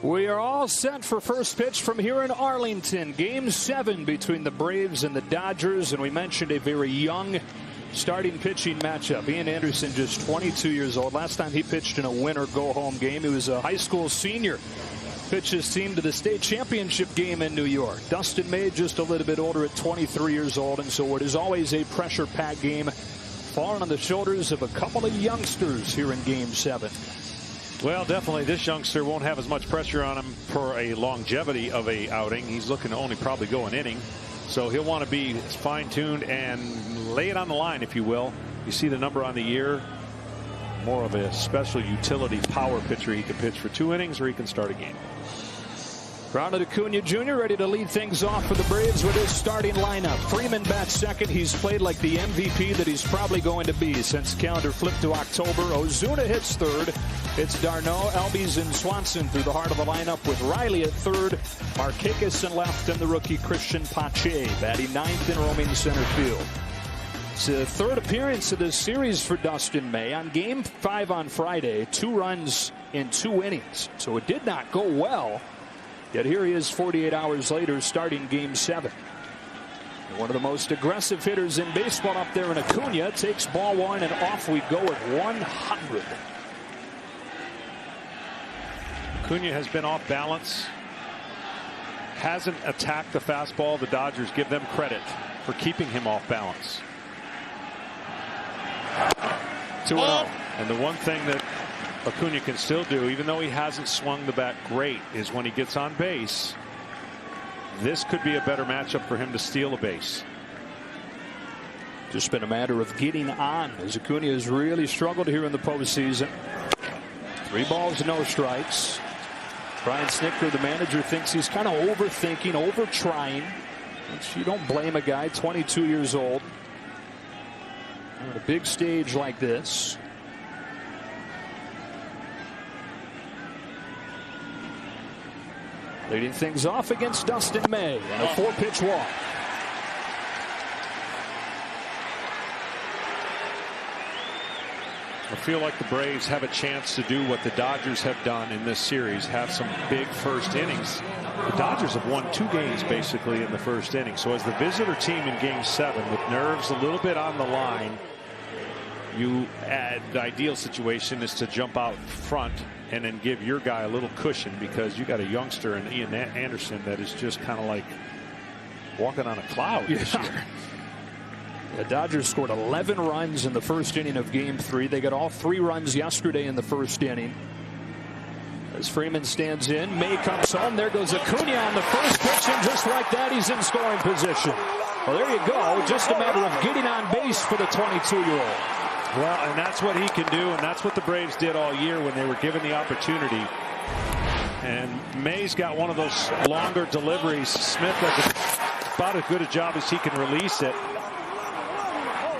We are all set for first pitch from here in Arlington. Game 7 between the Braves and the Dodgers. And we mentioned a very young starting pitching matchup. Ian Anderson, just 22 years old. Last time he pitched in a win-or-go-home game, he was a high school senior. Pitched his team to the state championship game in New York. Dustin May, just a little bit older at 23 years old. And so it is always a pressure-packed game, falling on the shoulders of a couple of youngsters here in Game 7. Well, definitely this youngster won't have as much pressure on him for a longevity of a outing. He's looking to only probably go an inning. So he'll want to be fine-tuned and lay it on the line, if you will. You see the number on the year. More of a special utility power pitcher. He can pitch for 2 innings or he can start a game. Ronald Acuna Jr. ready to lead things off for the Braves with his starting lineup. Freeman bats second. He's played like the MVP that he's probably going to be since calendar flipped to October. Ozuna hits third. It's Darno, Albies, and Swanson through the heart of the lineup with Riley at third, Markakis in left, and the rookie Christian Pache batting ninth and roaming center field. It's the third appearance of this series for Dustin May. On Game 5 on Friday, 2 runs in 2 innings. So it did not go well. Yet here he is 48 hours later starting Game 7. And one of the most aggressive hitters in baseball up there in Acuna takes ball 1, and off we go at 100. Acuna has been off balance. Hasn't attacked the fastball. The Dodgers give them credit for keeping him off balance. 2-0. And the one thing that Acuna can still do, even though he hasn't swung the bat great, is when he gets on base, this could be a better matchup for him to steal a base. Just been a matter of getting on, as Acuna has really struggled here in the postseason. 3 balls, no strikes. Brian Snitker, the manager, thinks he's kind of overthinking, over-trying. Which you don't blame a guy, 22 years old, on a big stage like this. Leading things off against Dustin May, and a 4-pitch walk. I feel like the Braves have a chance to do what the Dodgers have done in this series, have some big first innings. The Dodgers have won 2 games basically in the first inning. So as the visitor team in Game 7, with nerves a little bit on the line, the ideal situation is to jump out front and then give your guy a little cushion, because you got a youngster in Ian Anderson that is just kind of like walking on a cloud this year. The Dodgers scored 11 runs in the first inning of Game 3. They got all 3 runs yesterday in the first inning. As Freeman stands in, May comes home. There goes Acuna on the first pitch, and just like that, he's in scoring position. Well, there you go. Just a matter of getting on base for the 22-year-old. Well, and that's what he can do, and that's what the Braves did all year when they were given the opportunity. And May's got one of those longer deliveries. Smith does about as good a job as he can release it.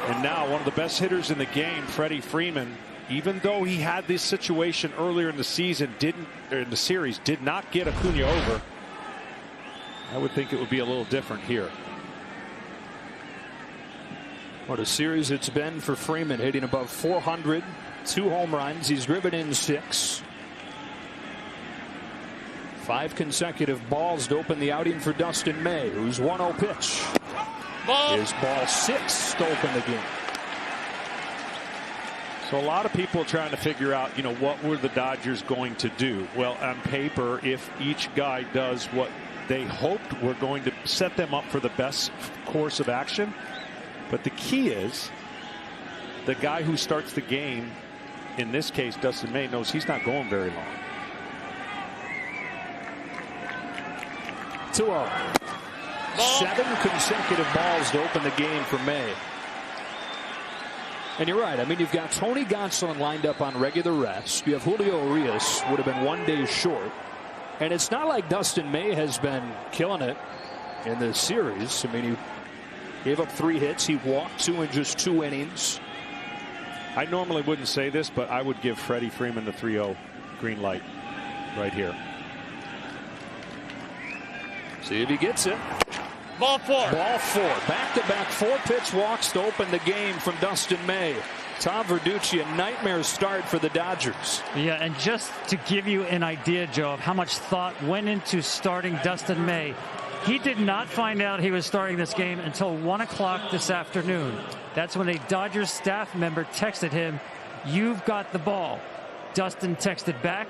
And now one of the best hitters in the game, Freddie Freeman, even though he had this situation earlier in the season, in the series, did not get Acuna over. I would think it would be a little different here. What a series it's been for Freeman, hitting above 400, 2 home runs. He's driven in 6. 5 consecutive balls to open the outing for Dustin May, whose 1-0 pitch is ball 6 to open the game. So a lot of people trying to figure out, what were the Dodgers going to do? Well, on paper, if each guy does what they hoped were going to set them up for the best course of action. But the key is the guy who starts the game, in this case Dustin May, knows he's not going very long. 2-0. 7 consecutive balls to open the game for May. And you're right. I mean, you've got Tony Gonsolin lined up on regular rest. You have Julio Urias, would have been 1 day short. And it's not like Dustin May has been killing it in this series. I mean, he gave up 3 hits. He walked 2 in just 2 innings. I normally wouldn't say this, but I would give Freddie Freeman the 3-0 green light right here. See if he gets it. Ball 4. Ball 4. Back-to-back 4-pitch walks to open the game from Dustin May. Tom Verducci, a nightmare start for the Dodgers. Yeah, and just to give you an idea, Joe, of how much thought went into starting Dustin May, he did not find out he was starting this game until 1 o'clock this afternoon. That's when a Dodgers staff member texted him, "You've got the ball." Dustin texted back,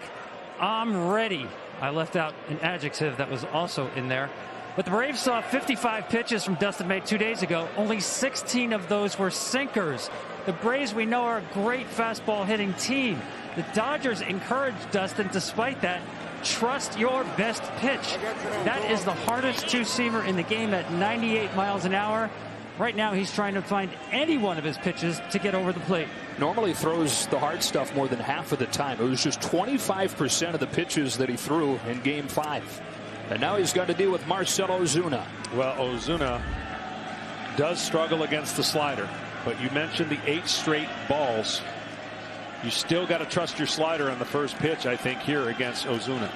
"I'm ready." I left out an adjective that was also in there. But the Braves saw 55 pitches from Dustin May 2 days ago. Only 16 of those were sinkers. The Braves, we know, are a great fastball hitting team. The Dodgers encouraged Dustin, despite that, trust your best pitch. That is the hardest two-seamer in the game at 98 miles an hour. Right now, he's trying to find any one of his pitches to get over the plate. Normally throws the hard stuff more than half of the time. It was just 25% of the pitches that he threw in Game 5. And now he's got to deal with Marcell Ozuna. Well, Ozuna does struggle against the slider. But you mentioned the 8 straight balls. You still got to trust your slider on the first pitch, I think, here against Ozuna.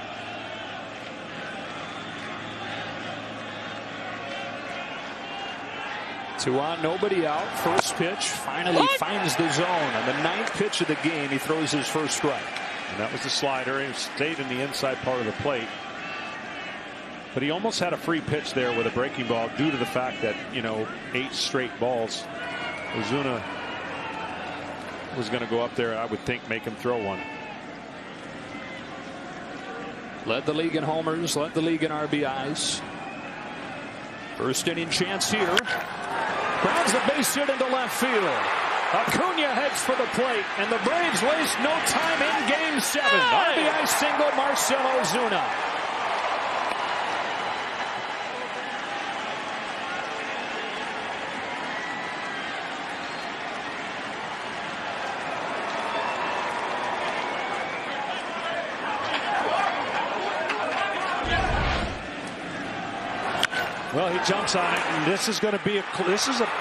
Two on, nobody out. First pitch finally finds the zone. On the 9th pitch of the game, he throws his first strike. And that was the slider. He stayed in the inside part of the plate. But he almost had a free pitch there with a breaking ball due to the fact that, 8 straight balls. Ozuna was going to go up there, I would think, make him throw one. Led the league in homers, led the league in RBIs. First inning chance here. Grounds the base hit into left field. Acuna heads for the plate, and the Braves waste no time in Game 7. RBI single, Marcell Ozuna. Well, he jumps on it, and this is going to be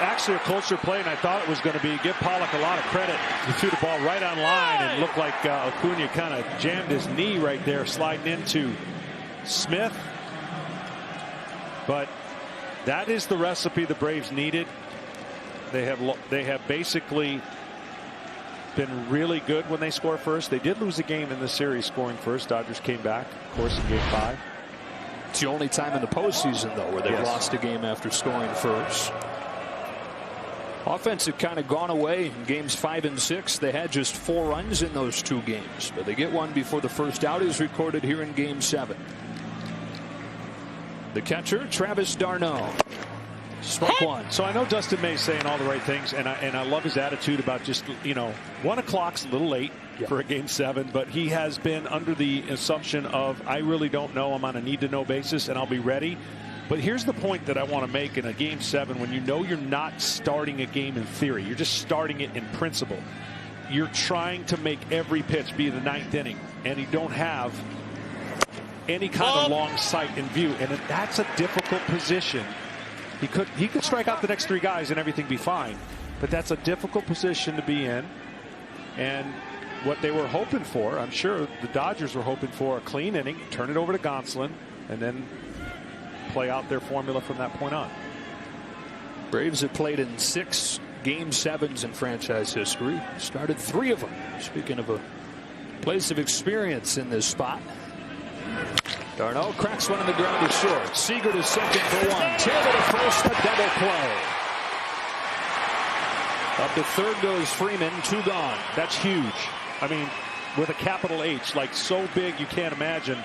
actually a closer play than I thought it was going to be. Give Pollock a lot of credit. He threw the ball right on line and looked like Acuna kind of jammed his knee right there, sliding into Smith. But that is the recipe the Braves needed. They have basically been really good when they score first. They did lose a game in the series scoring first. Dodgers came back, of course, in Game 5. It's the only time in the postseason, though, where they've lost a game after scoring first. Offense had kind of gone away in Games 5 and 6. They had just 4 runs in those 2 games, but they get one before the first out is recorded here in Game 7. The catcher, Travis d'Arnaud. Strike one. So I know Dustin May's saying all the right things, and I love his attitude about just, 1 o'clock's a little late for a Game 7, but he has been under the assumption of, I really don't know, I'm on a need-to-know basis, and I'll be ready. But here's the point that I want to make in a Game 7 when you know you're not starting a game in theory. You're just starting it in principle. You're trying to make every pitch be the 9th inning, and you don't have any kind of long sight in view, and that's a difficult position. He could strike out the next 3 guys and everything be fine, but that's a difficult position to be in. And what they were hoping for, I'm sure the Dodgers were hoping for, a clean inning, turn it over to Gonsolin, and then play out their formula from that point on. Braves have played in 6 Game 7s in franchise history. Started 3 of them. Speaking of a place of experience in this spot. d'Arnaud cracks one in the ground to short. Seager to second for 1. Taylor to first, a double play. Up to third goes Freeman, 2 gone. That's huge. I mean, with a capital H, like so big you can't imagine,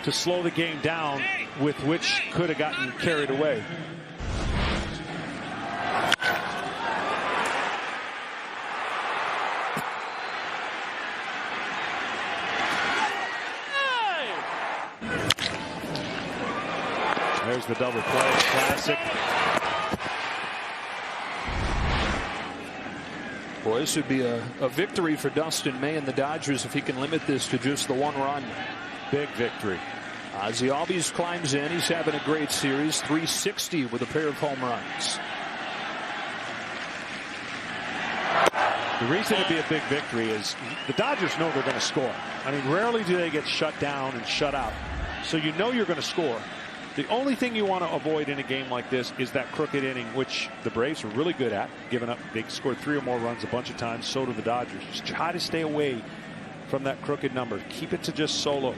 to slow the game down, with which could have gotten carried away. There's the double play, classic. Boy, this would be a victory for Dustin May and the Dodgers if he can limit this to just the 1 run. Big victory. Ozzy Albies climbs in. He's having a great series. 360 with a pair of home runs. The reason it'd be a big victory is the Dodgers know they're going to score. I mean, rarely do they get shut down and shut out. So you know you're going to score. The only thing you want to avoid in a game like this is that crooked inning, which the Braves are really good at giving up. They scored 3 or more runs a bunch of times. So do the Dodgers. Just try to stay away from that crooked number. Keep it to just solo.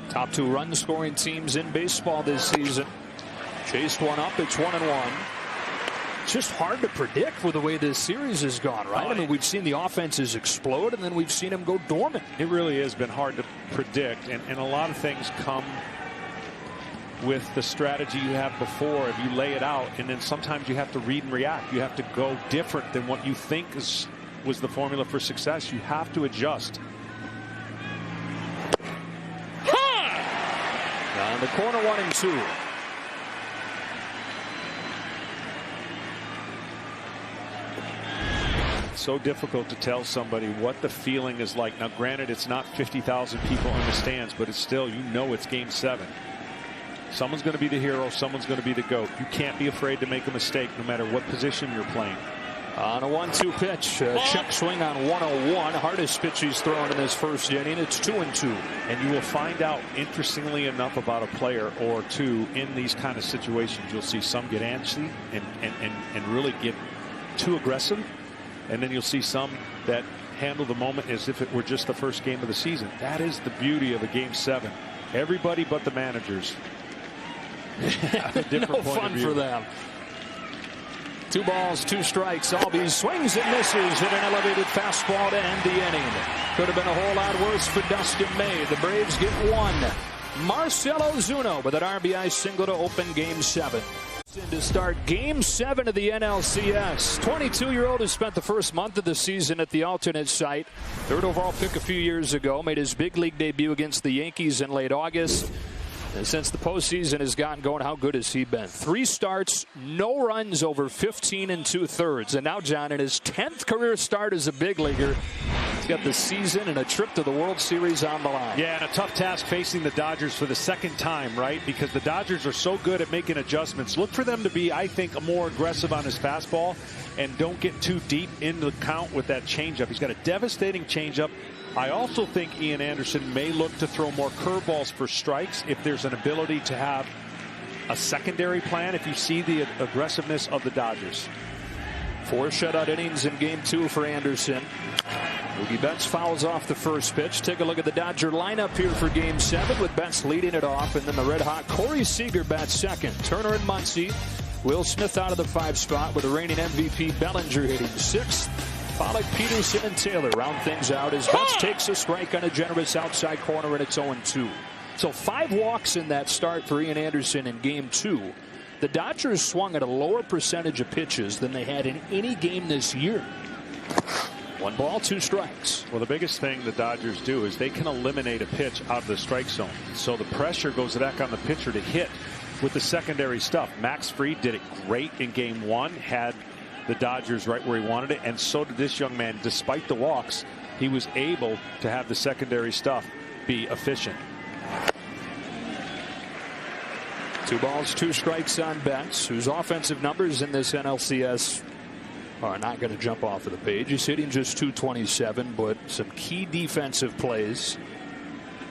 Top 2 run scoring teams in baseball this season. Chased one up. It's 1-1. It's just hard to predict with the way this series has gone, right? I mean, we've seen the offenses explode, and then we've seen them go dormant. It really has been hard to predict, and a lot of things come with the strategy you have before. If you lay it out, and then sometimes you have to read and react. You have to go different than what you think was the formula for success. You have to adjust. Down the corner, 1-2. So difficult to tell somebody what the feeling is like. Now, granted, it's not 50,000 people in the stands, but it's still, you know, it's Game 7. Someone's going to be the hero. Someone's going to be the GOAT. You can't be afraid to make a mistake no matter what position you're playing. On a 1-2 pitch, check swing on 101. Hardest pitch he's thrown in this first inning. It's 2-2. And you will find out, interestingly enough, about a player or two in these kind of situations. You'll see some get antsy and really get too aggressive. And then you'll see some that handle the moment as if it were just the first game of the season. That is the beauty of a Game 7. Everybody but the managers have a different no point fun of view. for them. 2 balls, 2 strikes. Albies swings and misses at an elevated fastball to end the inning. Could have been a whole lot worse for Dustin May. The Braves get 1. Marcell Ozuna with an RBI single to open Game 7. To start Game 7 of the NLCS. 22-year-old who spent the first month of the season at the alternate site. 3rd overall pick a few years ago. Made his big league debut against the Yankees in late August. And since the postseason has gotten going, how good has he been? 3 starts, no runs over 15 2/3. And now, John, in his 10th career start as a big leaguer, he's got the season and a trip to the World Series on the line. Yeah, and a tough task facing the Dodgers for the second time, right? Because the Dodgers are so good at making adjustments. Look for them to be, I think, more aggressive on his fastball and don't get too deep into the count with that changeup. He's got a devastating changeup. I also think Ian Anderson may look to throw more curveballs for strikes if there's an ability to have a secondary plan if you see the aggressiveness of the Dodgers. 4 shutout innings in Game 2 for Anderson. Mookie Betts fouls off the first pitch. Take a look at the Dodger lineup here for Game 7 with Betts leading it off, and then the red-hot Corey Seager bats second. Turner and Muncy. Will Smith out of the 5 spot with the reigning MVP Bellinger hitting 6th. Pollock, Peterson, and Taylor round things out as Betts takes a strike on a generous outside corner, and it's 0-2. So 5 walks in that start for Ian Anderson in Game 2. The Dodgers swung at a lower percentage of pitches than they had in any game this year. 1 ball, 2 strikes. Well, the biggest thing the Dodgers do is they can eliminate a pitch out of the strike zone. So the pressure goes back on the pitcher to hit with the secondary stuff. Max Fried did it great in Game 1, had the Dodgers right where he wanted it, and so did this young man. Despite the walks, he was able to have the secondary stuff be efficient. 2 balls, 2 strikes on Betts, whose offensive numbers in this NLCS are not going to jump off of the page. He's hitting just .227, but some key defensive plays,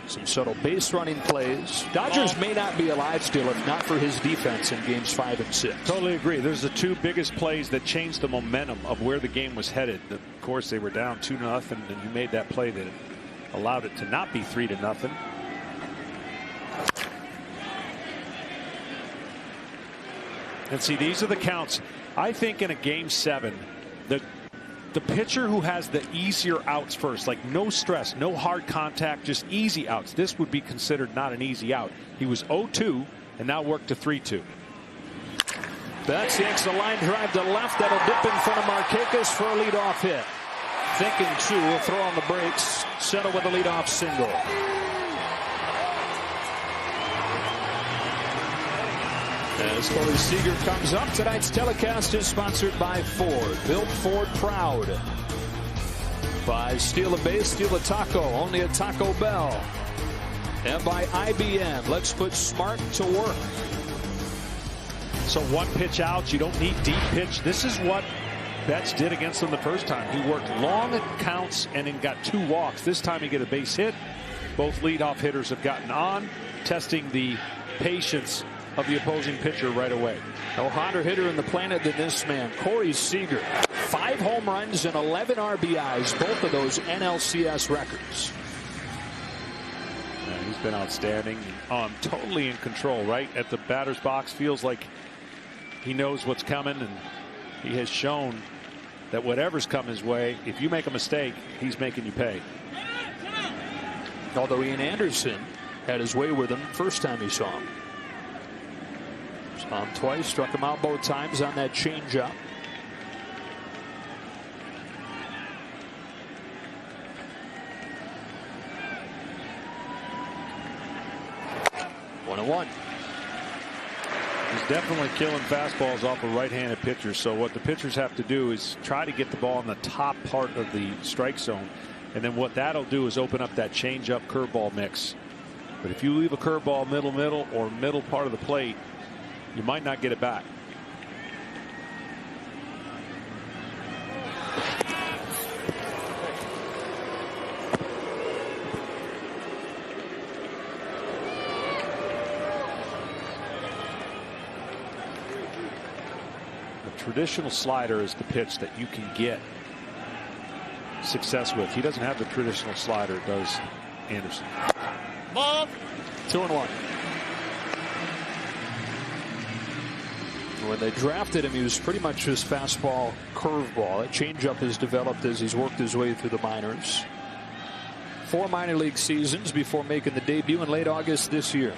some subtle base running plays. Dodgers may not be alive still if not for his defense in Games 5 and 6. Totally agree. There's the 2 biggest plays that changed the momentum of where the game was headed. Of course, they were down 2-0, and you made that play that allowed it to not be 3-0. And see, these are the counts. I think in a Game 7, the pitcher who has the easier outs first, like no stress, no hard contact, just easy outs. This would be considered not an easy out. He was 0-2 and now worked to 3-2. Betts yanks a line drive to left. That'll dip in front of Markakis for a leadoff hit. Thinking 2 will throw on the brakes. Settle with a leadoff single. As Corey Seager comes up, tonight's telecast is sponsored by Ford. Built Ford proud. By Steal a Base, Steal a Taco, only at Taco Bell. And by IBM, let's put smart to work. So 1 pitch out, you don't need deep pitch. This is what Betts did against them the first time. He worked long counts and then got 2 walks. This time he get a base hit. Both leadoff hitters have gotten on, testing the patience of the opposing pitcher right away. No hotter hitter in the planet than this man, Corey Seager. 5 home runs and 11 RBIs, both of those NLCS records. Yeah, he's been outstanding. Totally in control, right at the batter's box. Feels like he knows what's coming, and he has shown that whatever's come his way, if you make a mistake, he's making you pay. Although Ian Anderson had his way with him first time he saw him. Saw him twice, struck him out both times on that changeup. One and one. He's definitely killing fastballs off of right-handed pitchers. So what the pitchers have to do is try to get the ball in the top part of the strike zone. And then what that'll do is open up that changeup curveball mix. But if you leave a curveball middle or middle part of the plate, you might not get it back. Traditional slider is the pitch that you can get success with. He doesn't have the traditional slider, does Anderson. Ball. 2-1. When they drafted him, he was pretty much his fastball curveball. That changeup has developed as he's worked his way through the minors. 4 minor league seasons before making the debut in late August this year.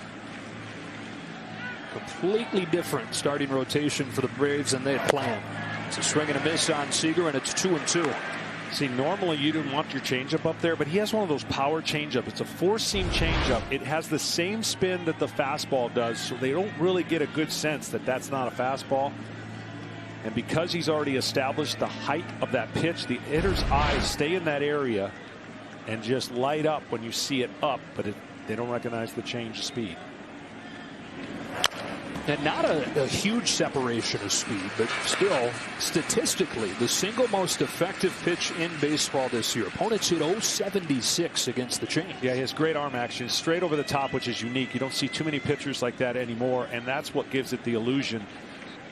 Completely different starting rotation for the Braves than they had planned. It's a swing and a miss on Seager, and it's 2-2. See, normally you didn't want your changeup up there, but he has one of those power changeup. It's a 4-seam changeup. It has the same spin that the fastball does, so they don't really get a good sense that that's not a fastball. And because he's already established the height of that pitch, the hitter's eyes stay in that area and just light up when you see it up, but they don't recognize the change of speed. And not a huge separation of speed, but still, statistically, the single most effective pitch in baseball this year. Opponents hit 076 against the change. Yeah, he has great arm action, straight over the top, which is unique. You don't see too many pitchers like that anymore, and that's what gives it the illusion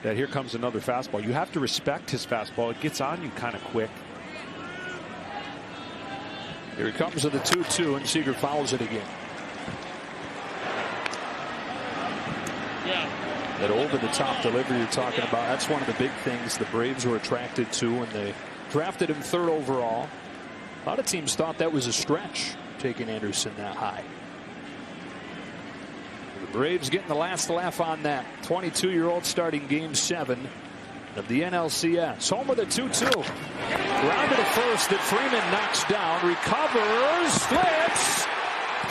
that here comes another fastball. You have to respect his fastball. It gets on you kind of quick. Here he comes with the 2-2, and Seager fouls it again. Yeah. That over-the-top delivery you're talking about, that's one of the big things the Braves were attracted to when they drafted him 3rd overall. A lot of teams thought that was a stretch, taking Anderson that high. The Braves getting the last laugh on that. 22-year-old starting Game 7 of the NLCS. Home with a 2-2. Grounded to first that Freeman knocks down, recovers, flips,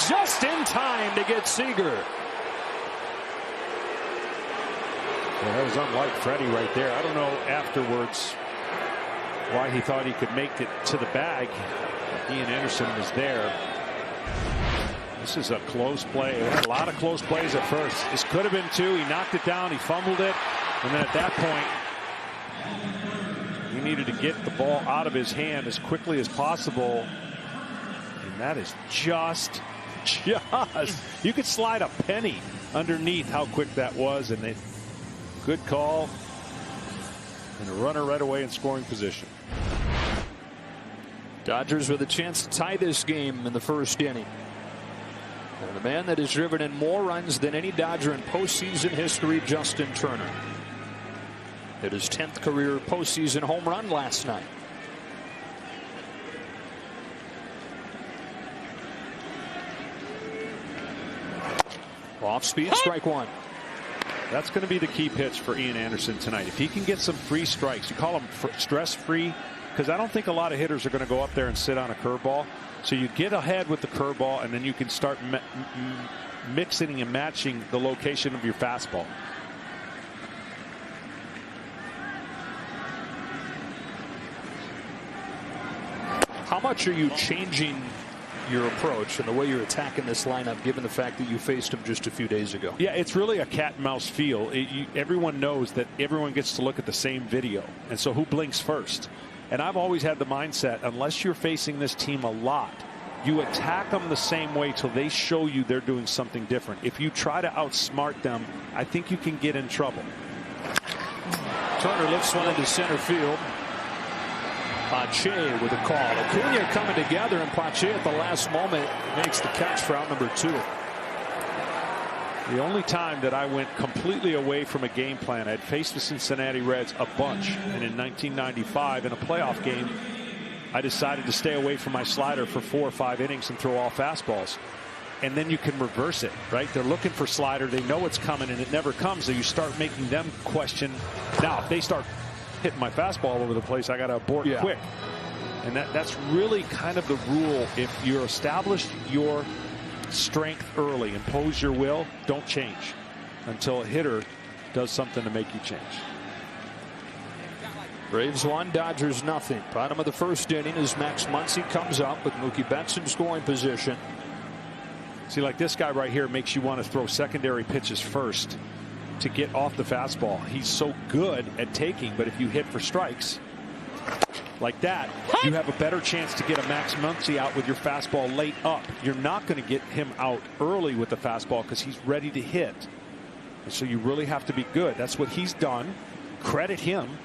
just in time to get Seager. Well, that was unlike Freddie right there. I don't know afterwards why he thought he could make it to the bag. Ian Anderson was there. This is a close play. A lot of close plays at first. This could have been 2. He knocked it down. He fumbled it. And then at that point, he needed to get the ball out of his hand as quickly as possible. And that is just. You could slide a penny underneath how quick that was. And they. Good call, and a runner right away in scoring position. Dodgers with a chance to tie this game in the 1st inning. And the man that has driven in more runs than any Dodger in postseason history, Justin Turner. Hit his 10th career postseason home run last night. Off speed, strike 1. That's going to be the key pitch for Ian Anderson tonight. If he can get some free strikes, you call them stress-free, because I don't think a lot of hitters are going to go up there and sit on a curveball. So you get ahead with the curveball, and then you can start mixing and matching the location of your fastball. How much are you changing your approach and the way you're attacking this lineup, given the fact that you faced him just a few days ago? Yeah, it's really a cat and mouse feel. Everyone knows that everyone gets to look at the same video, and so who blinks first? And I've always had the mindset, unless you're facing this team a lot, You attack them the same way till they show you they're doing something different. If you try to outsmart them, I think you can get in trouble. Turner lifts one into center field. Pache with a call. Acuna coming together, and Pache at the last moment makes the catch for out number 2. The only time that I went completely away from a game plan, I'd faced the Cincinnati Reds a bunch, and in 1995 in a playoff game, I decided to stay away from my slider for 4 or 5 innings and throw all fastballs. And then you can reverse it, right? They're looking for slider. They know it's coming, and it never comes. So you start making them question. Now, if they start hitting my fastball all over the place, I got to abort quick. And that's really kind of the rule. If you're established your strength early, impose your will, don't change until a hitter does something to make you change. Braves 1, Dodgers nothing. Bottom of the first inning as Max Muncy comes up with Mookie Betts in scoring position. See, like this guy right here makes you want to throw secondary pitches first to get off the fastball. He's so good at taking, but if you hit for strikes like that, you have a better chance to get a Max Muncy out with your fastball late up. You're not going to get him out early with the fastball because he's ready to hit. And so you really have to be good. That's what he's done. Credit him.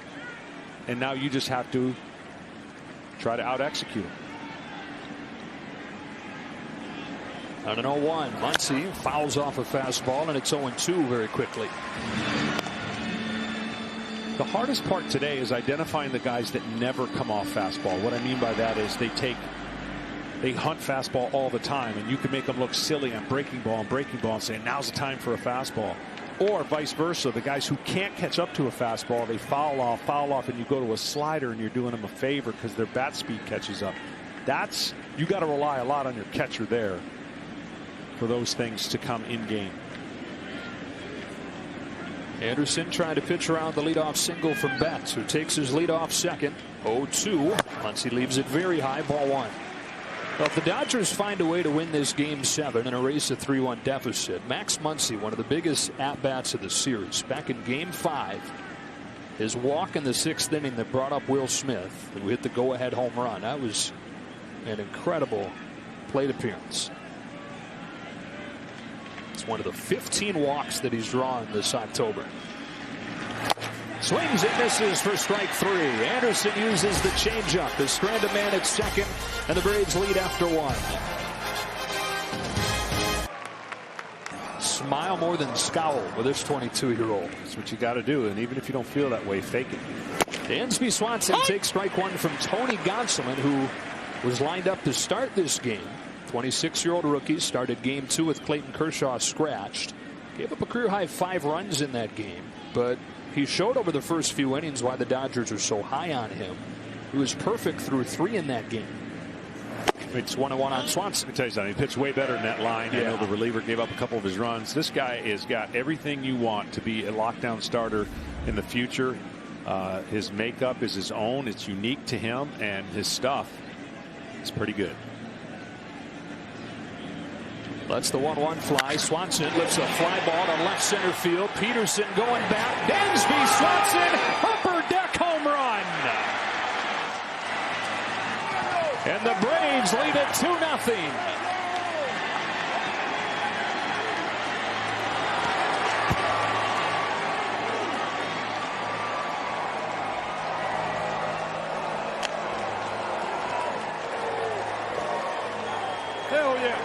And now you just have to try to out-execute him. On an 0-1, Muncy fouls off a fastball, and it's 0-2 very quickly. The hardest part today is identifying the guys that never come off fastball. What I mean by that is they hunt fastball all the time, and you can make them look silly on breaking ball and saying now's the time for a fastball. Or vice versa, the guys who can't catch up to a fastball, they foul off, and you go to a slider, and you're doing them a favor because their bat speed catches up. You got to rely a lot on your catcher there for those things to come in game. Anderson trying to pitch around the leadoff single from Betts, who takes his leadoff second. 0-2. Muncy leaves it very high, ball 1. Well, if the Dodgers find a way to win this game 7 and erase a 3-1 deficit, Max Muncy, one of the biggest at-bats of the series, back in game 5, his walk in the 6th inning that brought up Will Smith, who hit the go-ahead home run. That was an incredible plate appearance. It's one of the 15 walks that he's drawn this October. Swings and misses for strike 3. Anderson uses the changeup to strand a man at second, and the Braves lead after 1. Smile more than scowl with this 22-year-old. That's what you got to do, and even if you don't feel that way, fake it. Dansby Swanson takes strike 1 from Tony Gonsolin, who was lined up to start this game. 26-year-old rookie started game 2 with Clayton Kershaw scratched. Gave up a career-high 5 runs in that game, but he showed over the first few innings why the Dodgers are so high on him. He was perfect through 3 in that game. It's 1-1 on Swanson. Let me tell you something. He pitched way better in that line. I know the reliever gave up a couple of his runs. This guy has got everything you want to be a lockdown starter in the future. His makeup is his own. It's unique to him, and his stuff is pretty good. That's the 1-1 fly. Swanson lifts a fly ball to left center field. Peterson going back. Dansby Swanson, upper deck home run. And the Braves lead it 2-0. Hell yeah.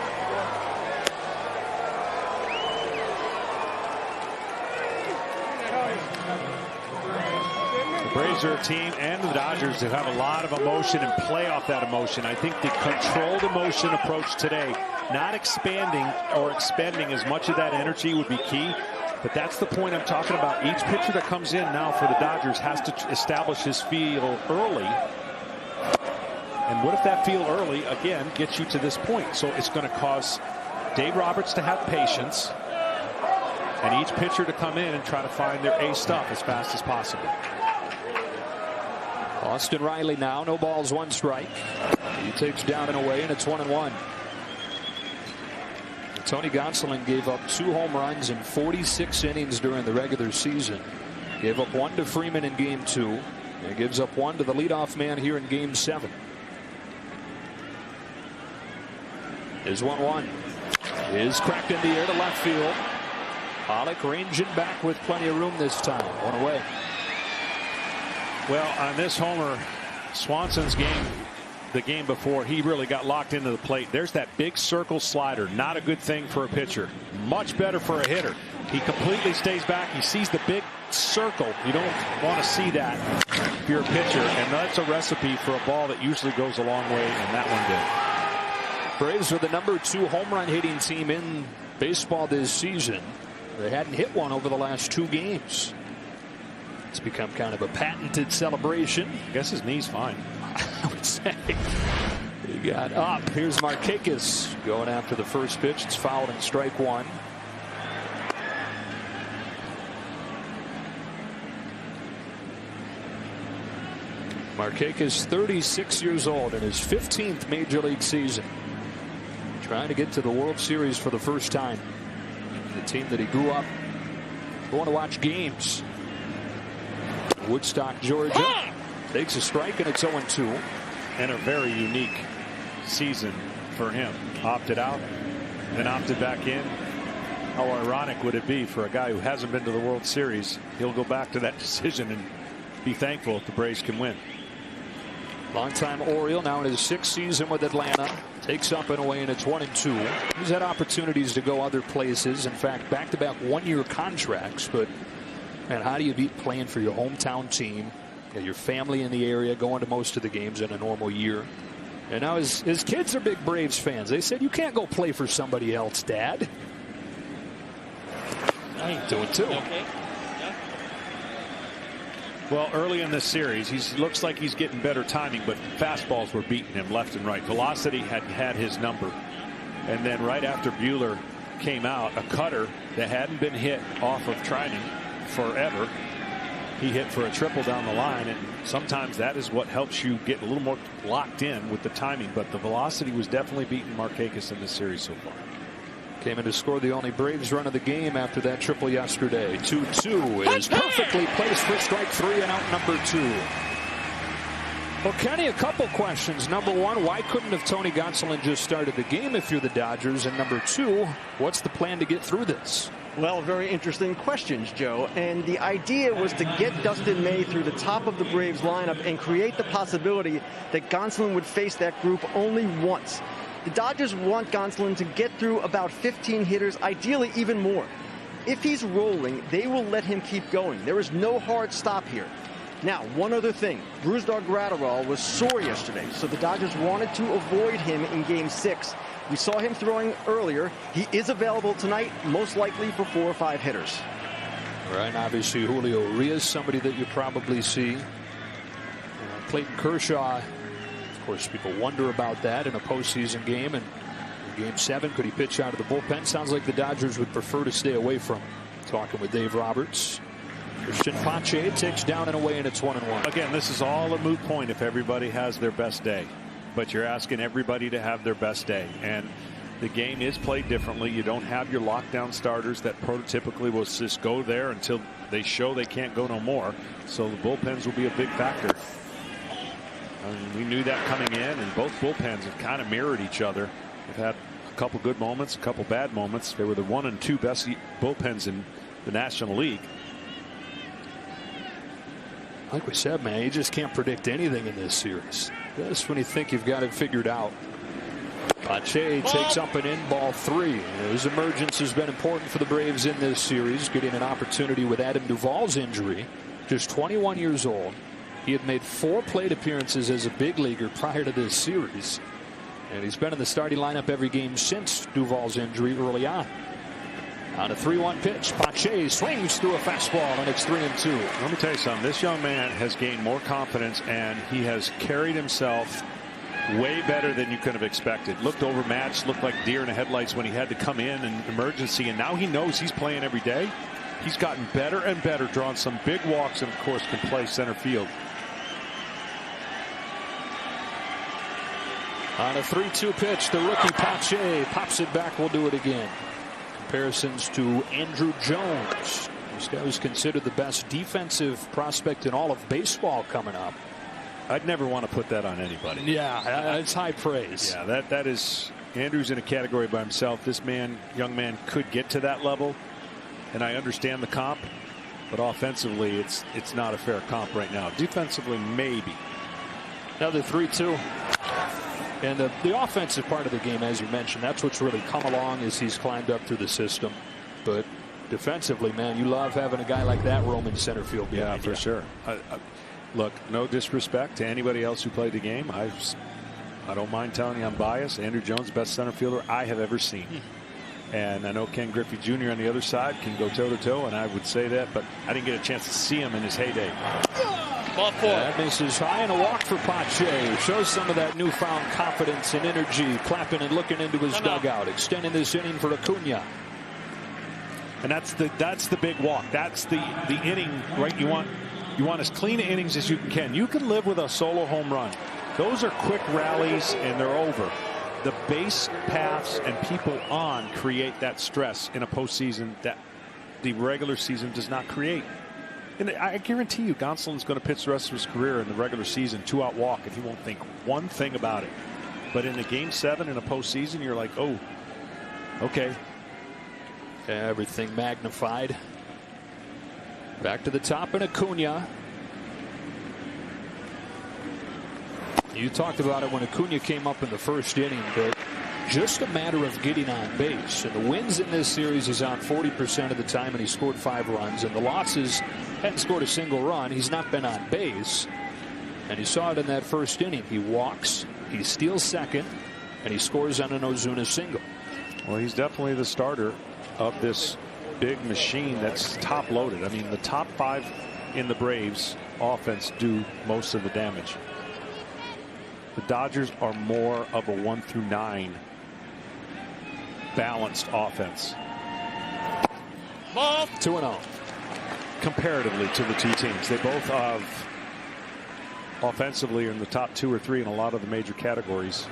Braves are a team, and the Dodgers that have a lot of emotion and play off that emotion. I think the controlled emotion approach today, not expanding or expending as much of that energy, would be key. But that's the point I'm talking about. Each pitcher that comes in now for the Dodgers has to establish his feel early. And what if that feel early, again, gets you to this point? So it's going to cause Dave Roberts to have patience, and each pitcher to come in and try to find their A stuff as fast as possible. Austin Riley now, no balls, 1 strike. He takes down and away, and it's 1-1. Tony Gonsolin gave up 2 home runs in 46 innings during the regular season. Gave up 1 to Freeman in game 2. And gives up 1 to the leadoff man here in game 7. Is 1-1. Is cracked in the air to left field. Pollock ranging back with plenty of room this time. One away. Well, on this homer, Swanson's game, the game before, he really got locked into the plate. There's that big circle slider. Not a good thing for a pitcher. Much better for a hitter. He completely stays back. He sees the big circle. You don't want to see that if you're a pitcher. And that's a recipe for a ball that usually goes a long way, and that one did. Braves are the #2 home run hitting team in baseball this season. They hadn't hit one over the last 2 games. It's become kind of a patented celebration. I guess his knee's fine. I would say. He got up. Here's Markakis going after the first pitch. It's fouled and strike 1. Markakis, 36 years old in his 15th major league season. Trying to get to the World Series for the first time. The team that he grew up going to watch games. Woodstock, Georgia. Takes a strike, and it's 0-2. And a very unique season for him. Opted out, then opted back in. How ironic would it be for a guy who hasn't been to the World Series? He'll go back to that decision and be thankful if the Braves can win. Longtime Oriole, now in his 6th season with Atlanta. Takes up and away, and it's 1-2. He's had opportunities to go other places. In fact, back-to-back one-year contracts. But, man, how do you beat playing for your hometown team? Your family in the area, going to most of the games in a normal year. And now his kids are big Braves fans. They said, you can't go play for somebody else, Dad. I ain't doing too. Okay. Yeah. Well, early in this series, he looks like he's getting better timing, but fastballs were beating him left and right. Velocity had his number. And then right after Buehler came out, a cutter that hadn't been hit off of Trinan forever, he hit for a triple down the line, and sometimes that is what helps you get a little more locked in with the timing. But the velocity was definitely beating Markakis in this series so far. Came in to score the only Braves run of the game after that triple yesterday. 2-2 is perfectly placed for strike 3 and out number 2. Well, Kenny, a couple questions. Number 1, why couldn't have Tony Gonsolin just started the game if you're the Dodgers? And number 2, what's the plan to get through this? Well, very interesting questions, Joe. And the idea was to get Dustin May through the top of the Braves lineup and create the possibility that Gonsolin would face that group only once. The Dodgers want Gonsolin to get through about 15 hitters, ideally even more. If he's rolling, they will let him keep going. There is no hard stop here. Now, one other thing. Brusdar Graterol was sore yesterday, so the Dodgers wanted to avoid him in Game 6. We saw him throwing earlier. He is available tonight, most likely for 4 or 5 hitters. Right, and obviously Julio Urias, somebody that you probably see. Clayton Kershaw, of course, people wonder about that in a postseason game. And in Game 7, could he pitch out of the bullpen? Sounds like the Dodgers would prefer to stay away from him. Talking with Dave Roberts. Christian Pache takes down and away, and it's 1-1. Again, this is all a moot point if everybody has their best day. But you're asking everybody to have their best day. And the game is played differently. You don't have your lockdown starters that prototypically will just go there until they show they can't go no more. So the bullpens will be a big factor. We knew that coming in, and both bullpens have kind of mirrored each other. They've had a couple good moments, a couple bad moments. They were the 1 and 2 best bullpens in the National League. Like we said, man, you just can't predict anything in this series. Just when you think you've got it figured out. Pache takes up and in, ball 3. His emergence has been important for the Braves in this series, getting an opportunity with Adam Duvall's injury. Just 21 years old. He had made 4 plate appearances as a big leaguer prior to this series. And he's been in the starting lineup every game since Duvall's injury early on. On a 3-1 pitch, Pache swings through a fastball, and it's 3-2. Let me tell you something. This young man has gained more confidence, and he has carried himself way better than you could have expected. Looked overmatched, looked like deer in the headlights when he had to come in emergency, and now he knows he's playing every day. He's gotten better and better, drawing some big walks, and of course can play center field. On a 3-2 pitch, the rookie Pache pops it back. We'll do it again. Comparisons to Andrew Jones. This guy was considered the best defensive prospect in all of baseball coming up. I'd never want to put that on anybody. Yeah, it's high praise. Yeah, that is. Andrew's in a category by himself. This young man could get to that level, and I understand the comp, but offensively, it's not a fair comp right now. Defensively, maybe. Another 3-2. And the offensive part of the game, as you mentioned, that's what's really come along as he's climbed up through the system. But defensively, man, you love having a guy like that roaming center field. Yeah, for sure. Look, no disrespect to anybody else who played the game. I don't mind telling you I'm biased. Andrew Jones, best center fielder I have ever seen. And I know Ken Griffey Jr. on the other side can go toe-to-toe, and I would say that, but I didn't get a chance to see him in his heyday. Ball four. That misses high, and a walk for Pache. Shows some of that newfound confidence and energy, clapping and looking into his dugout, extending this inning for Acuna. And that's the big walk. That's the inning, right? You want as clean innings as you can. You can live with a solo home run. Those are quick rallies, and they're over. The base paths and people on create that stress in a postseason that the regular season does not create. And I guarantee you Gonsolin's going to pitch the rest of his career in the regular season, 2-out walk, and he won't think one thing about it. But in the Game 7 in a postseason, you're like, oh, okay. Everything magnified. Back to the top, and Acuna. You talked about it when Acuna came up in the first inning, but just a matter of getting on base. And the wins in this series, he's on 40% of the time, and he scored 5 runs. And the losses, hadn't scored a single run. He's not been on base. And you saw it in that first inning. He walks, he steals second, and he scores on an Ozuna single. Well, he's definitely the starter of this big machine that's top loaded. I mean, the top 5 in the Braves offense do most of the damage. The Dodgers are more of a 1 through 9 balanced offense. Ball 2-0. Comparatively to the two teams, they both have offensively are in the top 2 or 3 in a lot of the major categories.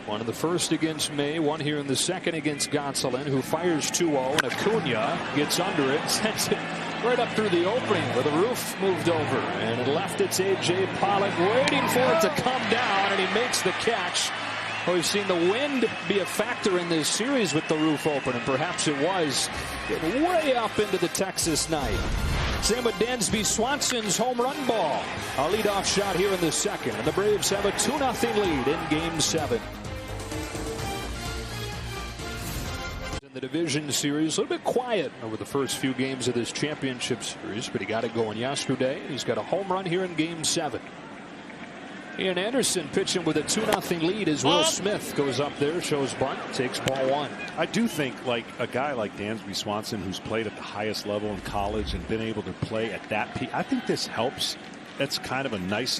One in the first against May, one here in the second against Gonsolin, who fires 2-0, and Acuna gets under it, sends it right up through the opening where the roof moved over, and it left it's A.J. Pollock waiting for it to come down, and he makes the catch. Well, we've seen the wind be a factor in this series with the roof open, and perhaps it was getting way up into the Texas night. Same with Dansby Swanson's home run ball. A leadoff shot here in the second, and the Braves have a 2-0 lead in Game 7. The division series a little bit quiet over the first few games of this championship series, but he got it going yesterday. He's got a home run here in Game 7. Ian Anderson pitching with a 2-0 lead as Will Smith goes up there, shows bunt, takes ball 1. I do think like a guy like Dansby Swanson, who's played at the highest level in college and been able to play at that peak, I think this helps. That's kind of a nice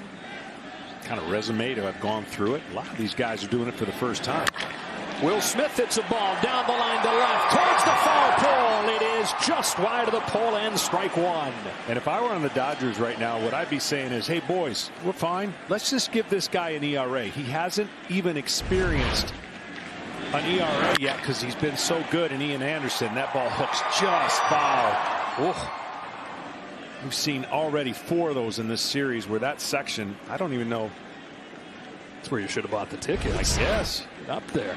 kind of resume to have gone through it. A lot of these guys are doing it for the first time. Will Smith hits a ball down the line to left towards the foul pole. It is just wide of the pole and strike 1. And if I were on the Dodgers right now, what I'd be saying is, hey, boys, we're fine. Let's just give this guy an ERA. He hasn't even experienced an ERA yet because he's been so good. And Ian Anderson, that ball hooks just foul. Oof. We've seen already 4 of those in this series where that section, I don't even know. That's where you should have bought the tickets. I guess. Up there.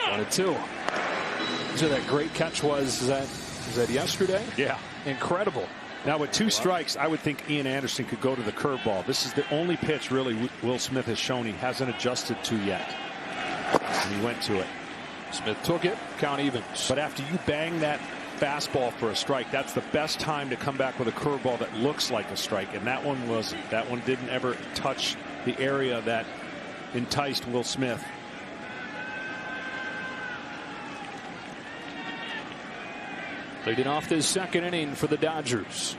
1-2. So that great catch was that yesterday? Yeah. Incredible. Now with 2 strikes, I would think Ian Anderson could go to the curveball. This is the only pitch really Will Smith has shown he hasn't adjusted to yet. And he went to it. Smith took it. Count evens. But after you bang that fastball for a strike, that's the best time to come back with a curveball that looks like a strike. And that one wasn't. That one didn't ever touch the area that enticed Will Smith. Leading off this second inning for the Dodgers.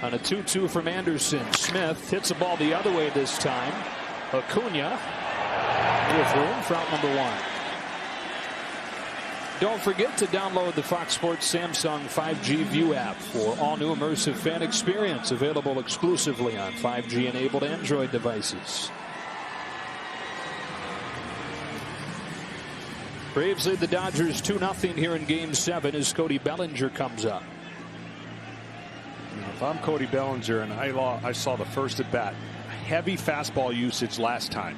On a 2-2 from Anderson. Smith hits the ball the other way this time. Acuna with room for out number 1. Don't forget to download the Fox Sports Samsung 5G View app for all new immersive fan experience, available exclusively on 5G enabled Android devices. Braves lead the Dodgers 2-0 here in Game 7 as Cody Bellinger comes up. If I'm Cody Bellinger and I saw the first at bat, heavy fastball usage last time.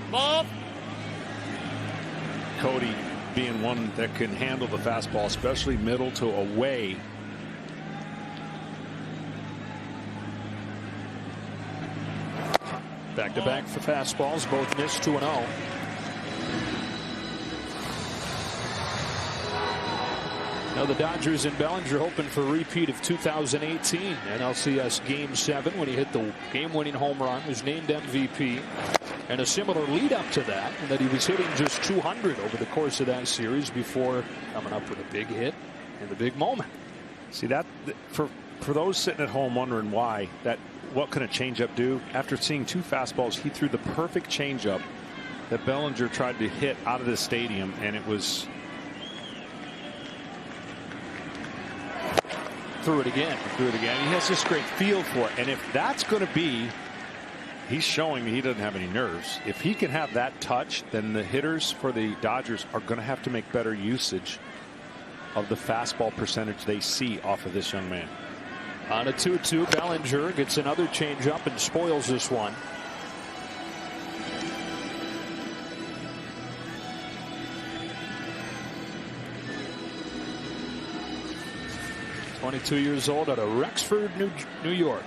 Ball. Cody being one that can handle the fastball, especially middle to away. Back-to-back for fastballs, both missed 2-0. Now the Dodgers and Bellinger hoping for a repeat of 2018 NLCS Game 7 when he hit the game-winning home run, was named MVP, and a similar lead up to that, and that he was hitting just 200 over the course of that series before coming up with a big hit in the big moment. See that for those sitting at home wondering why that, what can a changeup do? After seeing 2 fastballs, he threw the perfect changeup that Bellinger tried to hit out of the stadium, and it was. Threw it again. He has this great feel for it. And if that's going to be, he's showing he doesn't have any nerves. If he can have that touch, then the hitters for the Dodgers are going to have to make better usage of the fastball percentage they see off of this young man. On a 2-2, Bellinger gets another changeup and spoils this one. 22 years old out of Rexford, New York.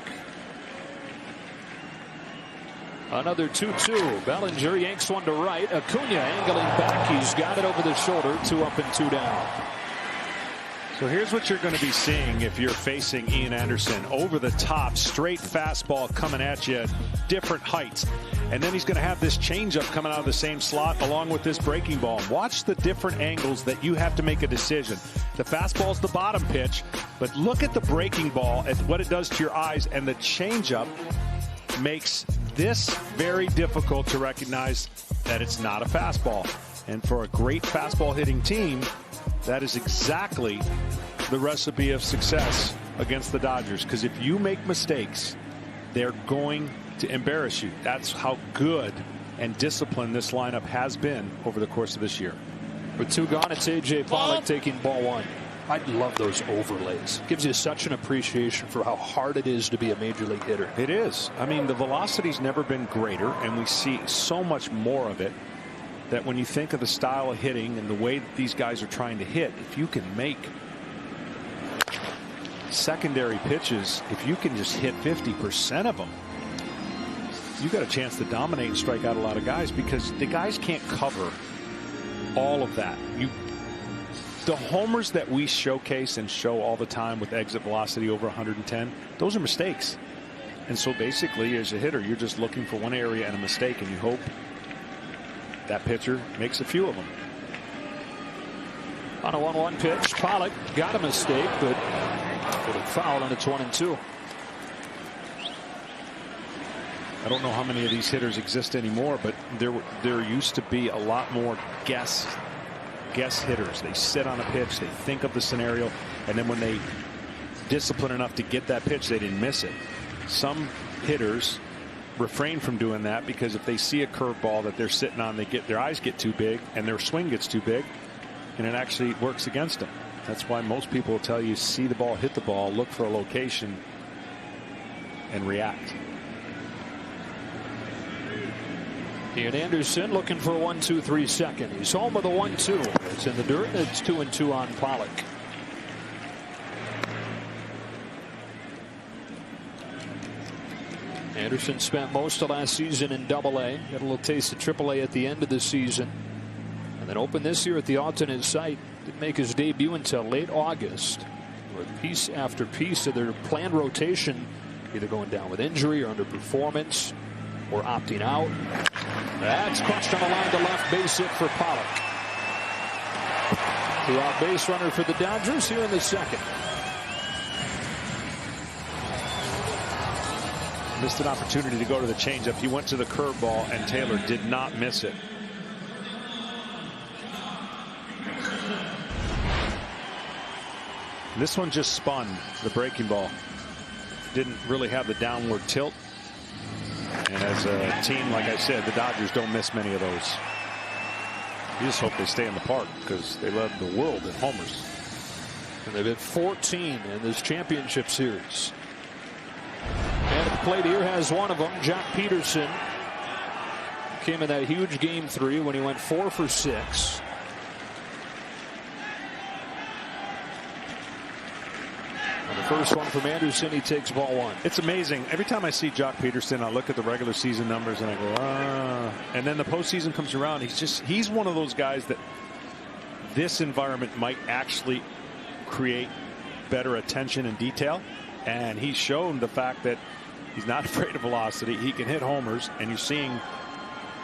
Another 2-2. Bellinger yanks one to right. Acuna angling back. He's got it over the shoulder. 2 up and 2 down. So here's what you're going to be seeing if you're facing Ian Anderson. Over the top, straight fastball coming at you at different heights. And then he's going to have this changeup coming out of the same slot along with this breaking ball. Watch the different angles that you have to make a decision. The fastball's the bottom pitch, but look at the breaking ball, at what it does to your eyes, and the changeup makes this very difficult to recognize that it's not a fastball. And for a great fastball hitting team, that is exactly the recipe of success against the Dodgers. Because if you make mistakes, they're going to embarrass you. That's how good and disciplined this lineup has been over the course of this year. With 2 gone, it's A.J. Pollock taking ball 1. I love those overlays. Gives you such an appreciation for how hard it is to be a major league hitter. It is. I mean, the velocity's never been greater, and we see so much more of it, that when you think of the style of hitting and the way that these guys are trying to hit, if you can make secondary pitches, if you can just hit 50% of them, you got a chance to dominate and strike out a lot of guys, because the guys can't cover all of that. The homers that we showcase and show all the time with exit velocity over 110, those are mistakes. And so basically, as a hitter, you're just looking for one area and a mistake, and you hope that pitcher makes a few of them. On a 1-1 pitch, Pollock got a mistake, but with a foul, and it's 1-2. I don't know how many of these hitters exist anymore, but there used to be a lot more guess hitters. They sit on a pitch, they think of the scenario, and then when they discipline enough to get that pitch, they didn't miss it. Some hitters refrain from doing that, because if they see a curveball that they're sitting on, their eyes get too big and their swing gets too big, and it actually works against them. That's why most people will tell you, see the ball, hit the ball, look for a location, and react. Ian Anderson looking for a 1-2-3 second. He's home with a 1-2. It's in the dirt, and it's 2-2 on Pollock. Anderson spent most of last season in Double-A. Got a little taste of Triple-A at the end of the season, and then opened this year at the alternate site. Didn't make his debut until late August, with piece after piece of their planned rotation either going down with injury or underperformance or opting out. That's crushed on the line to left, base hit for Pollock. 2-out base runner for the Dodgers here in the second. Missed an opportunity to go to the changeup. He went to the curveball, and Taylor did not miss it. This one just spun, the breaking ball. Didn't really have the downward tilt. And as a team, like I said, the Dodgers don't miss many of those. You just hope they stay in the park because they led the world in homers. And they've hit 14 in this championship series. And at the plate here has one of them, Jock Peterson. Came in that huge game 3 when he went 4 for 6. And the first one from Anderson, he takes ball 1. It's amazing. Every time I see Jock Peterson, I look at the regular season numbers and I go, ah. And then the postseason comes around. He's one of those guys that this environment might actually create better attention and detail. And he's shown the fact that he's not afraid of velocity. He can hit homers, and you're seeing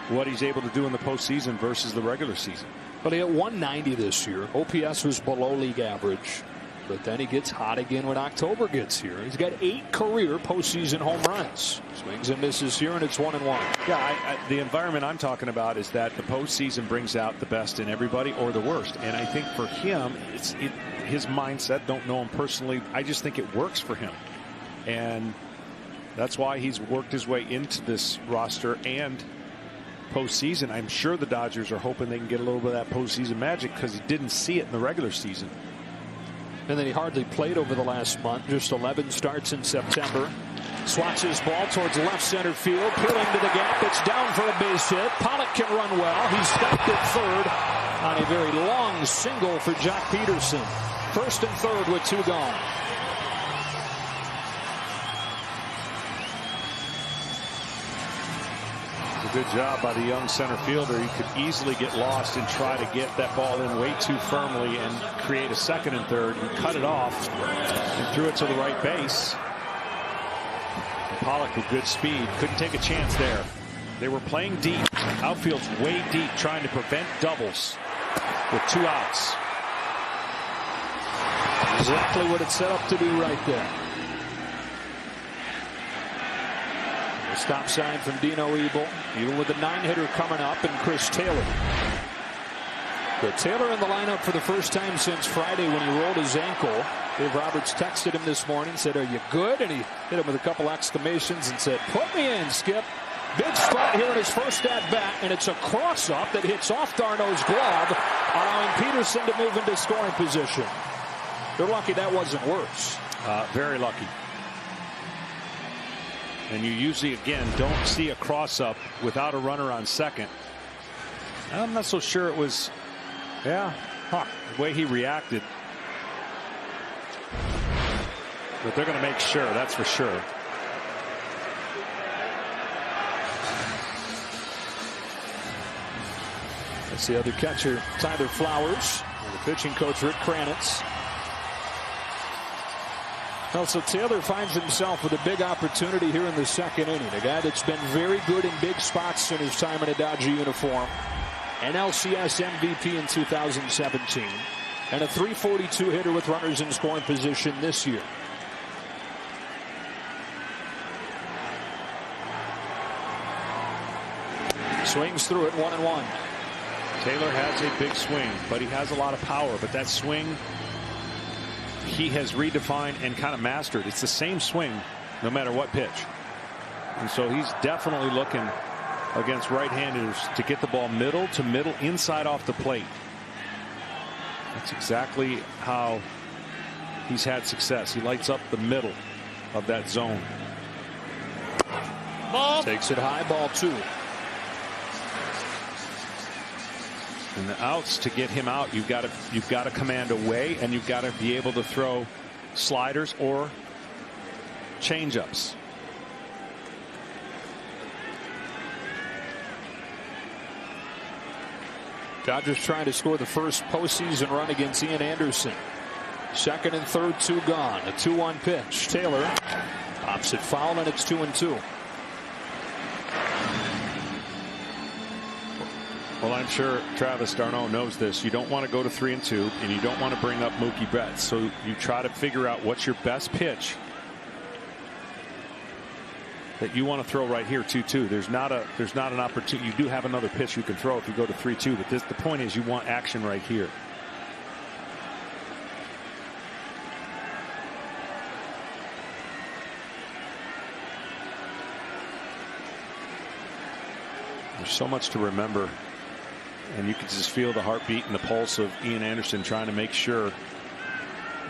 what he's able to do in the postseason versus the regular season. But he hit 190 this year. OPS was below league average. But then he gets hot again when October gets here. He's got 8 career postseason home runs. Swings and misses here, and it's 1-1. Yeah, the environment I'm talking about is that the postseason brings out the best in everybody or the worst. And I think for him, his mindset, don't know him personally, I just think it works for him. And that's why he's worked his way into this roster and postseason. I'm sure the Dodgers are hoping they can get a little bit of that postseason magic because he didn't see it in the regular season. And then he hardly played over the last month. Just 11 starts in September. Swats his ball towards left center field. Peeling to the gap. It's down for a base hit. Pollock can run well. He's stopped at third on a very long single for Jock Peterson. First and third with 2 gone. Good job by the young center fielder. He could easily get lost and try to get that ball in way too firmly and create a second and third. He cut it off and threw it to the right base. And Pollock with good speed couldn't take a chance there. They were playing deep. Outfield's way deep, trying to prevent doubles with 2 outs. Exactly what it's set up to do right there. Stop sign from Dino Ebel, even with the 9-hitter coming up, and Chris Taylor. But Taylor in the lineup for the first time since Friday when he rolled his ankle. Dave Roberts texted him this morning, said, "Are you good?" And he hit him with a couple exclamations and said, "Put me in, Skip." Big spot here in his first at bat, and it's a cross-up that hits off Darno's glove, allowing Peterson to move into scoring position. They're lucky that wasn't worse. Very lucky. And you usually, again, don't see a cross-up without a runner on second. I'm not so sure it was, the way he reacted. But they're going to make sure, that's for sure. That's the other catcher, Tyler Flowers, and the pitching coach, Rick Kranitz. Well, so Taylor finds himself with a big opportunity here in the second inning. A guy that's been very good in big spots in his time in a Dodger uniform. NLCS MVP in 2017. And a .342 hitter with runners in scoring position this year. Swings through it, 1-1. Taylor has a big swing, but he has a lot of power. But that swing, he has redefined and kind of mastered. It's the same swing no matter what pitch. And so he's definitely looking against right-handers to get the ball middle to middle inside off the plate. That's exactly how he's had success. He lights up the middle of that zone. Ball. Takes it high, ball 2. And the outs, to get him out, you've got to command away, and you've got to be able to throw sliders or changeups. Dodgers trying to score the first postseason run against Ian Anderson. Second and third, 2 gone. A 2-1 pitch. Taylor pops it foul, and it's 2-2. Well, I'm sure Travis d'Arnaud knows this. You don't want to go to 3-2, and you don't want to bring up Mookie Betts. So you try to figure out what's your best pitch that you want to throw right here, 2-2. There's not an opportunity. You do have another pitch you can throw if you go to 3-2, but the point is you want action right here. There's so much to remember And you can just feel the heartbeat and the pulse of Ian Anderson trying to make sure.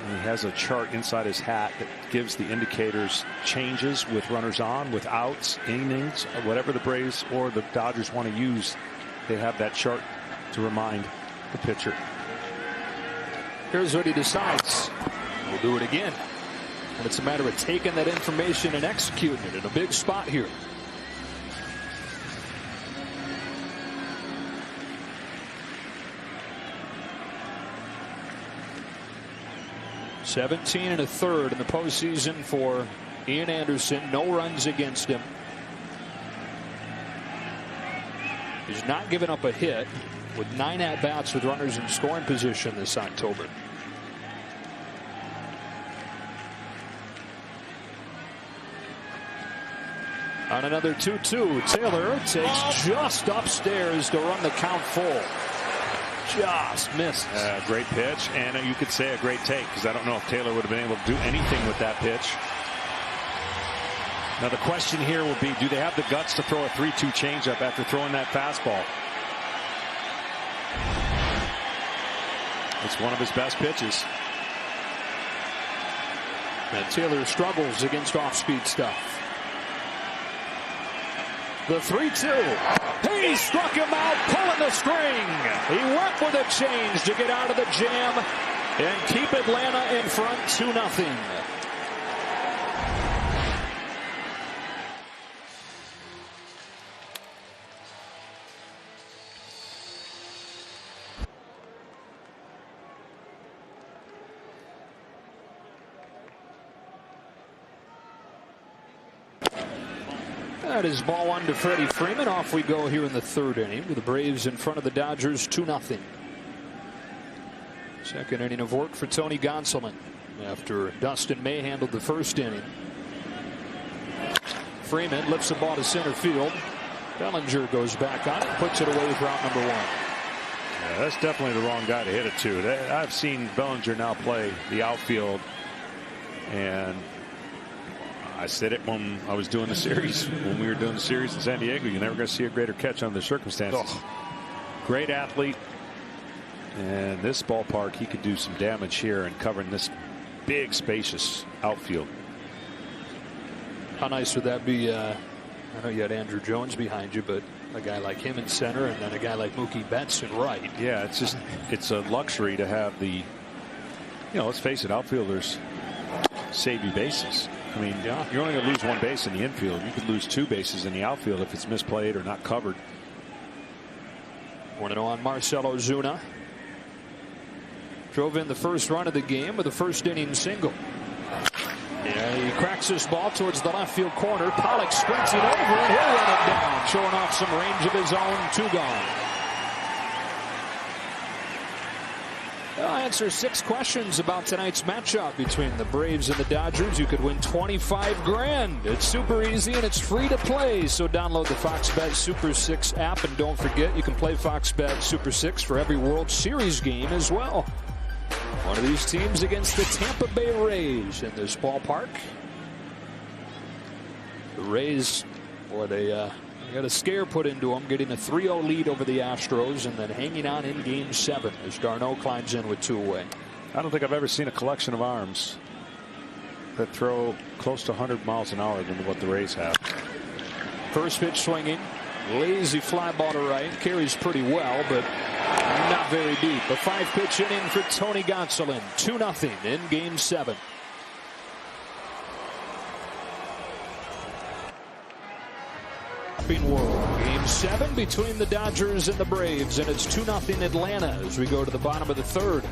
And he has a chart inside his hat that gives the indicators changes with runners on, with outs, innings, whatever the Braves or the Dodgers want to use. They have that chart to remind the pitcher. Here's what he decides. We'll do it again. And it's a matter of taking that information and executing it in a big spot here. $17 1/3 in the postseason for Ian Anderson. No runs against him. He's not given up a hit with 9 at-bats with runners in scoring position this October. On another 2-2, Taylor takes just upstairs to run the count full. Just missed. Great pitch, and you could say a great take, because I don't know if Taylor would have been able to do anything with that pitch. Now the question here will be, do they have the guts to throw a 3-2 changeup after throwing that fastball? It's one of his best pitches. And Taylor struggles against off-speed stuff. The 3-2. He struck him out, pulling the string. He went with a change to get out of the jam and keep Atlanta in front 2-0. That is ball 1 to Freddie Freeman. Off we go here in the 3rd inning with the Braves in front of the Dodgers 2-0. Second inning of work for Tony Gonsolin after Dustin May handled the 1st inning. Freeman lifts the ball to center field. Bellinger goes back on it, puts it away for out number 1. Yeah, that's definitely the wrong guy to hit it to. I've seen Bellinger now play the outfield, and I said it when I was doing the series, when we were doing the series in San Diego. You're never going to see a greater catch under the circumstances. Oh. Great athlete. And this ballpark, he could do some damage here and covering this big, spacious outfield. How nice would that be? I know you had Andrew Jones behind you, but a guy like him in center and then a guy like Mookie Betts in right. Yeah, it's just, it's a luxury to have the, let's face it, outfielders save you bases. I mean, yeah, you're only going to lose 1 base in the infield. You could lose 2 bases in the outfield if it's misplayed or not covered. 1-0 on Marcell Ozuna. Drove in the 1st run of the game with a 1st inning single. Yeah, he cracks this ball towards the left field corner. Pollock sprints it over and he'll run it down, showing off some range of his own. 2 gone. I'll answer 6 questions about tonight's matchup between the Braves and the Dodgers. You could win $25,000. It's super easy and it's free to play. So download the Fox Bet Super 6 app, and don't forget you can play Fox Bet Super 6 for every World Series game as well. One of these teams against the Tampa Bay Rays in this ballpark. The Rays, boy, they got a scare put into them, getting a 3-0 lead over the Astros and then hanging on in Game 7 as Darno climbs in with 2 away. I don't think I've ever seen a collection of arms that throw close to 100 miles an hour than what the Rays have. First pitch swinging. Lazy fly ball to right. Carries pretty well, but not very deep. A 5-pitch inning for Tony Gonsolin. 2-0 in Game 7. World. Game 7 between the Dodgers and the Braves, and it's 2-0 Atlanta as we go to the bottom of the 3rd.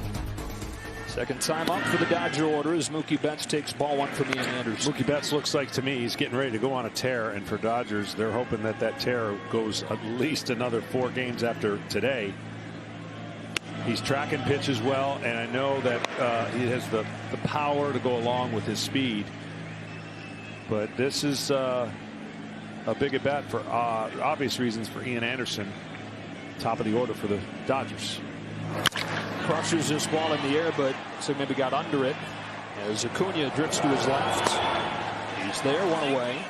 Second time up for the Dodger order as Mookie Betts takes ball 1 from Ian Anderson. Mookie Betts looks like to me he's getting ready to go on a tear, and for Dodgers, they're hoping that that tear goes at least another 4 games after today. He's tracking pitches well, and I know that he has the power to go along with his speed. But this is a big at bat for obvious reasons for Ian Anderson. Top of the order for the Dodgers. Crushes this ball in the air, but so maybe got under it as Acuna drifts to his left. He's there, 1 away.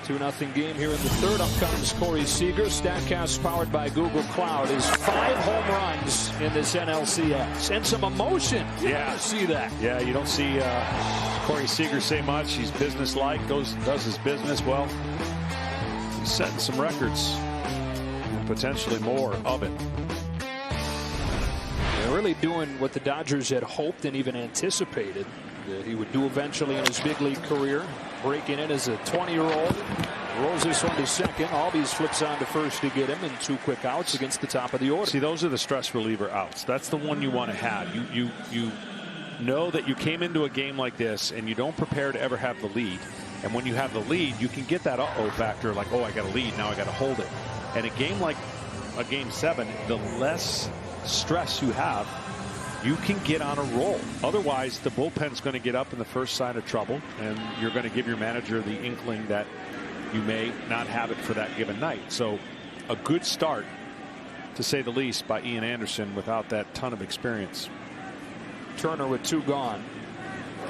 2-0 game here in the third. Up comes Corey Seager. StatCast powered by Google Cloud is 5 home runs in this NLCS. And some emotion. Yeah. You see that. Yeah, you don't see Corey Seager say much. He's businesslike, does his business well. He's setting some records, and potentially more of it. They're really doing what the Dodgers had hoped and even anticipated that he would do eventually in his big league career. Breaking in as a 20-year-old. Rolls this one to second. Albies flips on to first to get him, and 2 quick outs against the top of the order. See, those are the stress reliever outs. That's the one you want to have. You know that you came into a game like this and you don't prepare to ever have the lead. And when you have the lead, you can get that uh-oh factor, like, oh, I got a lead, now I got to hold it. And a game like a Game 7, the less stress you have, you can get on a roll. Otherwise, the bullpen's going to get up in the first sign of trouble, and you're going to give your manager the inkling that you may not have it for that given night. So a good start, to say the least, by Ian Anderson without that ton of experience. Turner with 2 gone.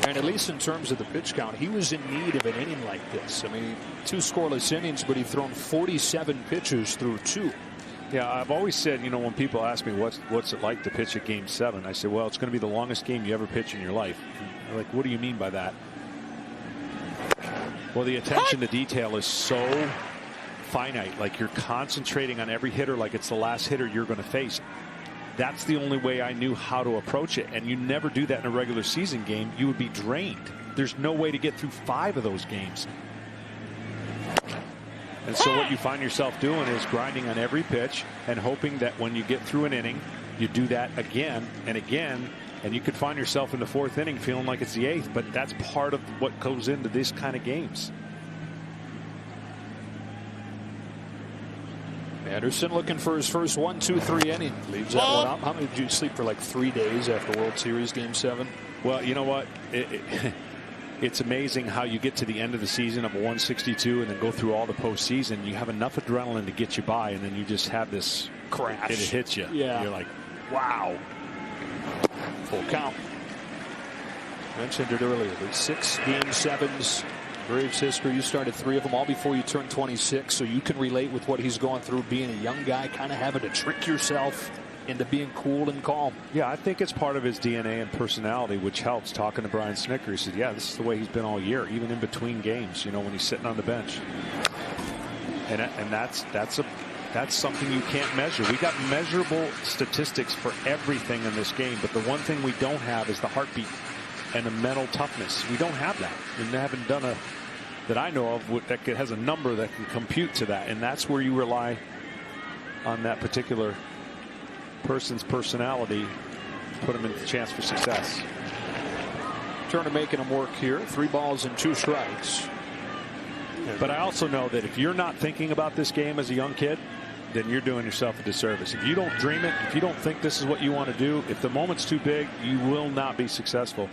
And at least in terms of the pitch count, he was in need of an inning like this. I mean, 2 scoreless innings, but he'd thrown 47 pitches through 2. Yeah, I've always said, you know, when people ask me what's it like to pitch at Game 7, I say, well, it's going to be the longest game you ever pitch in your life. And they're like, what do you mean by that? Well, the attention to detail is so finite. Like, you're concentrating on every hitter like it's the last hitter you're going to face. That's the only way I knew how to approach it. And you never do that in a regular season game. You would be drained. There's no way to get through 5 of those games. And so what you find yourself doing is grinding on every pitch and hoping that when you get through an inning, you do that again and again. And you could find yourself in the 4th inning feeling like it's the 8th. But that's part of what goes into this kind of games. Anderson looking for his first 1, 2, 3 inning. Leaves that one up. How many did you sleep for, like 3 days after World Series Game 7? Well, you know what? It's amazing how you get to the end of the season of 162 and then go through all the postseason. You have enough adrenaline to get you by, and then you just have this crash. It hits you. Yeah. You're like, wow. Full count. Mentioned it earlier. There's 6 Game 7s. Braves history. You started 3 of them all before you turned 26, so you can relate with what he's going through, being a young guy, kind of having to trick yourself into being cool and calm. Yeah, I think it's part of his DNA and personality, which helps. Talking to Brian Snitker, he said, yeah, this is the way he's been all year, even in between games, you know, when he's sitting on the bench. And that's something you can't measure. We got measurable statistics for everything in this game, but the one thing we don't have is the heartbeat and the mental toughness. We don't have that. We haven't done a that I know of that has a number that can compute to that, and that's where you rely on that particular person's personality to put him in the chance for success. Turner making him work here. 3 balls and 2 strikes. But I also know that if you're not thinking about this game as a young kid, then you're doing yourself a disservice. If you don't dream it, if you don't think this is what you want to do, if the moment's too big, you will not be successful.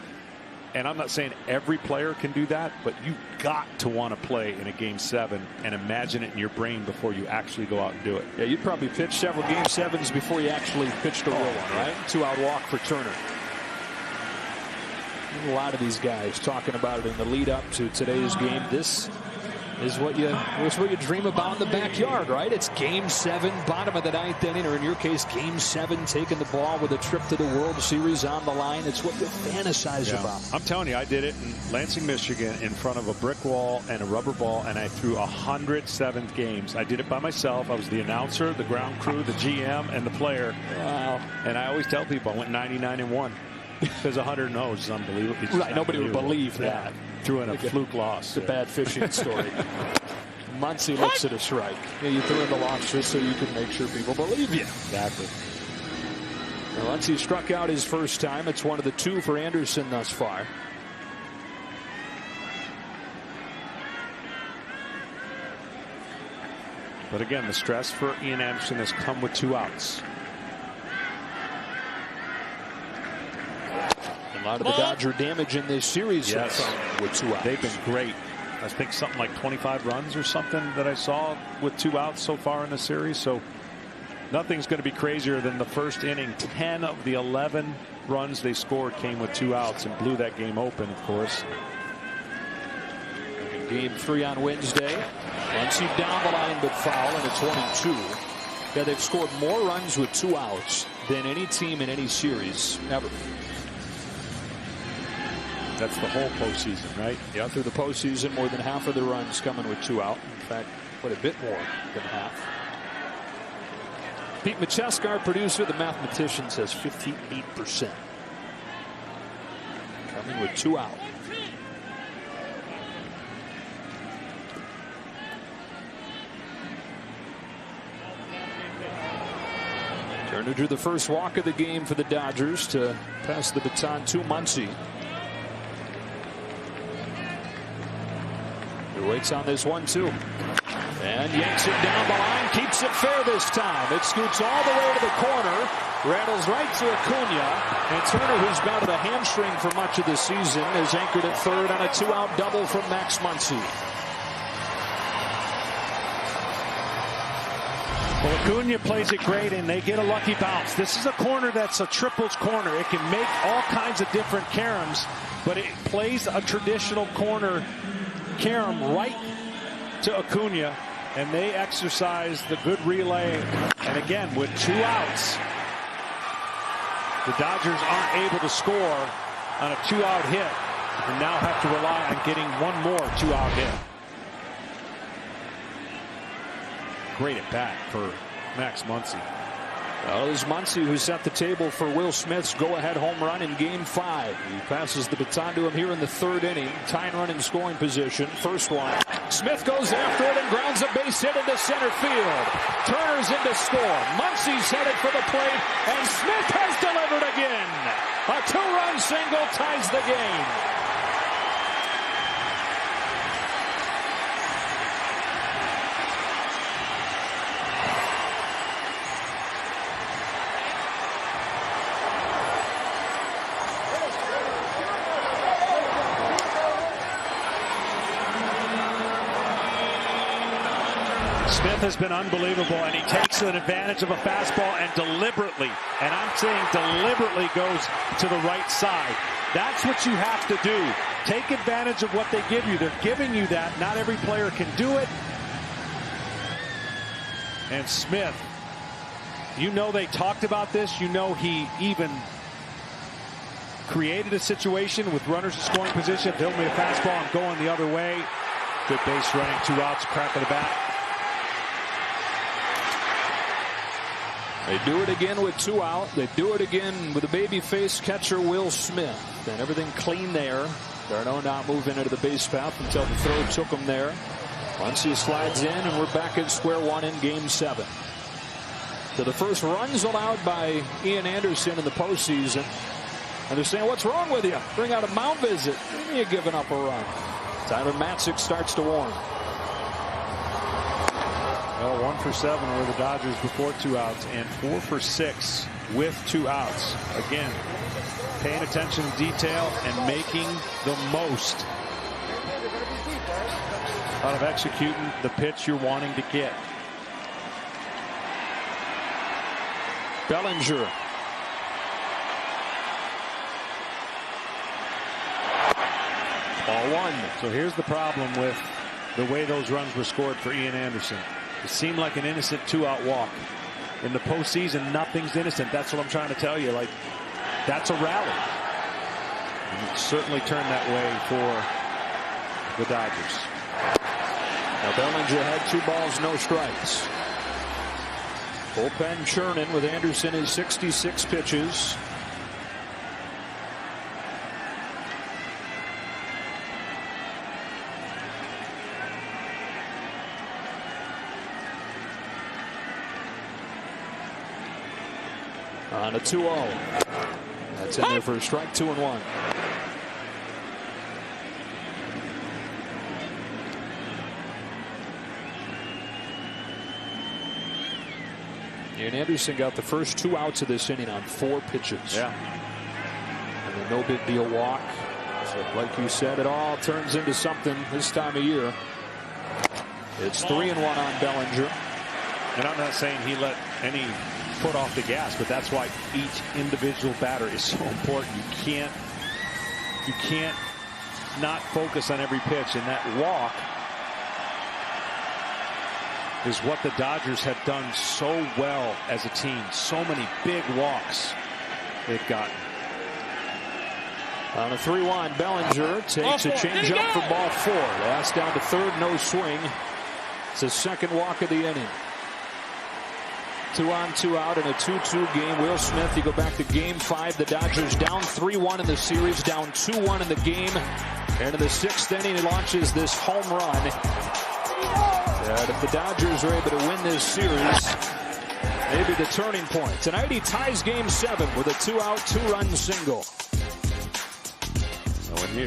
And I'm not saying every player can do that, but you got to want to play in a Game 7 and imagine it in your brain before you actually go out and do it. Yeah, you'd probably pitch several Game 7s before you actually pitched a real one, right? 2-out walk for Turner. A lot of these guys talking about it in the lead up to today's game. This is what you dream about in the backyard, right? It's Game 7, bottom of the 9th inning, or in your case, Game 7, taking the ball with a trip to the World Series on the line. It's what you fantasize about. I'm telling you, I did it in Lansing, Michigan, in front of a brick wall and a rubber ball, and I threw 107th games. I did it by myself. I was the announcer, the ground crew, the GM, and the player. Wow. And I always tell people I went 99-1. Because 100 no's is unbelievable. Right, nobody would believe that. Threw in a fluke loss. It's a bad fishing story. Muncy looks at a strike. Yeah, you threw in the loss just so you can make sure people believe you. Exactly. Well, Muncy struck out his first time. It's one of the 2 for Anderson thus far. But again, the stress for Ian Anderson has come with 2 outs. A lot of the Dodger damage in this series with 2 outs. They've been great. I think something like 25 runs or something that I saw with 2 outs so far in the series. So nothing's going to be crazier than the first inning. 10 of the 11 runs they scored came with 2 outs and blew that game open, of course. Game 3 on Wednesday. Muncy down the line but foul, and it's 1-2. Yeah, they've scored more runs with 2 outs than any team in any series ever. That's the whole postseason, right? Yeah, through the postseason, more than half of the runs coming with 2 out. In fact, quite a bit more than half. Pete Macheska, our producer, the mathematician, says 58%. Coming with 2 out. Turner drew the first walk of the game for the Dodgers to pass the baton to Muncy. He waits on this 1-2. And yanks it down the line. Keeps it fair this time. It scoots all the way to the corner. Rattles right to Acuna. And Turner, who's battled a hamstring for much of the season, is anchored at third on a 2-out double from Max Muncy. Well, Acuna plays it great, and they get a lucky bounce. This is a corner that's a triples corner. It can make all kinds of different caroms, but it plays a traditional corner carom right to Acuna, and they exercise the good relay. And again, with 2 outs, the Dodgers aren't able to score on a 2-out hit, and now have to rely on getting one more 2-out hit. Great at bat for Max Muncy. Well, it was Muncy who set the table for Will Smith's go-ahead home run in Game 5. He passes the baton to him here in the 3rd inning. Tying run in scoring position. First one. Smith goes after it and grounds a base hit into center field. Turner's in to score. Muncy's headed for the plate, and Smith has delivered again. A 2-run single ties the game. Smith has been unbelievable, and he takes an advantage of a fastball and deliberately, and I'm saying deliberately, goes to the right side. That's what you have to do. Take advantage of what they give you. They're giving you that. Not every player can do it. And Smith, you know they talked about this. You know he even created a situation with runners in scoring position. They'll me a fastball. I'm going the other way. Good base running, 2 outs, crack of the bat. They do it again with 2 out. They do it again with a babyface catcher, Will Smith. And everything clean there. Darno not moving into the base path until the throw took him there. Once he slides in, and we're back at square one in Game 7. So the first runs allowed by Ian Anderson in the postseason. And they're saying, what's wrong with you? Bring out a mound visit. You're giving up a run. Tyler Matzik starts to warn. Well, 1 for 7 were the Dodgers before 2 outs, and 4 for 6 with 2 outs. Again, paying attention to detail and making the most out of executing the pitch you're wanting to get. Bellinger. Ball 1. So here's the problem with the way those runs were scored for Ian Anderson. It seemed like an innocent 2-out walk. In the postseason, nothing's innocent. That's what I'm trying to tell you. Like, that's a rally. And it certainly turned that way for the Dodgers. Now Bellinger had 2 balls, no strikes. Bullpen churning with Anderson in 66 pitches. On a 2-0. That's in there for a strike, 2-1. And Anderson got the first 2 outs of this inning on 4 pitches. Yeah. And a no big deal walk. So like you said, it all turns into something this time of year. It's 3-1 on Bellinger. And I'm not saying he let any foot off the gas, but that's why each individual batter is so important. You can't not focus on every pitch, and that walk is what the Dodgers have done so well as a team. So many big walks they've gotten. On a 3-1, Bellinger takes a changeup for ball 4. Last down to third, no swing. It's the second walk of the inning. 2 on, 2 out in a 2-2 game. Will Smith, you go back to game 5. The Dodgers down 3-1 in the series, down 2-1 in the game. And in the 6th inning, he launches this home run. And if the Dodgers are able to win this series, maybe the turning point. Tonight he ties game 7 with a 2-out, 2-run single.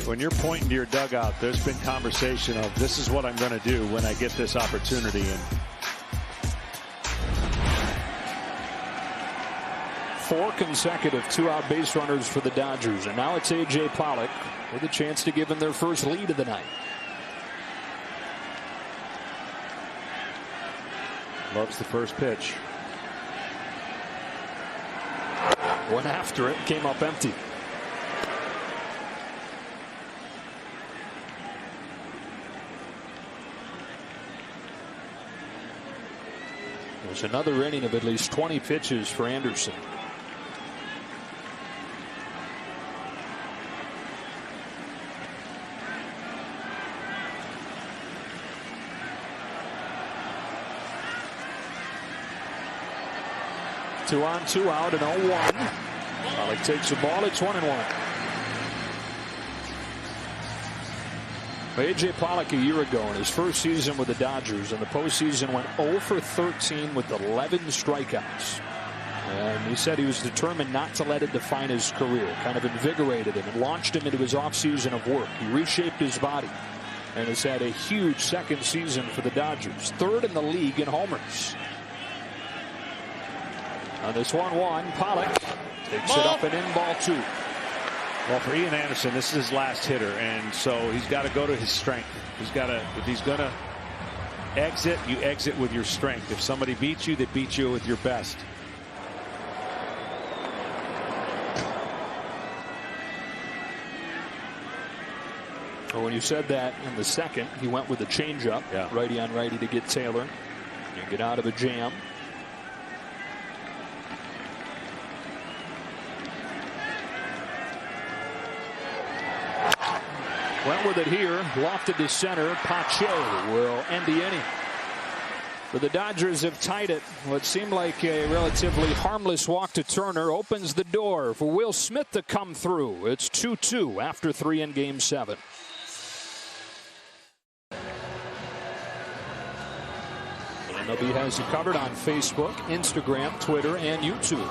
When you're pointing to your dugout, there's been conversation of this is what I'm going to do when I get this opportunity. And 4 consecutive 2-out base runners for the Dodgers. And now it's A.J. Pollock with a chance to give them their first lead of the night. Loves the first pitch. Went after it, came up empty. There's another inning of at least 20 pitches for Anderson. Two on, 2 out, and 0-1. Pollock takes the ball. It's 1-1. A.J. Pollock a year ago in his first season with the Dodgers in the postseason went 0 for 13 with 11 strikeouts. And he said he was determined not to let it define his career. Kind of invigorated him and launched him into his offseason of work. He reshaped his body and has had a huge second season for the Dodgers. 3rd in the league in homers. On this 1-1, Pollock takes it up and in, ball 2. Well, for Ian Anderson, this is his last hitter, and so he's got to go to his strength. He's got to, if he's going to exit, you exit with your strength. If somebody beats you, they beat you with your best. Well, when you said that in the second, he went with a changeup, righty on righty to get Taylor. You get out of a jam. Went with it here, lofted to center. Pache will end the inning. But the Dodgers have tied it. What seemed like a relatively harmless walk to Turner opens the door for Will Smith to come through. It's 2-2 after 3 in game 7. MLB has you covered on Facebook, Instagram, Twitter, and YouTube.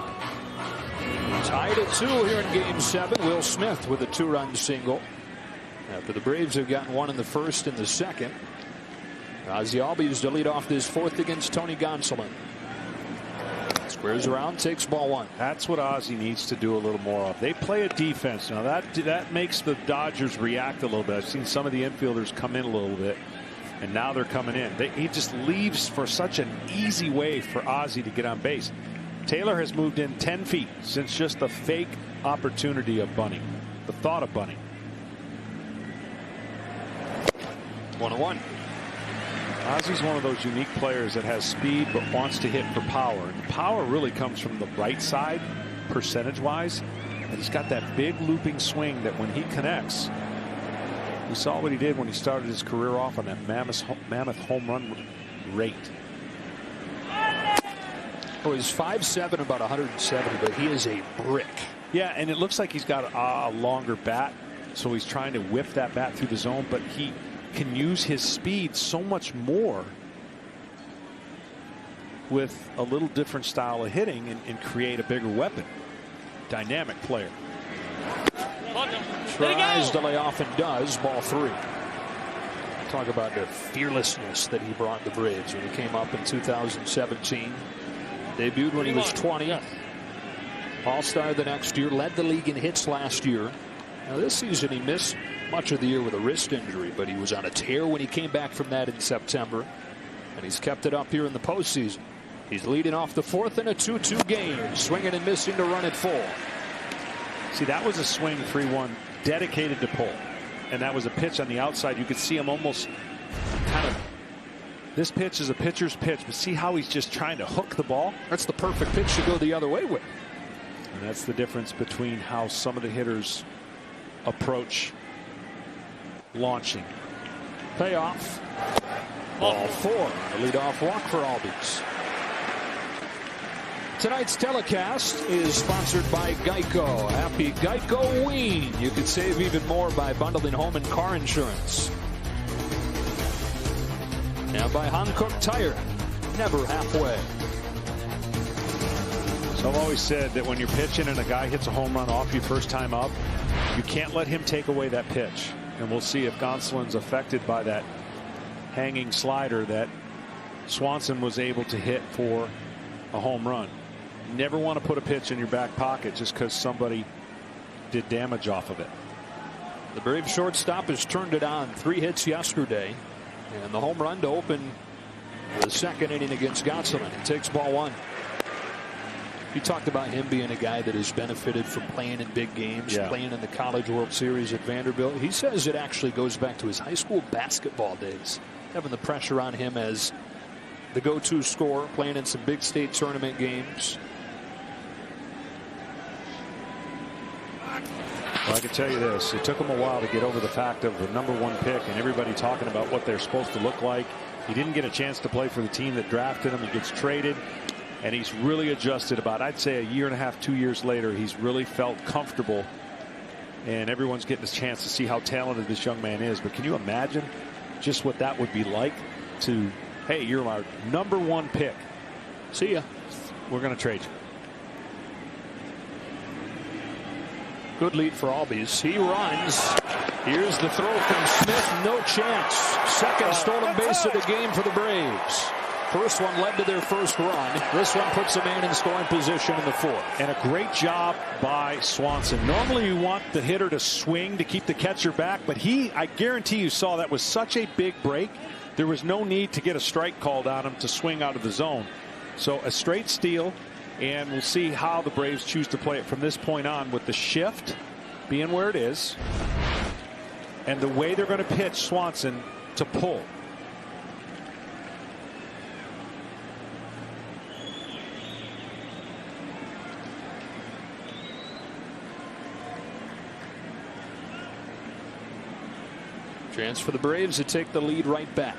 Tied at 2 here in game 7. Will Smith with a 2-run single. After the Braves have gotten 1 in the 1st and the 2nd. Ozzie Albies to lead off this 4th against Tony Gonsolin. Squares around, takes ball 1. That's what Ozzie needs to do a little more of. They play a defense. Now that makes the Dodgers react a little bit. I've seen some of the infielders come in a little bit, and now they're coming in. He just leaves for such an easy way for Ozzie to get on base. Taylor has moved in 10 feet since just the fake opportunity of bunting, the thought of bunting. 1-1. Ozzie's one of those unique players that has speed but wants to hit for power. And the power really comes from the right side, percentage-wise. And he's got that big looping swing that when he connects, we saw what he did when he started his career off on that mammoth home run rate. Oh, he's 5'7", about 170, but he is a brick. Yeah, and it looks like he's got a longer bat, so he's trying to whip that bat through the zone, but he can use his speed so much more with a little different style of hitting and create a bigger weapon. Dynamic player. Tries to lay off and does. Ball 3. Talk about the fearlessness that he brought the Braves when he came up in 2017. Debuted when he was 20. All-star the next year. Led the league in hits last year. Now this season he missed much of the year with a wrist injury, but he was on a tear when he came back from that in September, and he's kept it up here in the postseason. He's leading off the 4th in a 2-2 game, swinging and missing to run it full. See, that was a swing 3-1 dedicated to pull. and that was a pitch on the outside. You could see him almost kind of. This pitch is a pitcher's pitch, but see how he's just trying to hook the ball? That's the perfect pitch to go the other way with. And that's the difference between how some of the hitters approach launching. Payoff. Ball 4. A leadoff walk for Albies. Tonight's telecast is sponsored by Geico. Happy Geico-ween. You could save even more by bundling home and car insurance. Now by Hankook Tire. Never halfway. So I've always said that when you're pitching and a guy hits a home run off you first time up, you can't let him take away that pitch. And we'll see if Gonsolin's affected by that hanging slider that Swanson was able to hit for a home run. You never want to put a pitch in your back pocket just because somebody did damage off of it. The Braves shortstop has turned it on. 3 hits yesterday. And the home run to open the second inning against Gonsolin. He takes ball 1. You talked about him being a guy that has benefited from playing in big games, playing in the College World Series at Vanderbilt. He says it actually goes back to his high school basketball days, having the pressure on him as the go-to scorer, playing in some big state tournament games. Well, I can tell you this. It took him a while to get over the fact of the #1 pick and everybody talking about what they're supposed to look like. He didn't get a chance to play for the team that drafted him. He gets traded, and he's really adjusted about, I'd say, a year and a half, 2 years later. He's really felt comfortable, and everyone's getting a chance to see how talented this young man is. But can you imagine just what that would be like to, hey, you're our #1 pick. See ya. We're going to trade you. Good lead for Albies. He runs. Here's the throw from Smith. No chance. Second stolen base of the game for the Braves. First one led to their first run. This one puts a man in scoring position in the 4th. And a great job by Swanson. Normally you want the hitter to swing to keep the catcher back, but I guarantee you saw that was such a big break. There was no need to get a strike called on him to swing out of the zone. So a straight steal. And we'll see how the Braves choose to play it from this point on, with the shift being where it is and the way they're going to pitch Swanson to pull. Chance for the Braves to take the lead right back.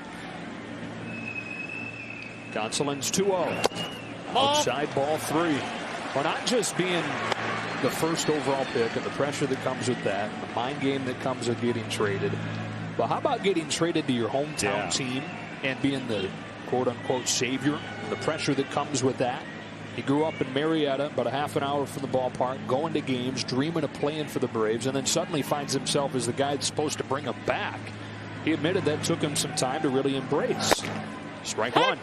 Gonsolin's 2-0. Outside, ball 3. Well, not just being the first overall pick and the pressure that comes with that, and the mind game that comes with getting traded, but how about getting traded to your hometown team and being the quote-unquote savior, the pressure that comes with that? He grew up in Marietta, about a half an hour from the ballpark, going to games, dreaming of playing for the Braves, and then suddenly finds himself as the guy that's supposed to bring him back. He admitted that took him some time to really embrace. Strike 1.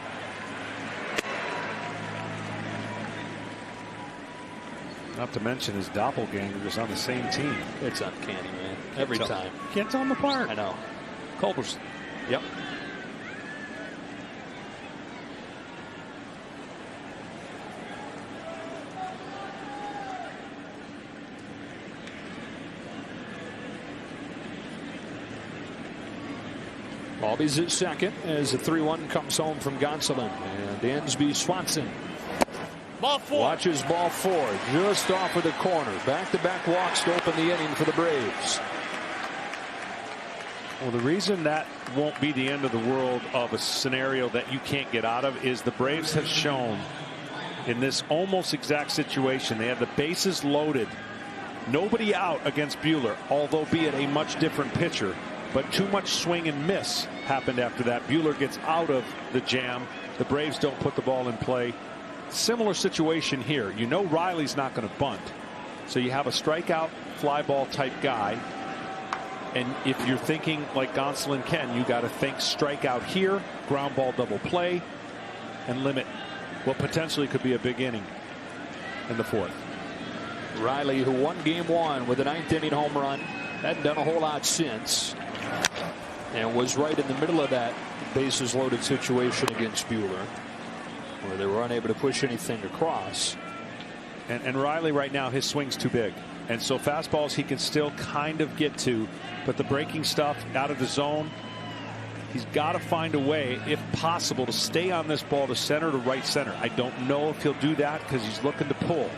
Not to mention his doppelganger is on the same team. It's uncanny, man. Every time. Can't tell them apart. I know. Culver's. Yep. Albies at second as the 3-1 comes home from Gonsolin. And Dansby Swanson Ball 4. watches ball 4 just off of the corner. Back-to-back walks to open the inning for the Braves. Well, the reason that won't be the end of the world of a scenario that you can't get out of is the Braves have shown in this almost exact situation. They had the bases loaded, nobody out against Buehler, although be it a much different pitcher. But too much swing and miss happened after that. Buehler gets out of the jam. The Braves don't put the ball in play. Similar situation here. You know Riley's not going to bunt. So you have a strikeout fly ball type guy. And if you're thinking like Gonsolin can, you got to think strikeout here, ground ball double play, and limit what potentially could be a big inning in the 4th. Riley, who won game 1 with a 9th inning home run, hadn't done a whole lot since, and was right in the middle of that bases loaded situation against Buehler, where they were unable to push anything across. And Riley right now, his swing's too big. And so fastballs he can still kind of get to, but the breaking stuff out of the zone, he's got to find a way, if possible, to stay on this ball to center to right center. I don't know if he'll do that because he's looking to pull.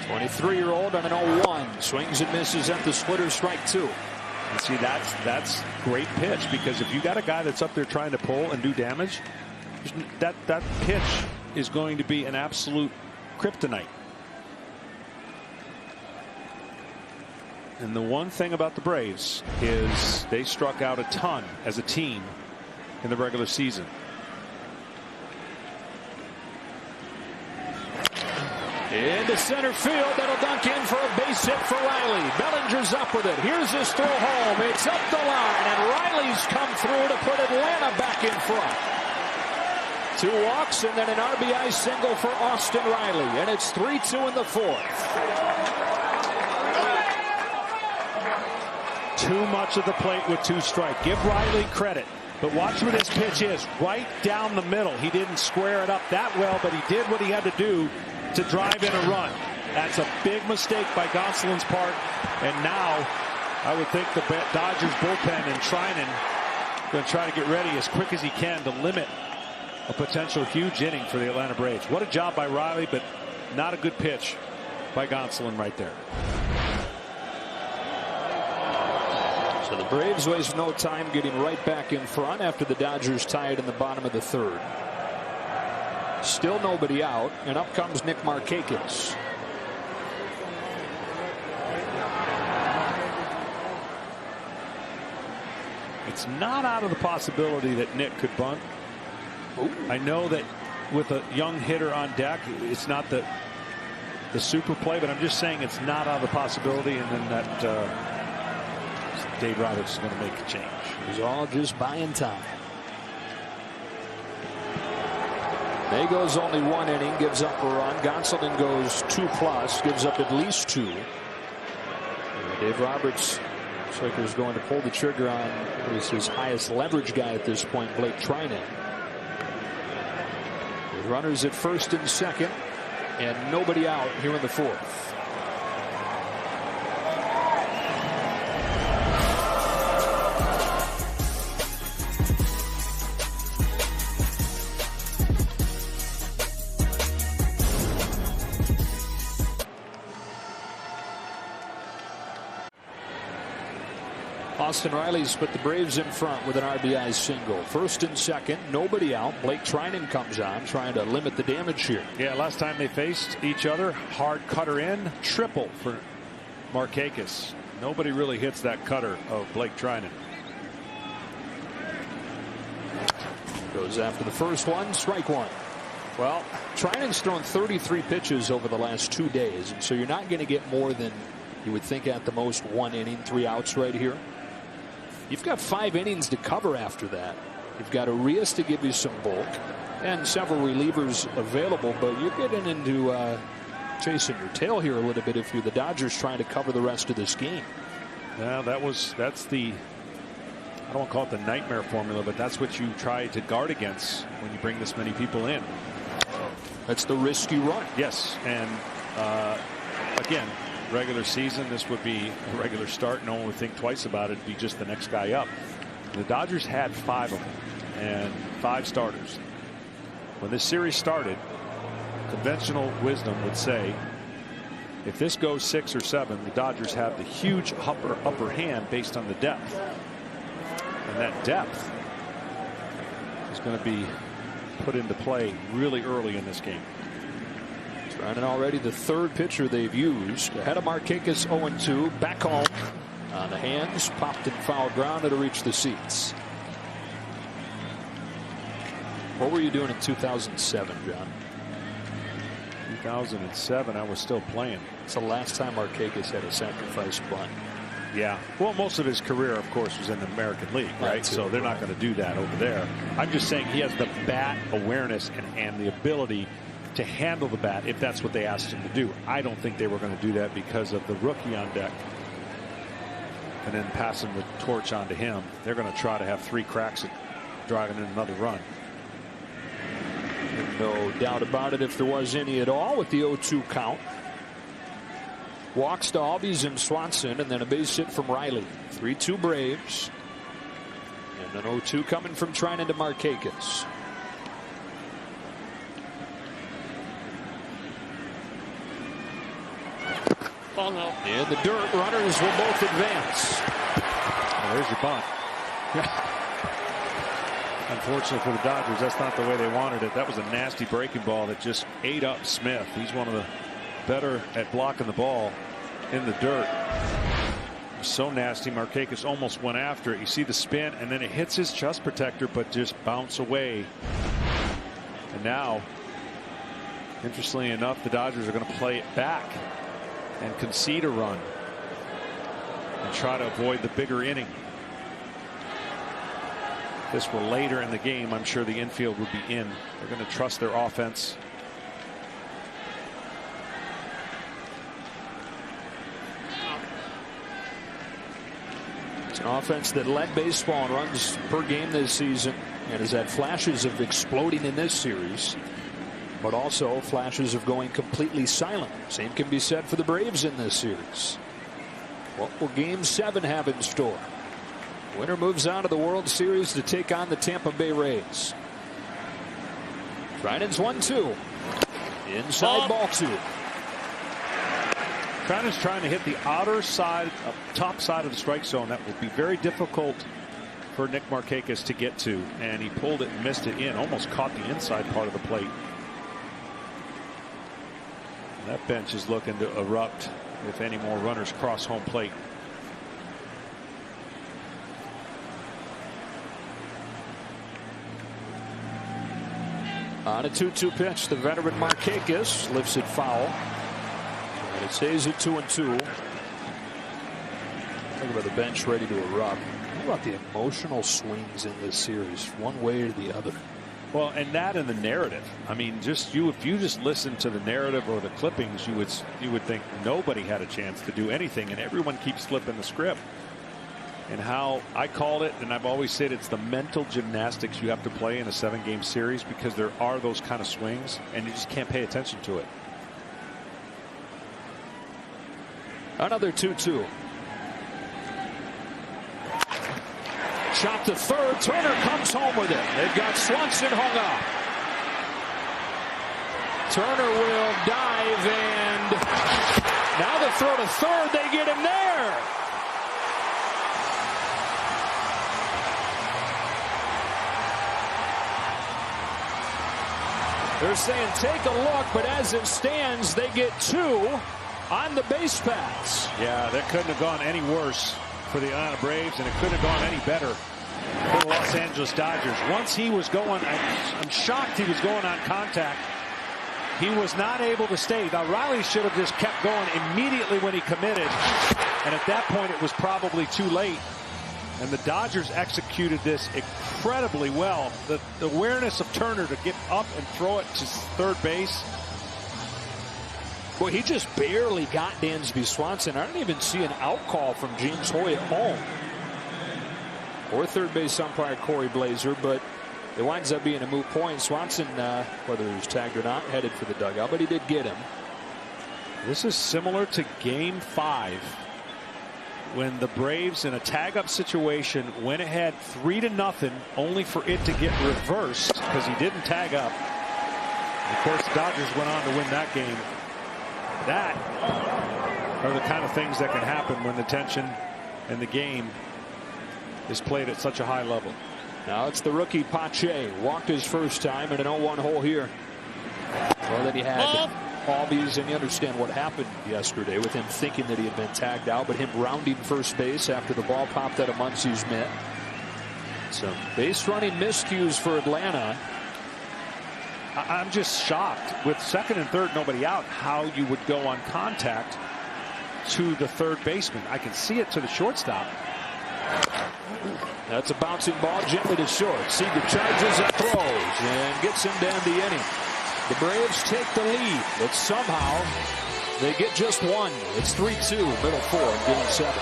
23-year-old on an 0-1. Swings and misses at the splitter, strike 2. And see, that's great pitch, because if you got a guy that's up there trying to pull and do damage, that pitch is going to be an absolute kryptonite. And the one thing about the Braves is they struck out a ton as a team in the regular season. Into center field. That'll dunk in for a base hit for Riley. Bellinger's up with it. Here's his throw home. It's up the line, and Riley's come through to put Atlanta back in front. 2 walks and then an RBI single for Austin Riley, and it's 3-2 in the 4th. Too much of the plate with 2 strikes. Give Riley credit, but watch where this pitch is. Right down the middle. He didn't square it up that well, but he did what he had to do to drive in a run. That's a big mistake by Gonsolin's part, and now I would think the Dodgers bullpen and Trinan going to try to get ready as quick as he can to limit a potential huge inning for the Atlanta Braves. What a job by Riley, but not a good pitch by Gonsolin right there. So the Braves waste no time getting right back in front after the Dodgers tie it in the bottom of the 3rd. Still nobody out, and up comes Nick Markakis. It's not out of the possibility that Nick could bunt. Ooh. I know that with a young hitter on deck, it's not the super play, but I'm just saying it's not out of the possibility, and then that Dave Roberts is going to make a change. It was all just buying time. May goes only 1 inning, gives up a run. Gonsolin goes 2+, gives up at least 2. Dave Roberts looks like he's going to pull the trigger on what is his highest leverage guy at this point, Blake Trinan. With runners at first and second, and nobody out here in the 4th. Austin Riley's put the Braves in front with an RBI single. First and second, nobody out. Blake Trinan comes on, trying to limit the damage here. Yeah, last time they faced each other, hard cutter in, triple for Markakis. Nobody really hits that cutter of Blake Trinan. Goes after the first one, strike 1. Well, Trinan's thrown 33 pitches over the last 2 days, and so you're not going to get more than you would think at the most 1 inning, 3 outs right here. You've got 5 innings to cover after that. You've got Arias to give you some bulk and several relievers available, but you're getting into chasing your tail here a little bit if you're the Dodgers trying to cover the rest of this game. Well, that's the, I don't want to call it the nightmare formula, but that's what you try to guard against when you bring this many people in. That's the risky run. Yes, and again, regular season, this would be a regular start. No one would think twice about it. It'd be just the next guy up. The Dodgers had 5 of them and 5 starters. When this series started, conventional wisdom would say if this goes 6 or 7, the Dodgers have the huge upper hand based on the depth. And that depth is going to be put into play really early in this game. Trinan already the 3rd pitcher they've used. Ahead of Markakis, 0-2. Back home on the hands. Popped in foul ground. It'll reach the seats. What were you doing in 2007, John? 2007, I was still playing. It's the last time Markakis had a sacrifice bunt. Yeah. Well, most of his career, of course, was in the American League, right? So they're not going to do that over there. I'm just saying he has the bat awareness and the ability to handle the bat if that's what they asked him to do. I don't think they were going to do that because of the rookie on deck and then passing the torch on to him. They're going to try to have 3 cracks at driving in another run. And no doubt about it if there was any at all with the 0-2 count. Walks to Albies and Swanson, and then a base hit from Riley. 3-2 Braves. And an 0-2 coming from Trinan to Markakis. Oh, no. In the dirt, runners will both advance. Well, there's your bunt. Unfortunately for the Dodgers, that's not the way they wanted it. That was a nasty breaking ball that just ate up Smith. He's one of the better at blocking the ball in the dirt. So nasty, Markakis almost went after it. You see the spin, and then it hits his chest protector, but just bounce away. And now, interestingly enough, the Dodgers are going to play it back and concede a run and try to avoid the bigger inning. If this were later in the game, I'm sure the infield would be in. They're going to trust their offense. It's an offense that led baseball in runs per game this season and has had flashes of exploding in this series, but also flashes of going completely silent. Same can be said for the Braves in this series. What will Game 7 have in store? Winner moves on to the World Series to take on the Tampa Bay Rays. Trinan's 1-2. Inside ball 2. Trinan's trying to hit the outer side, top side of the strike zone. That would be very difficult for Nick Markakis to get to, and he pulled it and missed it in. Almost caught the inside part of the plate. That bench is looking to erupt if any more runners cross home plate. On a 2-2 pitch, the veteran Markakis lifts it foul. And it stays at 2-2. Talk about the bench ready to erupt. How about the emotional swings in this series, one way or the other? Well, and that in the narrative. I mean, just if you just listen to the narrative or the clippings, you would think nobody had a chance to do anything, and everyone keeps flipping the script. And how I called it, and I've always said it's the mental gymnastics you have to play in a 7-game series, because there are those kind of swings, and you just can't pay attention to it. Another 2-2. Shot to third. Turner comes home with it. They've got Swanson hung up. Turner will dive, and now the throw to third. They get him there. They're saying take a look, but as it stands, they get 2 on the base paths. Yeah, that couldn't have gone any worse for the Atlanta Braves, and it couldn't have gone any better for the Los Angeles Dodgers. Once he was going, I'm shocked he was going on contact. He was not able to stay. Now, Riley should have just kept going immediately when he committed, and at that point it was probably too late. And the Dodgers executed this incredibly well. The awareness of Turner to get up and throw it to third base. Well, he just barely got Dansby Swanson. I don't even see an out call from James Hoy at home. Or third base umpire Corey Blazer, but it winds up being a moot point. Swanson, whether he was tagged or not, headed for the dugout, but he did get him. This is similar to Game 5. When the Braves, in a tag-up situation, went ahead 3-0, only for it to get reversed because he didn't tag up. And of course, the Dodgers went on to win that game. That are the kind of things that can happen when the tension in the game is played at such a high level. Now it's the rookie Pache. Walked his first time in an 0-1 hole here. Well, then he had Albies, and you understand what happened yesterday with him thinking that he had been tagged out, but him rounding first base after the ball popped out of Muncie's mitt. Some base running miscues for Atlanta. I'm just shocked with second and third, nobody out, how you would go on contact to the third baseman. I can see it to the shortstop. That's a bouncing ball gently to short. Seager charges and throws and gets him down the inning. The Braves take the lead, but somehow they get just one. It's 3-2, middle 4 in Game 7.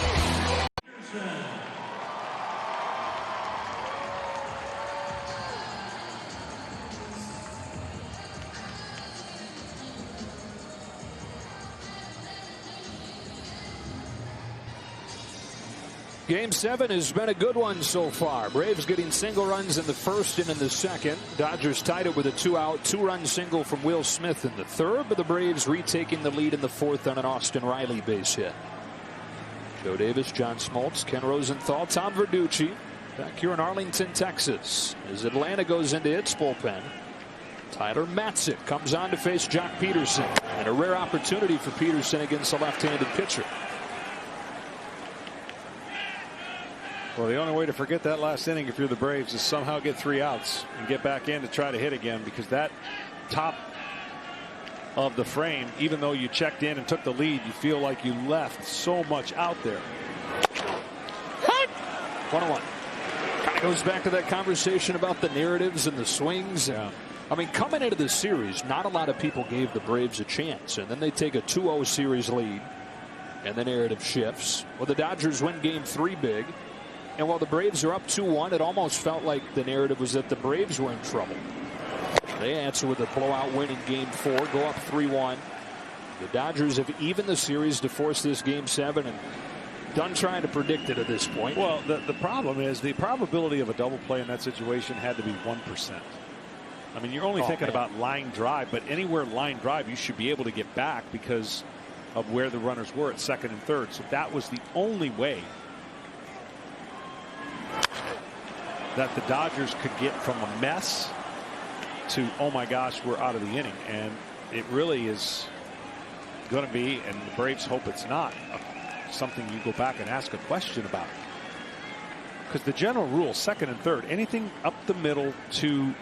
Game 7 has been a good one so far. Braves getting single runs in the first and in the second. Dodgers tied it with a 2-out, 2-run single from Will Smith in the third, but the Braves retaking the lead in the fourth on an Austin Riley base hit. Joe Davis, John Smoltz, Ken Rosenthal, Tom Verducci back here in Arlington, Texas, as Atlanta goes into its bullpen. Tyler Matzik comes on to face Jock Peterson, and a rare opportunity for Peterson against a left-handed pitcher. Well, the only way to forget that last inning if you're the Braves is somehow get 3 outs and get back in to try to hit again, because that top of the frame, even though you checked in and took the lead, you feel like you left so much out there. 1-1. Kind of goes back to that conversation about the narratives and the swings. Yeah. I mean, coming into the series, not a lot of people gave the Braves a chance, and then they take a 2-0 series lead, and the narrative shifts. Well, the Dodgers win Game 3 big. And while the Braves are up 2-1, it almost felt like the narrative was that the Braves were in trouble. They answer with a blowout win in Game 4, go up 3-1. The Dodgers have evened the series to force this Game 7 and done trying to predict it at this point. Well, the problem is the probability of a double play in that situation had to be 1%. I mean, you're only thinking about line drive, but anywhere line drive, you should be able to get back because of where the runners were at second and third. So that was the only way that the Dodgers could get from a mess to, oh my gosh, we're out of the inning. And it really is going to be, and the Braves hope it's not, something you go back and ask a question about. Because the general rule, second and third, anything up the middle to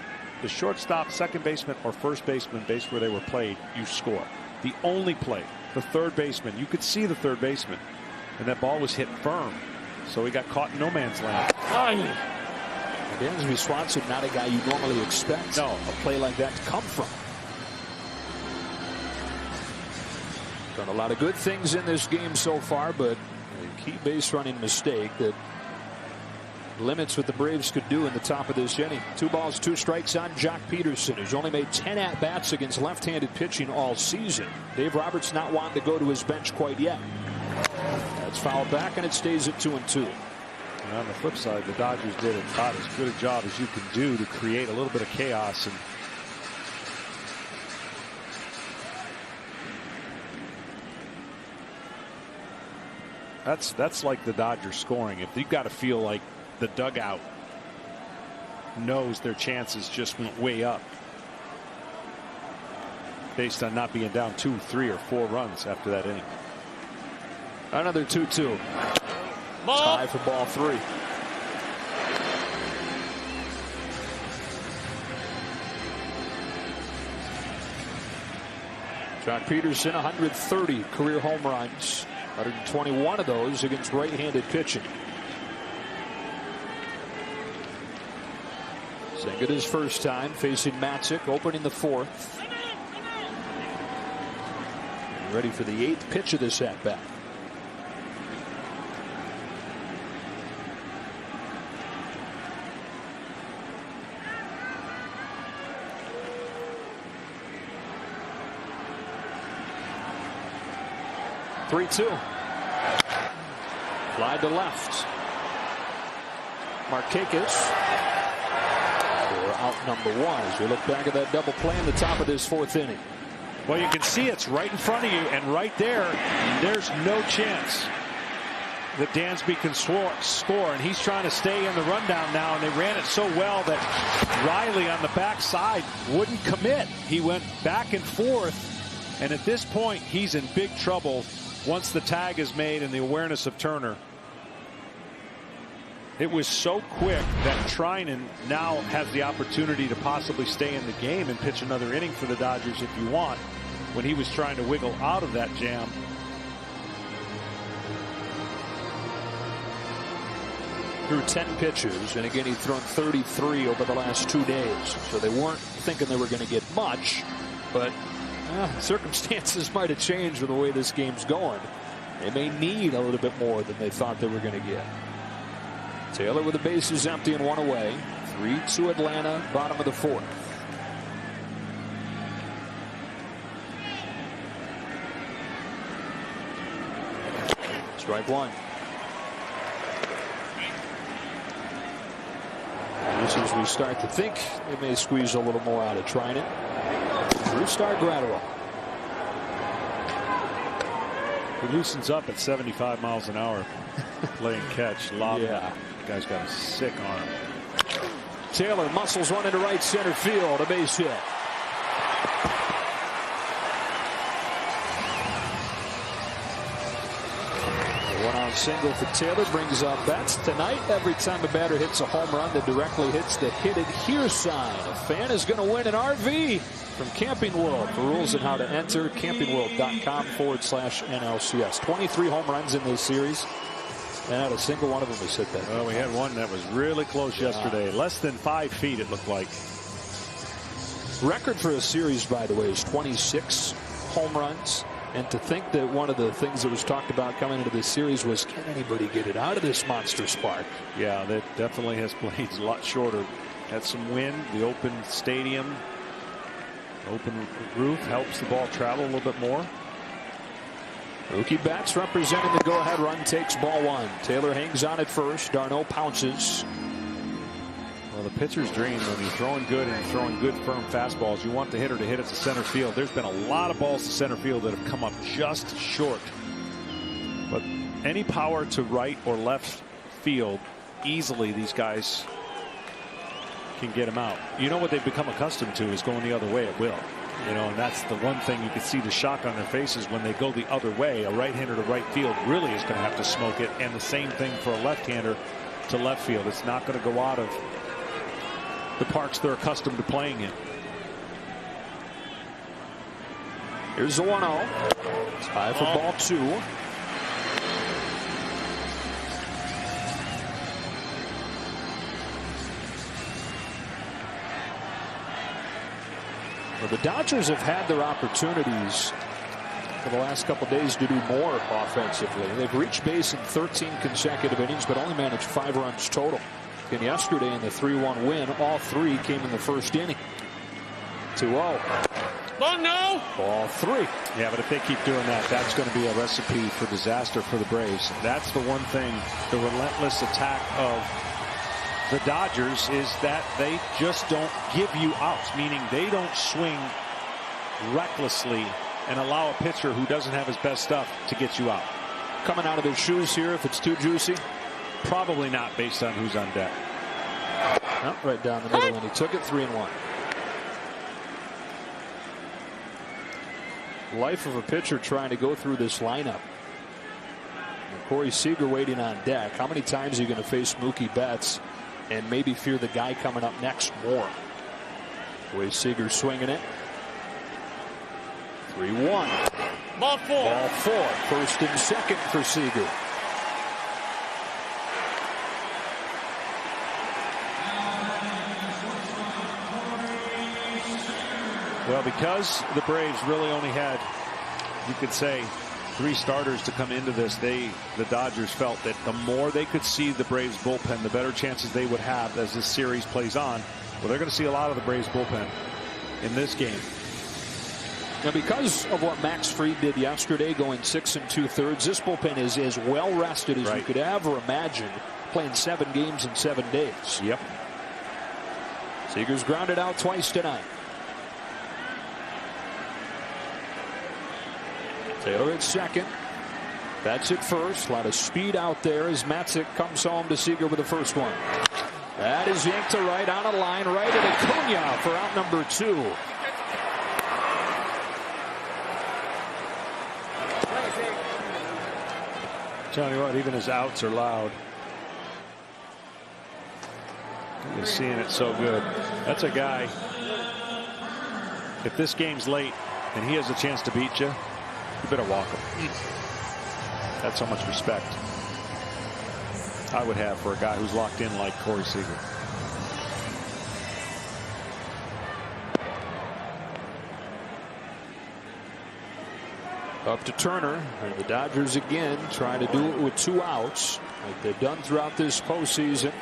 the shortstop, second baseman, or first baseman base where they were played, you score. The only play, the third baseman, you could see the third baseman, and that ball was hit firm. So he got caught in no man's land. Dansby Swanson, not a guy you normally expect a play like that to come from. Done a lot of good things in this game so far, but a key base running mistake that limits what the Braves could do in the top of this inning. 2 balls, 2 strikes on Jock Peterson, who's only made 10 at-bats against left-handed pitching all season. Dave Roberts not wanting to go to his bench quite yet. That's fouled back, and it stays at 2-2. And on the flip side, the Dodgers did about as good a job as you can do to create a little bit of chaos. And that's like the Dodgers scoring. If you've got to feel like the dugout knows their chances just went way up based on not being down 2, 3, or 4 runs after that inning. Another 2-2. Tie for ball 3. Jock Peterson, 130 career home runs, 121 of those against right-handed pitching. Senga his first time facing Matzik, opening the 4th. Ready for the 8th pitch of this at-bat. Three-2. Fly to left. Markakis for out number 1 as we look back at that double play in the top of this 4th inning. Well, you can see it's right in front of you, and right there, there's no chance that Dansby can score, and he's trying to stay in the rundown now, and they ran it so well that Riley on the backside wouldn't commit. He went back and forth, and at this point, he's in big trouble once the tag is made and the awareness of Turner. It was so quick that Trinan now has the opportunity to possibly stay in the game and pitch another inning for the Dodgers if you want, when he was trying to wiggle out of that jam. Threw 10 pitches, and again, he'd thrown 33 over the last 2 days. So they weren't thinking they were going to get much, but circumstances might have changed with the way this game's going. They may need a little bit more than they thought they were going to get. Taylor with the bases empty and 1 away. 3-2 Atlanta, bottom of the 4th. Strike 1. Just as we start to think they may squeeze a little more out of trying it. Restart Gradwell. He loosens up at 75 miles an hour playing catch. Yeah. The guy's got a sick arm. Taylor muscles one into right center field. A base hit. Single for Taylor brings up Betts. Tonight, every time a batter hits a home run that directly hits the hit it here sign, a fan is going to win an RV from Camping World. For rules and how to enter, campingworld.com/NLCS. 23 home runs in this series, and not a single one of them has hit that. Well, we had one that was really close yesterday. Less than 5 feet, it looked like. Record for a series, by the way, is 26 home runs. And to think that one of the things that was talked about coming into this series was, can anybody get it out of this monstrous park? Yeah, that definitely has played a lot shorter. Had some wind. The open stadium, open roof helps the ball travel a little bit more. Mookie Betts representing the go-ahead run, takes ball one. Taylor hangs on at first. Darno pounces. Well, the pitcher's dream when you're throwing good and throwing good firm fastballs, you want the hitter to hit it to center field. There's been a lot of balls to center field that have come up just short. But any power to right or left field, easily these guys can get them out. You know what they've become accustomed to is going the other way at will. You know, and that's the one thing you can see the shock on their faces when they go the other way. A right-hander to right field really is going to have to smoke it. And the same thing for a left-hander to left field. It's not going to go out of the parks they're accustomed to playing in. Here's the 1-0. It's high for ball two. Well, the Dodgers have had their opportunities for the last couple of days to do more offensively. They've reached base in 13 consecutive innings, but only managed 5 runs total. And yesterday in the 3-1 win, all 3 came in the first inning. 2-0. Oh, no. Ball 3. Yeah, but if they keep doing that, that's going to be a recipe for disaster for the Braves. That's the one thing, the relentless attack of the Dodgers is that they just don't give you outs, meaning they don't swing recklessly and allow a pitcher who doesn't have his best stuff to get you out. Coming out of their shoes here if it's too juicy? Probably not, based on who's on deck. Oh, right down the middle, and he took it 3-1. Life of a pitcher trying to go through this lineup. And Corey Seager waiting on deck. How many times are you going to face Mookie Betts and maybe fear the guy coming up next more? The way Seager's swinging it. 3-1. Ball 4. Ball 4. First and second for Seager. Well, because the Braves really only had, you could say, 3 starters to come into this, the Dodgers felt that the more they could see the Braves bullpen, the better chances they would have as this series plays on. Well, they're going to see a lot of the Braves bullpen in this game. Now, because of what Max Fried did yesterday, going 6 2/3, this bullpen is as well rested as you could ever imagine, playing 7 games in 7 days. Yep. Seager's grounded out twice tonight. Taylor at second. That's at first. A lot of speed out there as Matzik comes home to Seager with the first one. That is yanked to right on a line, right at Acuna for out number 2. Tell you what, even his outs are loud. You're seeing it so good. That's a guy, if this game's late and he has a chance to beat you, you better walk him. That's how much respect I would have for a guy who's locked in like Corey Seager. Up to Turner, and the Dodgers again trying to do it with 2 outs, like they've done throughout this postseason,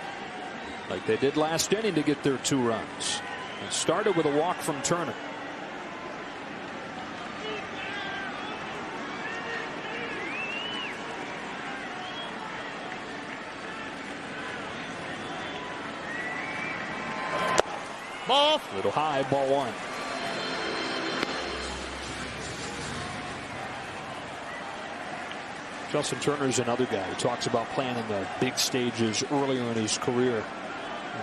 like they did last inning to get their 2 runs. It started with a walk from Turner. Ball. Little high, ball one. Justin Turner is another guy who talks about playing in the big stages earlier in his career.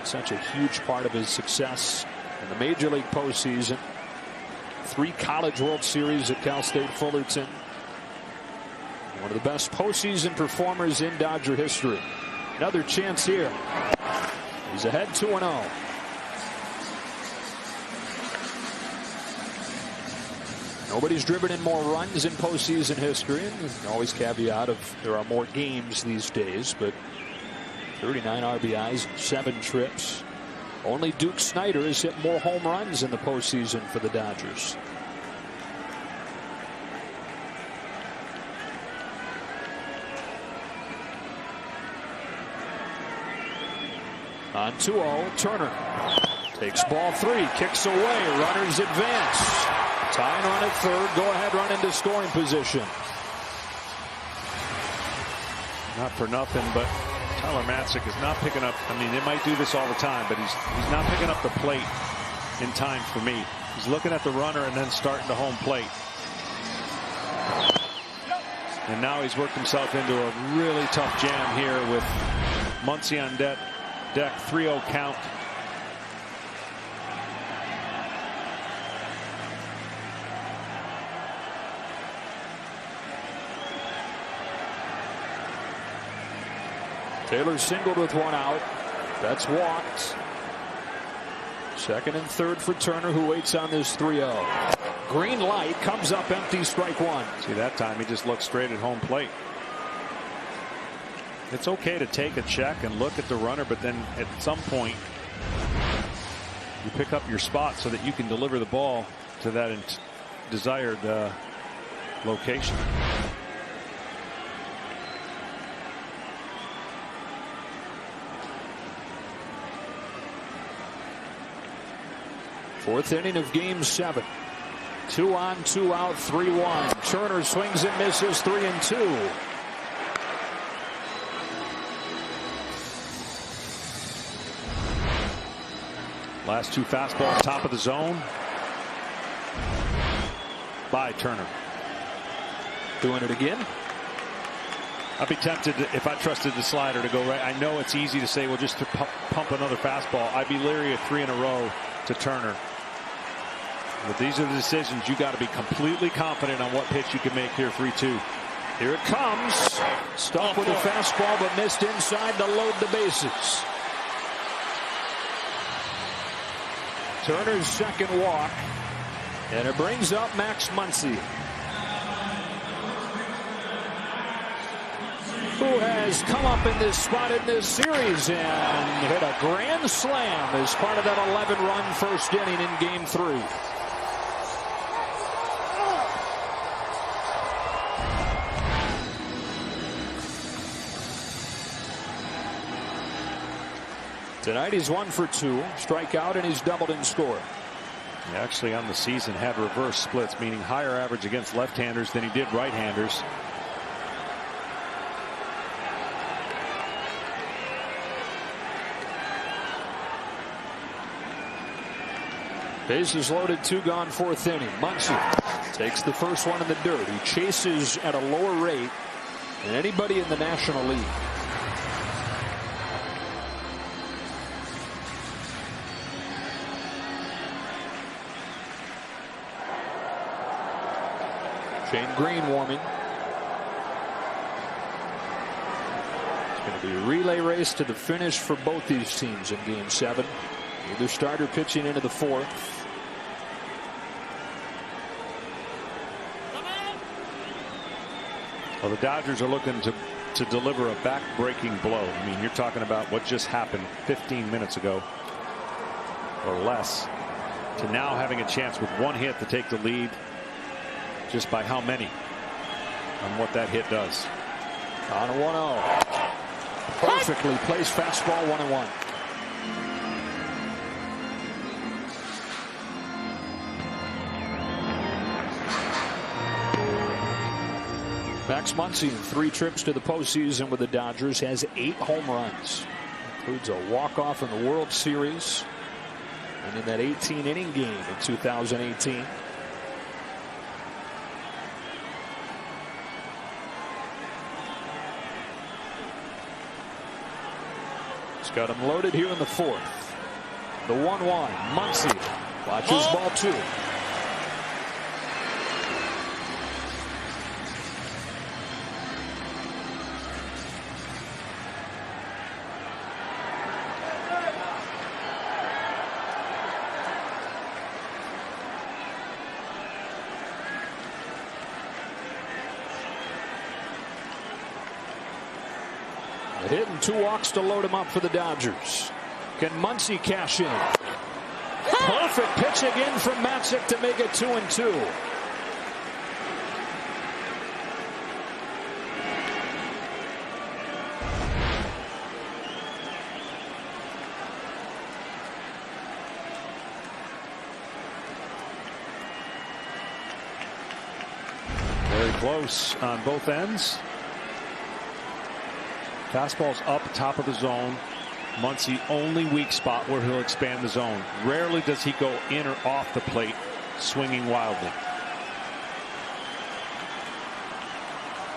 It's such a huge part of his success in the Major League postseason. 3 College World Series at Cal State Fullerton. One of the best postseason performers in Dodger history. Another chance here. He's ahead 2-0. Nobody's driven in more runs in postseason history. And always caveat of there are more games these days, but 39 RBIs, 7 trips. Only Duke Snider has hit more home runs in the postseason for the Dodgers. On 2-0, Turner takes ball 3, kicks away, runners advance. Tying run at third, go ahead run into scoring position. Not for nothing, but Tyler Matzik is not picking up. I mean, they might do this all the time, but he's not picking up the plate in time for me. He's looking at the runner and then starting the home plate. And now he's worked himself into a really tough jam here with Muncy on deck, 3-0 count. Taylor singled with 1 out. That's walked. Second and third for Turner, who waits on this 3-0. Green light, comes up empty, strike 1. See, that time he just looked straight at home plate. It's okay to take a check and look at the runner, but then at some point you pick up your spot so that you can deliver the ball to that desired location. Fourth inning of game 7. 2 on, 2 out, 3-1. Turner swings and misses, 3-2. Last 2 fastballs, top of the zone by Turner. Doing it again. I'd be tempted to, if I trusted the slider to go right. I know it's easy to say, well, just to pump another fastball. I'd be leery of 3 in a row to Turner. But these are the decisions you got to be completely confident on what pitch you can make here. 3-2. Here it comes. Stuck with a fastball, but missed inside to load the bases. Turner's second walk, and it brings up Max Muncy, who has come up in this spot in this series and hit a grand slam as part of that 11-run first inning in game 3. Tonight he's 1 for 2, strikeout, and he's doubled and scored. He actually on the season had reverse splits, meaning higher average against left-handers than he did right-handers. Bases loaded, 2 gone, 4th inning. Muncy takes the first one in the dirt. He chases at a lower rate than anybody in the National League. Shane Green warming. It's going to be a relay race to the finish for both these teams in game 7. Either starter pitching into the 4th. Well, the Dodgers are looking to deliver a back-breaking blow. I mean, you're talking about what just happened 15 minutes ago or less, to now having a chance with 1 hit to take the lead. Just by how many on what that hit does. On a 1-0. Perfectly placed fastball, 1-1. Max Muncy, 3 trips to the postseason with the Dodgers, has 8 home runs. Includes a walk-off in the World Series and in that 18-inning game in 2018. He's got him loaded here in the fourth. The 1-1. Muncy watches ball 2. A hit and 2 walks to load him up for the Dodgers. Can Muncy cash in? Perfect pitch again from Matzik to make it 2-2. Very close on both ends. Fastball's up top of the zone. Muncy only weak spot where he'll expand the zone. Rarely does he go in or off the plate swinging wildly.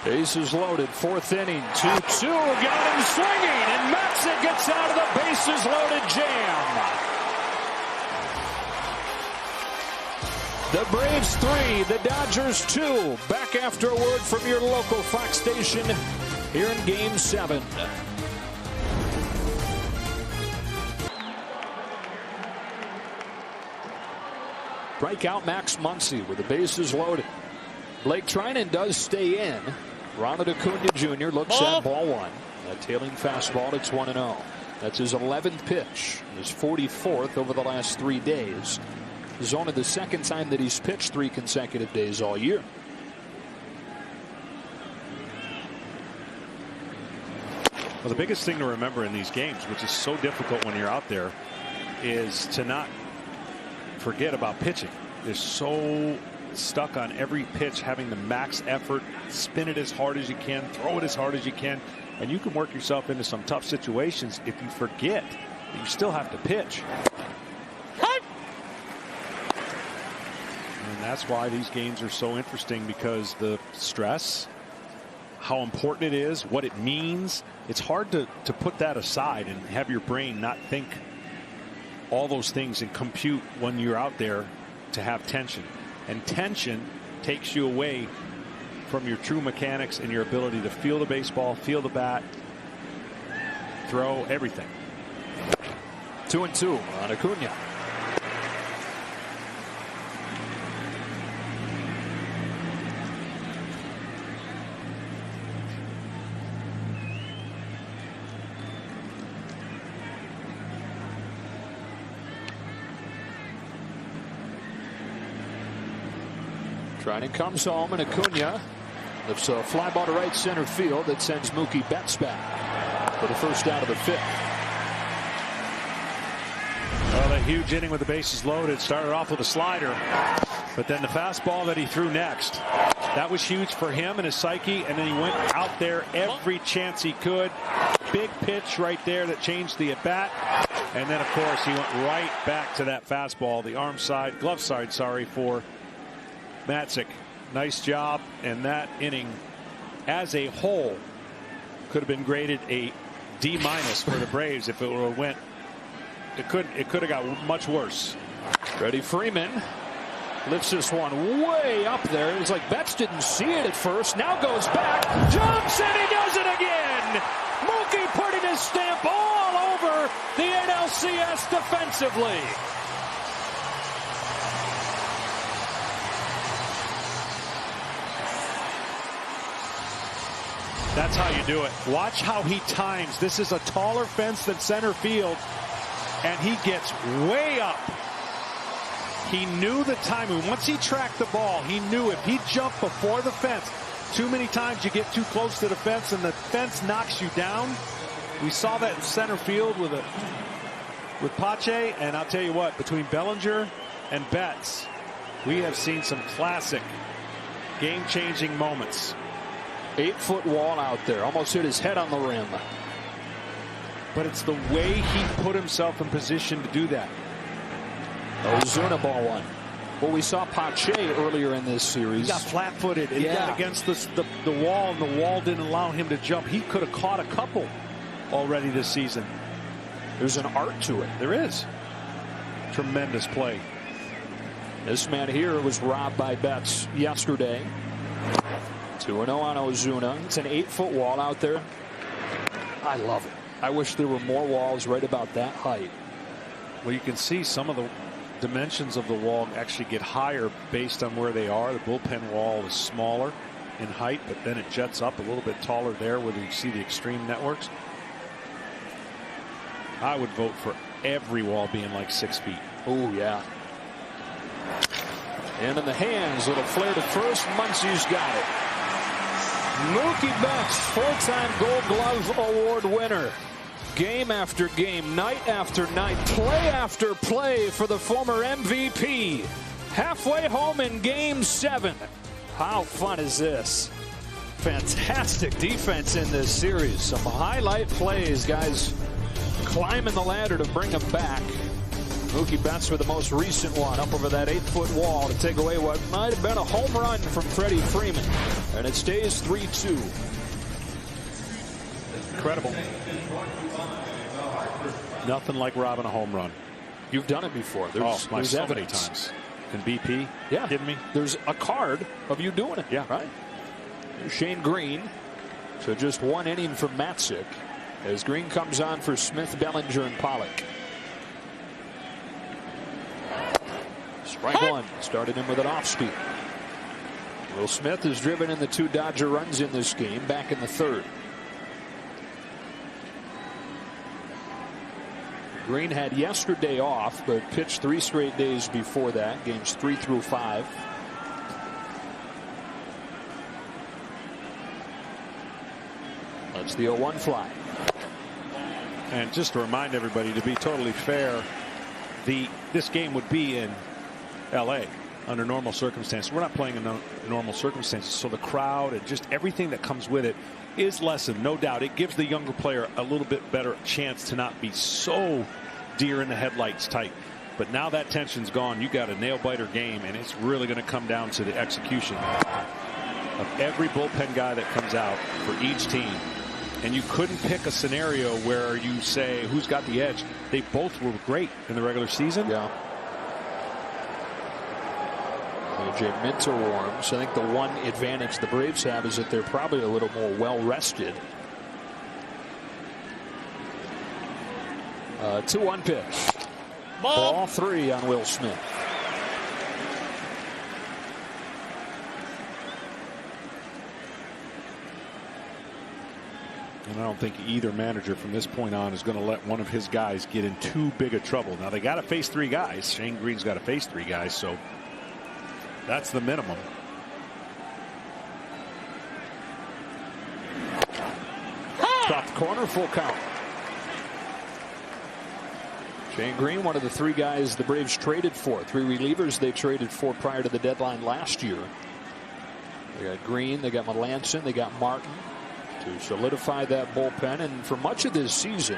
Bases loaded, 4th inning, 2-2, got him swinging, and Matzik gets out of the bases loaded jam. The Braves 3, the Dodgers 2. Back after a word from your local Fox station here in Game 7. Strikeout Max Muncy with the bases loaded. Blake Trinan does stay in. Ronald Acuna Jr. looks at ball 1. A tailing fastball. It's 1-0. That's his 11th pitch. His 44th over the last 3 days. This is only the 2nd time that he's pitched 3 consecutive days all year. Well, the biggest thing to remember in these games, which is so difficult when you're out there, is to not forget about pitching. They're so stuck on every pitch, having the max effort, spin it as hard as you can, throw it as hard as you can, and you can work yourself into some tough situations if you forget that you still have to pitch. And that's why these games are so interesting, because the stress, how important it is, what it means, it's hard to put that aside and have your brain not think all those things and compute when you're out there to have tension. And tension takes you away from your true mechanics and your ability to feel the baseball, feel the bat, throw, everything. 2-2 on Acuna. Trinan comes home, and Acuna lifts a fly ball to right center field that sends Mookie Betts back for the first out of the 5th. Well, a huge inning with the bases loaded. Started off with a slider, but then the fastball that he threw next, that was huge for him and his psyche. And then he went out there every chance he could. Big pitch right there that changed the at bat. And then, of course, he went right back to that fastball, the arm side, glove side, sorry, for Matzik. Nice job. And that inning as a whole could have been graded a D- for the Braves if it would have went. It could have got much worse. Freddie Freeman lifts this one way up there. It's like Betts didn't see it at first. Now goes back. Jumps, and he does it again. Mookie putting his stamp all over the NLCS defensively. That's how you do it. Watch how he times. This is a taller fence than center field, and he gets way up. He knew the timing. Once he tracked the ball, he knew if he jumped before the fence, too many times you get too close to the fence and the fence knocks you down. We saw that in center field with Pache, and I'll tell you what, between Bellinger and Betts, we have seen some classic game-changing moments. 8-foot wall out there, almost hit his head on the rim. But it's the way he put himself in position to do that. Ozuna ball one. Well, we saw Pache earlier in this series. He got flat-footed and he got against the wall, and the wall didn't allow him to jump. He could have caught a couple already this season. There's an art to it. There is. Tremendous play. This man here was robbed by Betts yesterday. 2-0 on Ozuna. It's an 8-foot wall out there. I love it. I wish there were more walls right about that height. Well, you can see some of the dimensions of the wall actually get higher based on where they are. The bullpen wall is smaller in height, but then it jets up a little bit taller there where you see the extreme networks. I would vote for every wall being like 6 feet. Oh, yeah. And in the hands, little flare to first. Muncie's got it. Mookie Betts, 4-time Gold Glove Award winner. Game after game, night after night, play after play for the former MVP. Halfway home in Game 7. How fun is this? Fantastic defense in this series. Some highlight plays, guys climbing the ladder to bring them back. Mookie Betts with the most recent one up over that 8-foot wall to take away what might have been a home run from Freddie Freeman. And it stays 3-2. Incredible. Nothing like robbing a home run. You've done it before. There's so many evidence. times. In BP? Yeah. Kidding me? There's a card of you doing it. Yeah. Right? Shane Green. So just one inning from Matzik as Green comes on for Smith, Bellinger, and Pollock. Strike one. Started him with an off speed. Will Smith has driven in the 2 Dodger runs in this game, back in the 3rd. Green had yesterday off, but pitched 3 straight days before that, games 3 through 5. That's the 0-1 fly. And just to remind everybody, to be totally fair, this game would be in LA under normal circumstances. We're not playing in normal circumstances, so the crowd and just everything that comes with it is lessened, no doubt. It gives the younger player a little bit better chance to not be so deer in the headlights type. But now that tension's gone. You got a nail-biter game, and it's really going to come down to the execution of every bullpen guy that comes out for each team. And you couldn't pick a scenario where you say who's got the edge. They both were great in the regular season. Yeah. AJ Minter warms. I think the one advantage the Braves have is that they're probably a little more well rested. 2-1 pitch. Ball 3 on Will Smith. And I don't think either manager from this point on is going to let one of his guys get in too big a trouble. Now they got to face 3 guys. Shane Green's got to face 3 guys, so that's the minimum. Top corner, full count. Shane Green, one of the 3 guys the Braves traded for. 3 relievers they traded for prior to the deadline last year. They got Green, they got Melanson, they got Martin to solidify that bullpen. And for much of this season,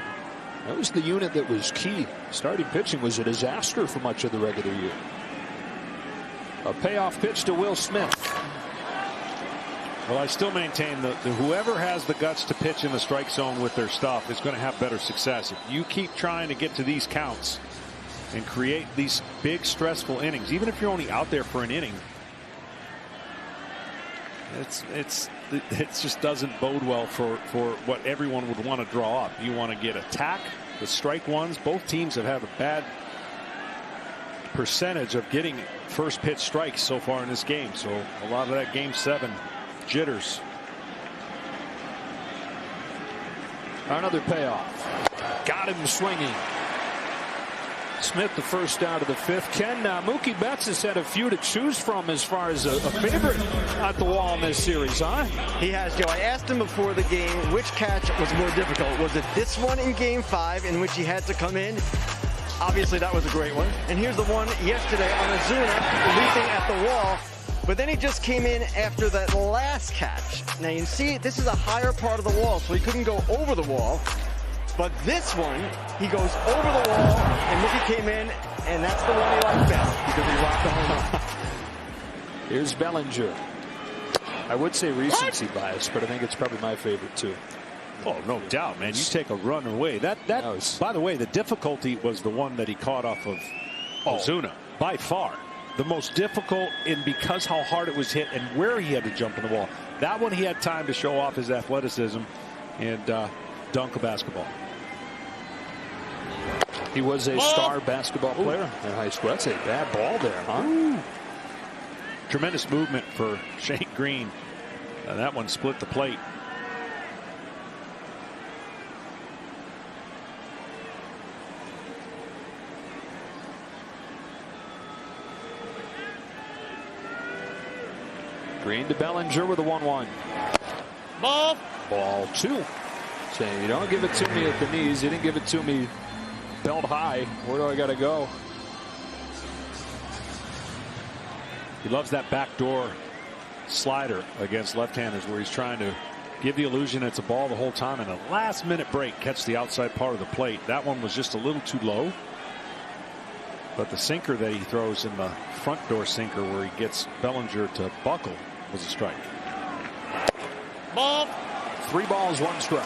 that was the unit that was key. Starting pitching was a disaster for much of the regular year. A payoff pitch to Will Smith. Well, I still maintain that whoever has the guts to pitch in the strike zone with their stuff is going to have better success. If you keep trying to get to these counts and create these big stressful innings, even if you're only out there for an inning, it just doesn't bode well for what everyone would want to draw up. You want to get attack with strike ones. Both teams have had a bad percentage of getting first pitch strikes so far in this game. So a lot of that Game 7 jitters. Another payoff. Got him swinging. Smith the first out of the 5th. Ken, Mookie Betts has had a few to choose from as far as a favorite at the wall in this series, huh? He has, Joe. I asked him before the game which catch was more difficult. Was it this one in Game 5 in which he had to come in? Obviously, that was a great one. And here's the one yesterday on Ozuna leaping at the wall. But then he just came in after that last catch. Now you can see this is a higher part of the wall, so he couldn't go over the wall. But this one, he goes over the wall, and Mookie came in and that's the one he likes best because he rocked the home run. Here's Bellinger. I would say recency bias, but I think it's probably my favorite too. Oh, no doubt, man. You take a run away. That by the way, the difficulty was the one that he caught off of Ozuna. By far. The most difficult, and because how hard it was hit and where he had to jump in the wall. That one he had time to show off his athleticism and dunk a basketball. He was a star basketball player in high school. That's a bad ball there, huh? Ooh. Tremendous movement for Shane Green. That one split the plate. Green to Bellinger with a 1-1. Ball. Ball 2. Saying you don't give it to me at the knees. You didn't give it to me belt high. Where do I got to go? He loves that backdoor slider against left-handers where he's trying to give the illusion it's a ball the whole time, and a last-minute break catch the outside part of the plate. That one was just a little too low. But the sinker that he throws in the front door sinker where he gets Bellinger to buckle was a strike. Ball. 3 balls, 1 strike.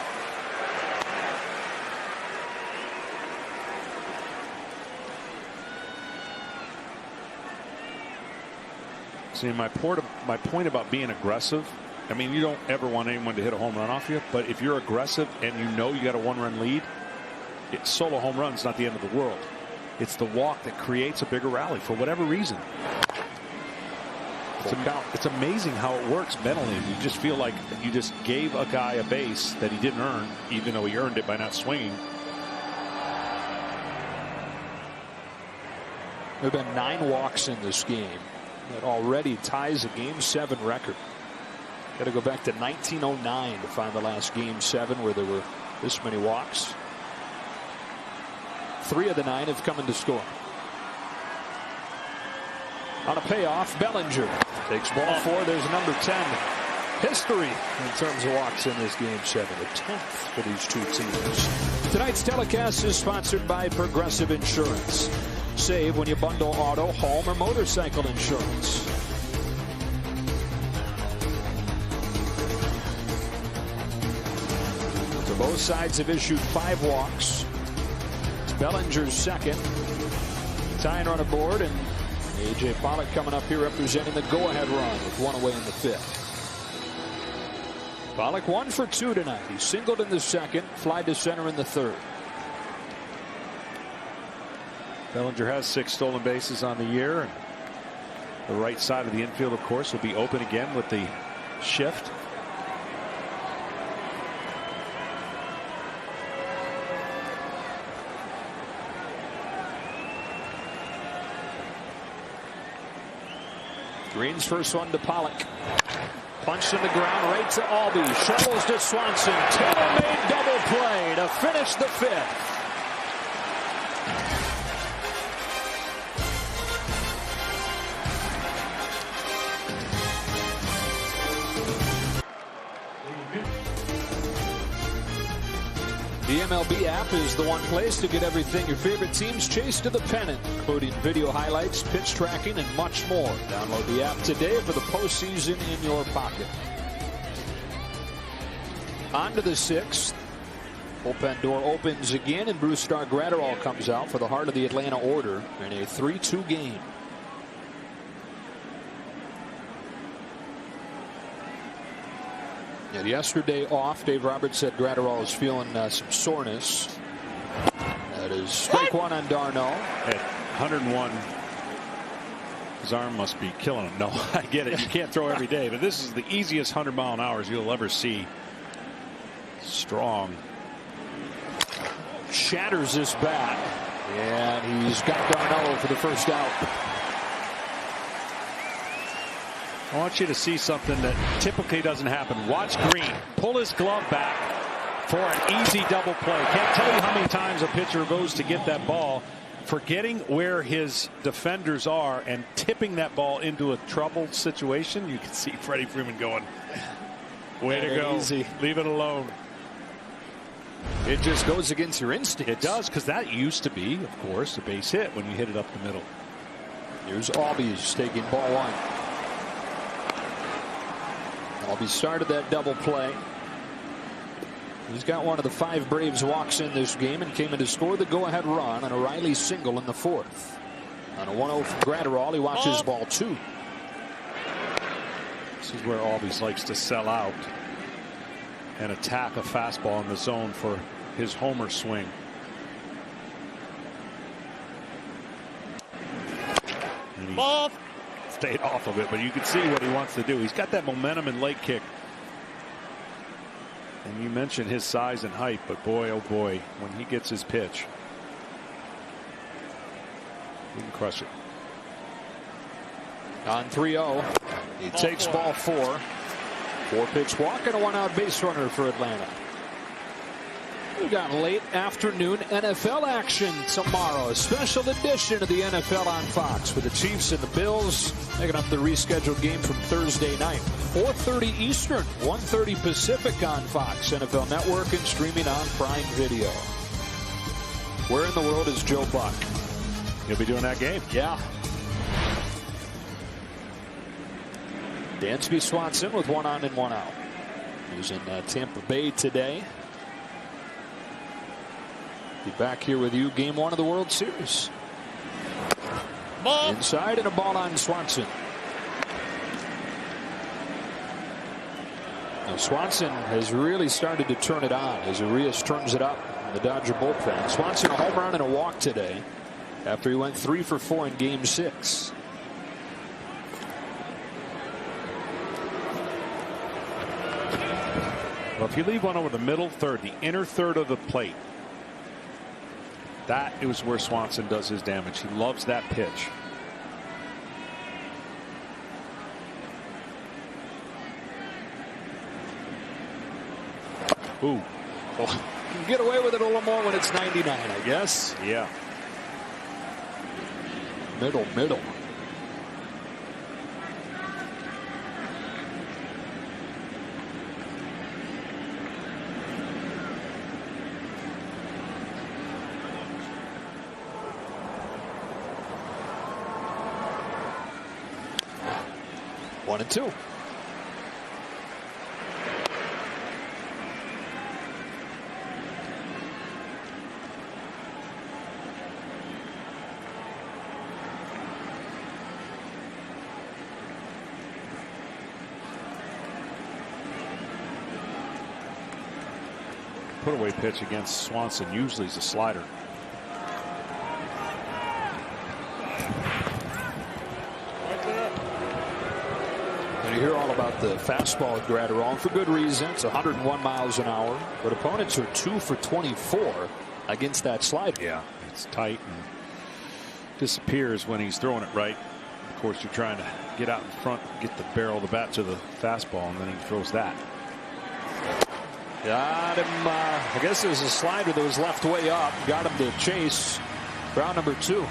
See, my point about being aggressive, I mean, you don't ever want anyone to hit a home run off you, but if you're aggressive and you know you got a 1-run lead, solo home run's not the end of the world. It's the walk that creates a bigger rally for whatever reason. It's amazing how it works mentally. You just feel like you just gave a guy a base that he didn't earn, even though he earned it by not swinging. There have been 9 walks in this game. That already ties a Game 7 record. Got to go back to 1909 to find the last Game 7 where there were this many walks. 3 of the 9 have come in to score. On a payoff, Bellinger takes ball 4. There's number 10. History in terms of walks in this Game 7. A 10th for these two teams. Tonight's telecast is sponsored by Progressive Insurance. Save when you bundle auto, home, or motorcycle insurance. So both sides have issued 5 walks. It's Bellinger's second. Tying run aboard, and A.J. Pollock coming up here representing the go-ahead run with 1 away in the 5th. Pollock 1 for 2 tonight. He singled in the second, fly to center in the 3rd. Bellinger has 6 stolen bases on the year. And the right side of the infield, of course, will be open again with the shift. Green's first one to Pollock. Punched in the ground right to Albee. Shovels to Swanson. Tailor-made double play to finish the 5th. The MLB app is the one place to get everything your favorite teams chase to the pennant, including video highlights, pitch tracking, and much more. Download the app today for the postseason in your pocket. On to the 6th. Bullpen door opens again, and Brusdar Graterol comes out for the heart of the Atlanta order in a 3-2 game. And yesterday off, Dave Roberts said Graterol is feeling some soreness. That is strike 1 on d'Arnaud. At 101, his arm must be killing him. No, I get it. You can't throw every day, but this is the easiest 100-mile-an-hour you'll ever see. Strong. Shatters this bat, and he's got d'Arnaud for the first out. I want you to see something that typically doesn't happen. Watch Green pull his glove back for an easy double play. Can't tell you how many times a pitcher goes to get that ball, forgetting where his defenders are and tipping that ball into a troubled situation. You can see Freddie Freeman going, way to go. Easy. Leave it alone. It just goes against your instinct. It does, because that used to be, of course, a base hit when you hit it up the middle. Here's Albies taking ball one. Albies started that double play. He's got one of the 5 Braves walks in this game and came in to score the go-ahead run on a Riley single in the 4th. On a 1-0 from Gratterall, he watches ball 2. This is where Albies likes to sell out and attack a fastball in the zone for his homer swing. And he stayed off of it, but you can see what he wants to do. He's got that momentum and leg kick. And you mentioned his size and height, but boy, oh boy, when he gets his pitch, he can crush it. On 3-0, he takes ball 4. 4-pitch walk and a 1-out base runner for Atlanta. We got late afternoon NFL action tomorrow. A special edition of the NFL on Fox with the Chiefs and the Bills making up the rescheduled game from Thursday night. 4:30 Eastern, 1:30 Pacific on Fox, NFL Network, and streaming on Prime Video. Where in the world is Joe Buck? He'll be doing that game. Yeah. Dansby Swanson with 1 on and 1 out. He's in Tampa Bay today. Be back here with you, game 1 of the World Series. Inside and a ball on Swanson. Now Swanson has really started to turn it on as Arias turns it up in the Dodger bullpen. Swanson a home run and a walk today after he went 3 for 4 in game 6. Well, if you leave one over the middle third, the inner third of the plate, that is where Swanson does his damage. He loves that pitch. Ooh. Well, you can get away with it a little more when it's 99, I guess. Yeah. Middle. 1-2. Put away pitch against Swanson usually is a slider. You hear all about the fastball with Gratterall, and for good reason. It's 101 miles an hour, but opponents are 2 for 24 against that slider. Yeah, it's tight and disappears when he's throwing it right. Of course, you're trying to get out in front, get the barrel of the bat to the fastball, and then he throws that. Got him. I guess it was a slider that was left way up. Got him to chase. Round number 2.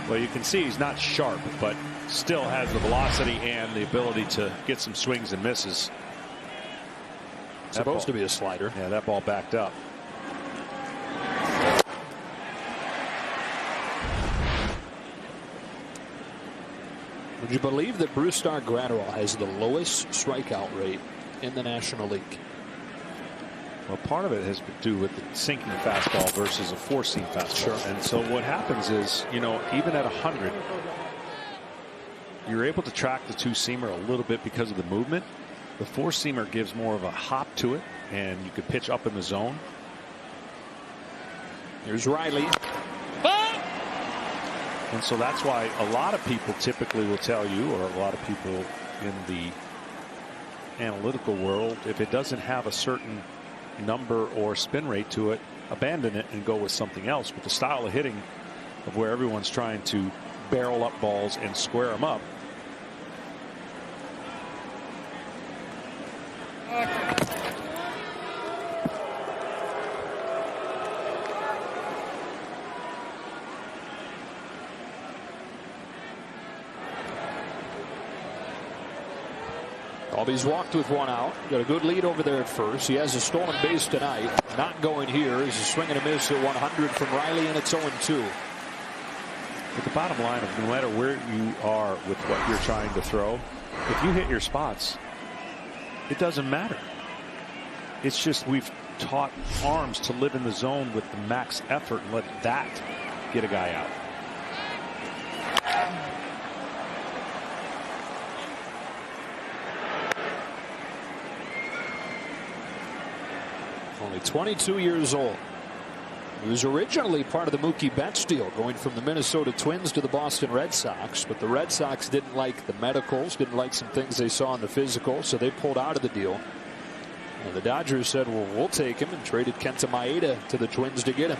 Well, you can see he's not sharp, but still has the velocity and the ability to get some swings and misses. Supposed to be a slider. Yeah, that ball backed up. Would you believe that Brusdar Gratterall has the lowest strikeout rate in the National League? Well, part of it has to do with the sinking fastball versus a four-seam fastball. Sure. And so what happens is, you know, even at 100, you're able to track the two-seamer a little bit because of the movement. The four-seamer gives more of a hop to it, and you could pitch up in the zone. Here's Riley. And so that's why a lot of people typically will tell you, or a lot of people in the analytical world, if it doesn't have a certain number or spin rate to it, abandon it and go with something else. With the style of hitting of where everyone's trying to barrel up balls and square them up, Albies walked with one out. Got a good lead over there at first. He has a stolen base tonight. Not going here. Is a swing and a miss at 100 from Riley, and it's 0-2. But the bottom line of no matter where you are with what you're trying to throw, if you hit your spots, it doesn't matter. It's just we've taught arms to live in the zone with the max effort and let that get a guy out. Only 22 years old. He was originally part of the Mookie Betts deal, going from the Minnesota Twins to the Boston Red Sox, but the Red Sox didn't like the medicals, didn't like some things they saw in the physical, so they pulled out of the deal. And the Dodgers said, well, we'll take him, and traded Kenta Maeda to the Twins to get him.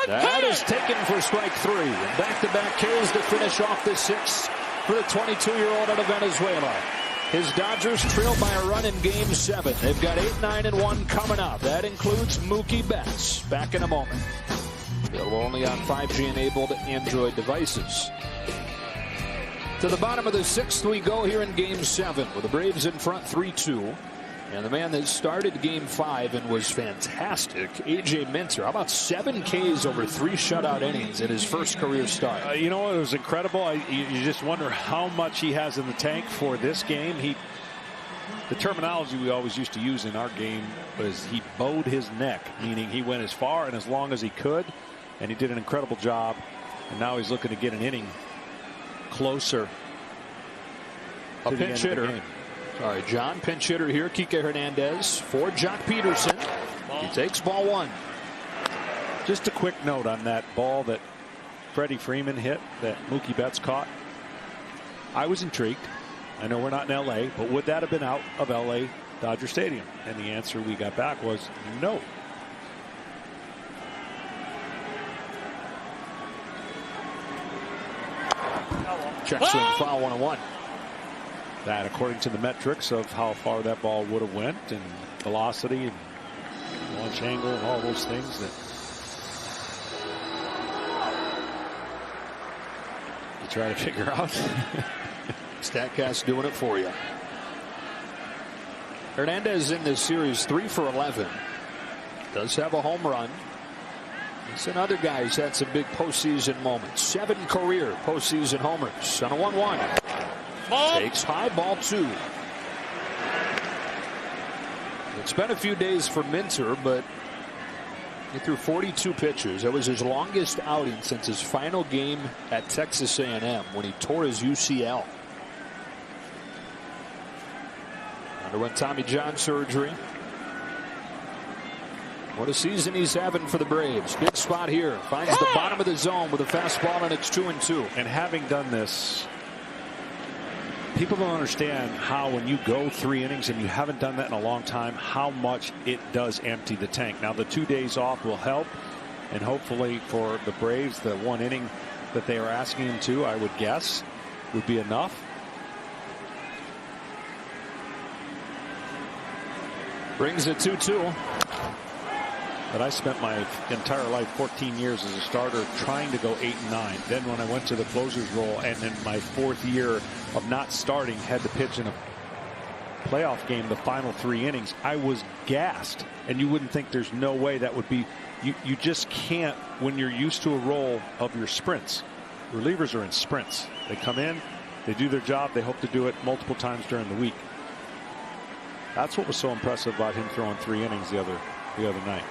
That is taken for strike 3. And back-to-back kills to finish off the 6th for the 22-year-old out of Venezuela. His Dodgers trail by a run in Game 7. They've got 8-9-1 coming up. That includes Mookie Betts. Back in a moment. Available only on 5G-enabled Android devices. To the bottom of the 6th we go here in Game 7 with the Braves in front 3-2. And the man that started Game 5 and was fantastic, A.J. Minter. How about 7 Ks over 3 shutout innings in his first career start? You know, it was incredible. You just wonder how much he has in the tank for this game. The terminology we always used to use in our game was he bowed his neck, meaning he went as far and as long as he could, and he did an incredible job. And now he's looking to get an inning closer. A pinch hitter. Sorry, John, pinch hitter here. Kike Hernandez for Jock Peterson. He takes ball 1. Just a quick note on that ball that Freddie Freeman hit that Mookie Betts caught. I was intrigued. I know we're not in L.A., but would that have been out of L.A. Dodger Stadium? And the answer we got back was no. Check swing, foul, 1-1. That, according to the metrics of how far that ball would have went and velocity and launch angle and all those things that you try to figure out. StatCast doing it for you. Hernandez in this series 3 for 11. Does have a home run. He's another guy who's had some big postseason moments. 7 career postseason homers on a 1-1. Takes high, ball 2. It's been a few days for Minter, but he threw 42 pitches. That was his longest outing since his final game at Texas A&M when he tore his UCL. Underwent Tommy John surgery. What a season he's having for the Braves. Big spot here. Finds the bottom of the zone with a fastball, and it's 2-2. And having done this, people don't understand how when you go 3 innings and you haven't done that in a long time, how much it does empty the tank. Now the 2 days off will help, and hopefully for the Braves, the 1 inning that they are asking him to, I would guess, would be enough. Brings it 2-2. But I spent my entire life, 14 years as a starter, trying to go 8-9. Then when I went to the closer's role, and in my 4th year of not starting, had to pitch in a playoff game the final 3 innings, I was gassed. And you wouldn't think there's no way that would be. You just can't when you're used to a role of your sprints. Relievers are in sprints. They come in, they do their job, they hope to do it multiple times during the week. That's what was so impressive about him throwing 3 innings the other night.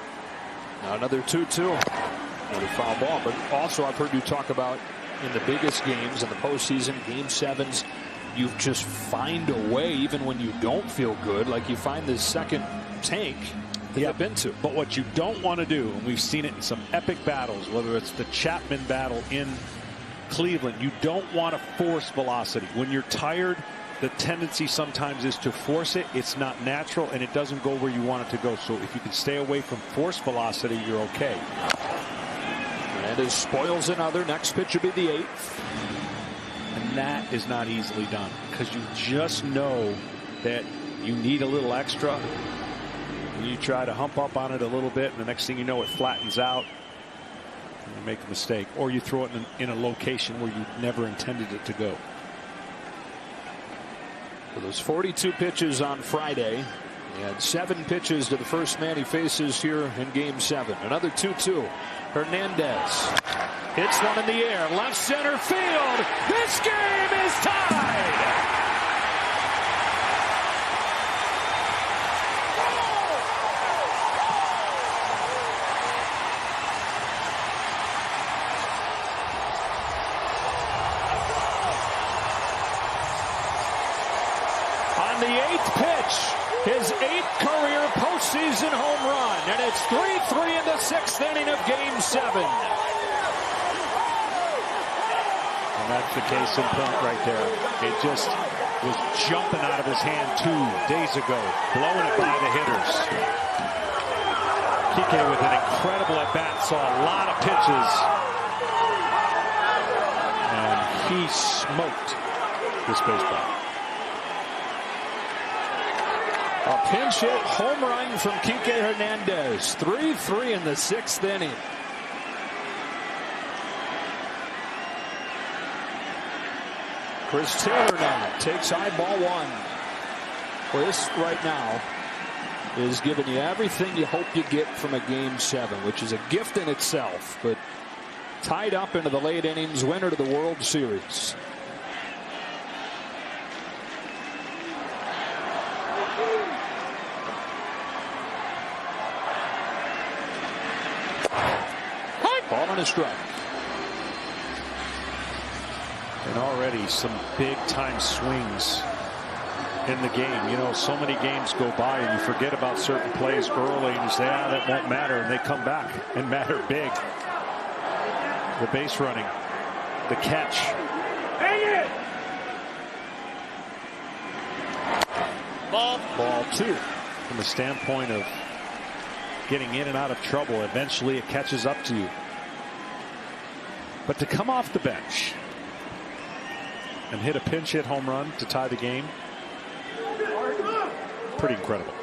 Now another 2-2. Another foul ball. But also I've heard you talk about in the biggest games in the postseason, Game 7s, you just find a way even when you don't feel good. Like you find this second tank to dip into. But what you don't want to do, and we've seen it in some epic battles, whether it's the Chapman battle in Cleveland, you don't want to force velocity. When you're tired, the tendency sometimes is to force it. It's not natural, and it doesn't go where you want it to go. So if you can stay away from force velocity, you're okay. Hernandez spoils another. Next pitch will be the 8th. And that is not easily done because you just know that you need a little extra. And you try to hump up on it a little bit, and the next thing you know, it flattens out. And you make a mistake. Or you throw it in a location where you never intended it to go. For those 42 pitches on Friday, he had 7 pitches to the first man he faces here in Game 7. Another 2-2. Hernandez hits one in the air, left center field. This game is tied. On the 8th pitch, his 8th career postseason home run, and it's 3-3 in the 6th inning of Game 7. And that's the case in point right there. It just was jumping out of his hand 2 days ago, blowing it by the hitters. Kike with an incredible at-bat, saw a lot of pitches, and he smoked this baseball. A pinch hit home run from Kike Hernandez. 3-3 in the 6th inning. Chris Taylor now takes high ball 1. This right now is giving you everything you hope you get from a Game 7, which is a gift in itself, but tied up into the late innings, winner to the World Series. Ball and a strike. And already some big time swings in the game. You know, so many games go by and you forget about certain plays early and you say, that won't matter, and they come back and matter big. The base running, the catch. Hang it! Ball 2. From the standpoint of getting in and out of trouble, eventually it catches up to you. But to come off the bench and hit a pinch hit home run to tie the game, pretty incredible.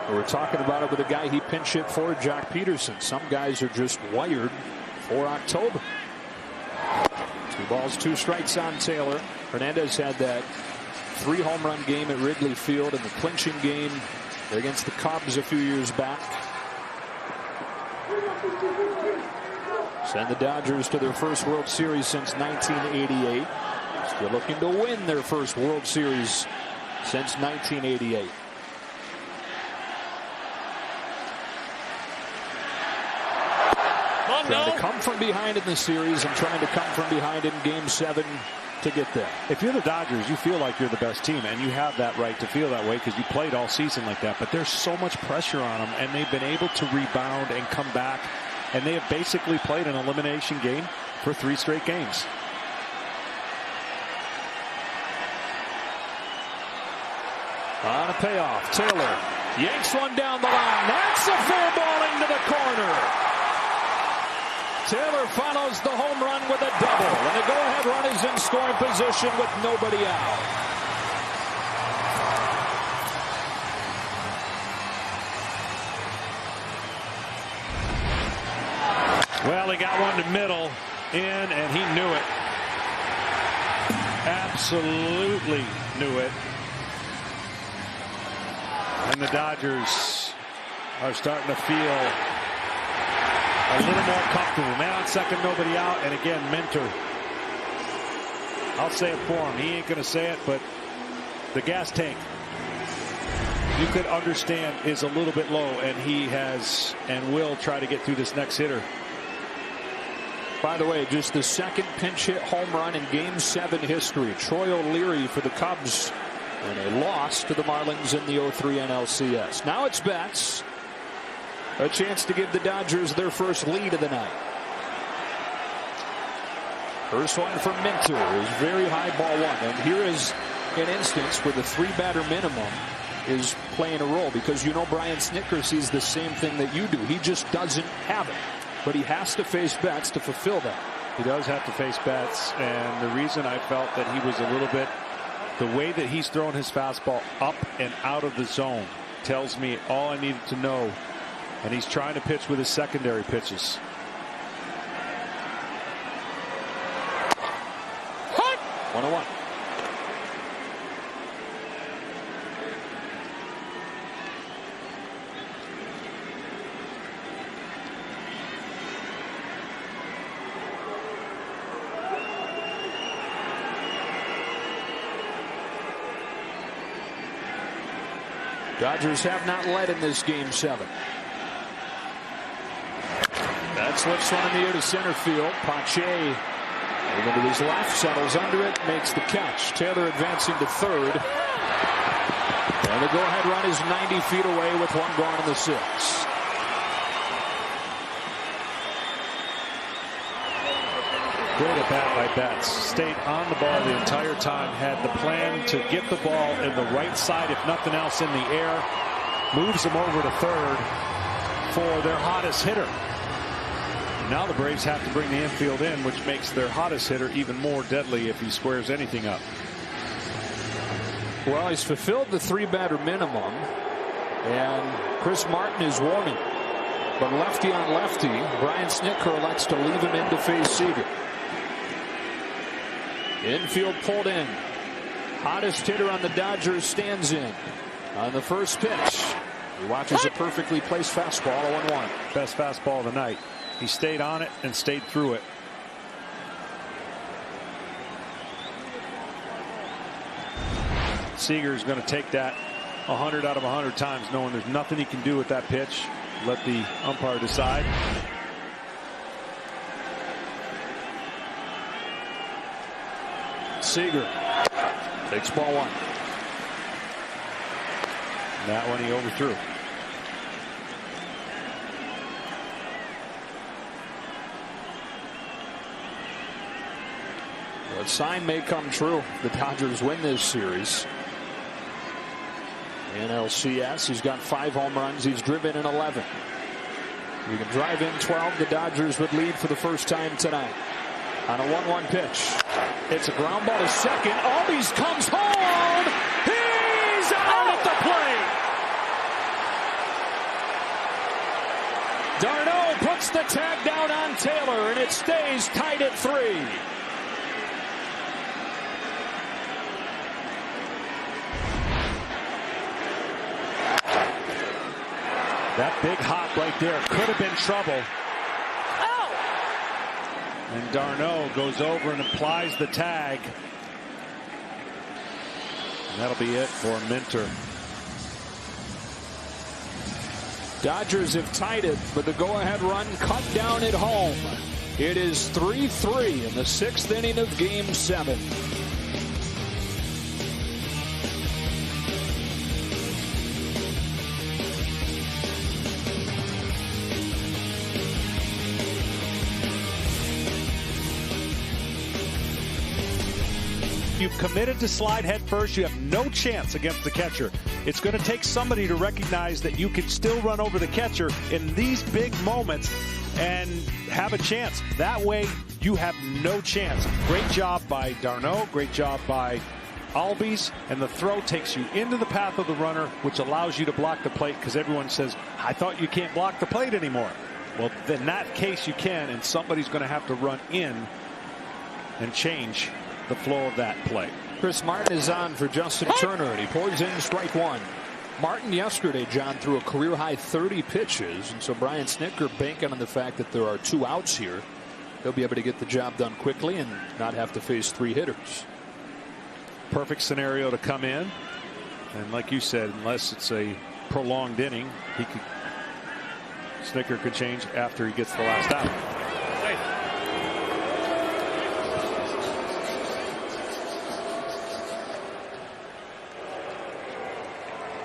We're talking about it with a guy he pinch hit for, Jack Peterson. Some guys are just wired for October. 2 balls, 2 strikes on Taylor. Hernandez had that 3 home run game at Wrigley Field in the clinching game against the Cubs a few years back. Send the Dodgers to their first World Series since 1988. Still looking to win their first World Series since 1988. Trying to come from behind in the series and trying to come from behind in Game 7 to get there. If you're the Dodgers, you feel like you're the best team, and you have that right to feel that way because you played all season like that. But there's so much pressure on them, and they've been able to rebound and come back. And they have basically played an elimination game for 3 straight games. On a payoff, Taylor yanks one down the line. That's a fair ball into the corner. Taylor follows the home run with a double, and the go-ahead run is in scoring position with nobody out. Well, he got one to middle in, and he knew it. Absolutely knew it. And the Dodgers are starting to feel a little more comfortable. Man on second, nobody out, and again, Minter. I'll say it for him. He ain't going to say it, but the gas tank, you could understand, is a little bit low, and he has and will try to get through this next hitter. By the way, just the second pinch hit home run in Game 7 history. Troy O'Leary for the Cubs and a loss to the Marlins in the 0-3 NLCS. Now it's Betts. A chance to give the Dodgers their first lead of the night. First one from Minter is very high, ball 1. And here is an instance where the 3-batter minimum is playing a role, because you know Brian Snitker sees the same thing that you do. He just doesn't have it. But he has to face Betts to fulfill that. He does have to face Betts, and the reason I felt that he was a little bit, the way that he's thrown his fastball up and out of the zone tells me all I needed to know, and he's trying to pitch with his secondary pitches. 1-1. Dodgers have not led in this game 7. That slips one in the air to center field. Pache moving to his left, settles under it, makes the catch. Taylor advancing to third. And the go-ahead run is 90 feet away with one gone in the 6th. Great at bat by Betts. Stayed on the ball the entire time. Had the plan to get the ball in the right side, if nothing else, in the air. Moves him over to third for their hottest hitter. Now the Braves have to bring the infield in, which makes their hottest hitter even more deadly if he squares anything up. Well, he's fulfilled the 3-batter minimum, and Chris Martin is warming. But lefty on lefty, Brian Snitker elects to leave him in to face Seager. Infield pulled in. Hottest hitter on the Dodgers stands in on the first pitch. He watches a perfectly placed fastball, 0-1. Best fastball of the night. He stayed on it and stayed through it. Seager's going to take that 100 out of 100 times, knowing there's nothing he can do with that pitch. Let the umpire decide. Seager takes ball 1. And that one he overthrew. The sign may come true. The Dodgers win this series. NLCS, he's got 5 home runs. He's driven in 11. You can drive in 12. The Dodgers would lead for the first time tonight. On a 1-1 pitch. It's a ground ball to second. Albies comes home. He's out at the plate. Darno puts the tag down on Taylor, and it stays tied at 3. That big hop right there could have been trouble. And Darno goes over and applies the tag. And that'll be it for Minter. Dodgers have tied it, but the go-ahead run cut down at home. It is 3-3 in the 6th inning of Game 7. You've committed to slide head first. You have no chance against the catcher. It's going to take somebody to recognize that you can still run over the catcher in these big moments and have a chance. That way, you have no chance. Great job by Darno. Great job by Albies. And the throw takes you into the path of the runner, which allows you to block the plate, because everyone says, I thought you can't block the plate anymore. Well, in that case, you can, and somebody's going to have to run in and change the flow of that play. Chris Martin is on for Justin Turner, and he pours in strike 1. Martin yesterday, John, threw a career-high 30 pitches, and so Brian Snitker banking on the fact that there are 2 outs here. He'll be able to get the job done quickly and not have to face 3 hitters. Perfect scenario to come in, and like you said, unless it's a prolonged inning, Snitker could change after he gets the last out.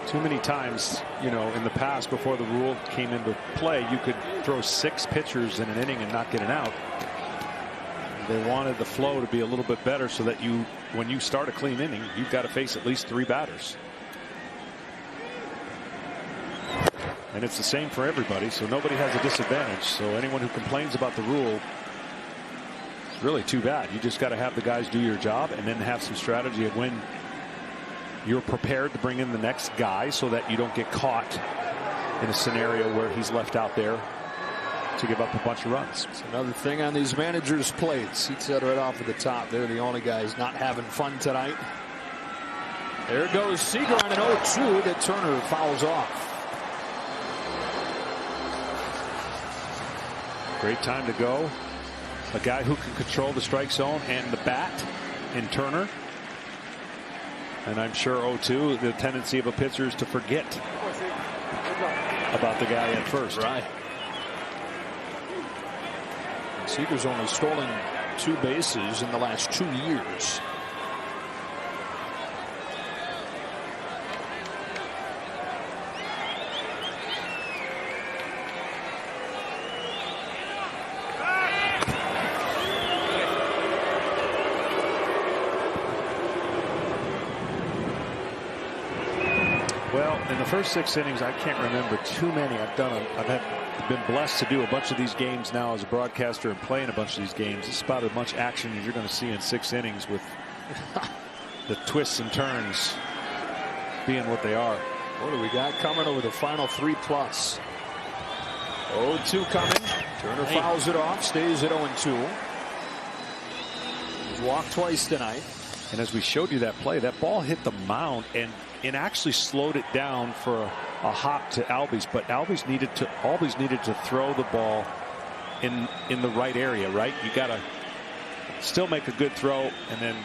Too many times, you know, in the past before the rule came into play, you could throw 6 pitchers in an inning and not get an out. They wanted the flow to be a little bit better so that when you start a clean inning, you've got to face at least 3 batters. And it's the same for everybody, so nobody has a disadvantage. So anyone who complains about the rule, it's really too bad. You just got to have the guys do your job and then have some strategy of when you're prepared to bring in the next guy so that you don't get caught in a scenario where he's left out there to give up a bunch of runs. It's another thing on these managers' plates. He said right off at the top, they're the only guys not having fun tonight. There goes Seager on an 0-2 that Turner fouls off. Great time to go. A guy who can control the strike zone and the bat in Turner. And I'm sure 0-2, the tendency of a pitcher is to forget about the guy at first. Right. Seager's only stolen 2 bases in the last 2 years. Well, in the first 6 innings, I can't remember too many. I've been blessed to do a bunch of these games now as a broadcaster and playing a bunch of these games. It's about as much action as you're going to see in 6 innings with the twists and turns being what they are. What do we got coming over the final 3+? 0-2 coming. Turner fouls it off, stays at 0-2. He's walked twice tonight. And as we showed you that play, that ball hit the mound and actually slowed it down for a hop to Albies. But Albies needed to throw the ball in the right area, right? You got to still make a good throw, and then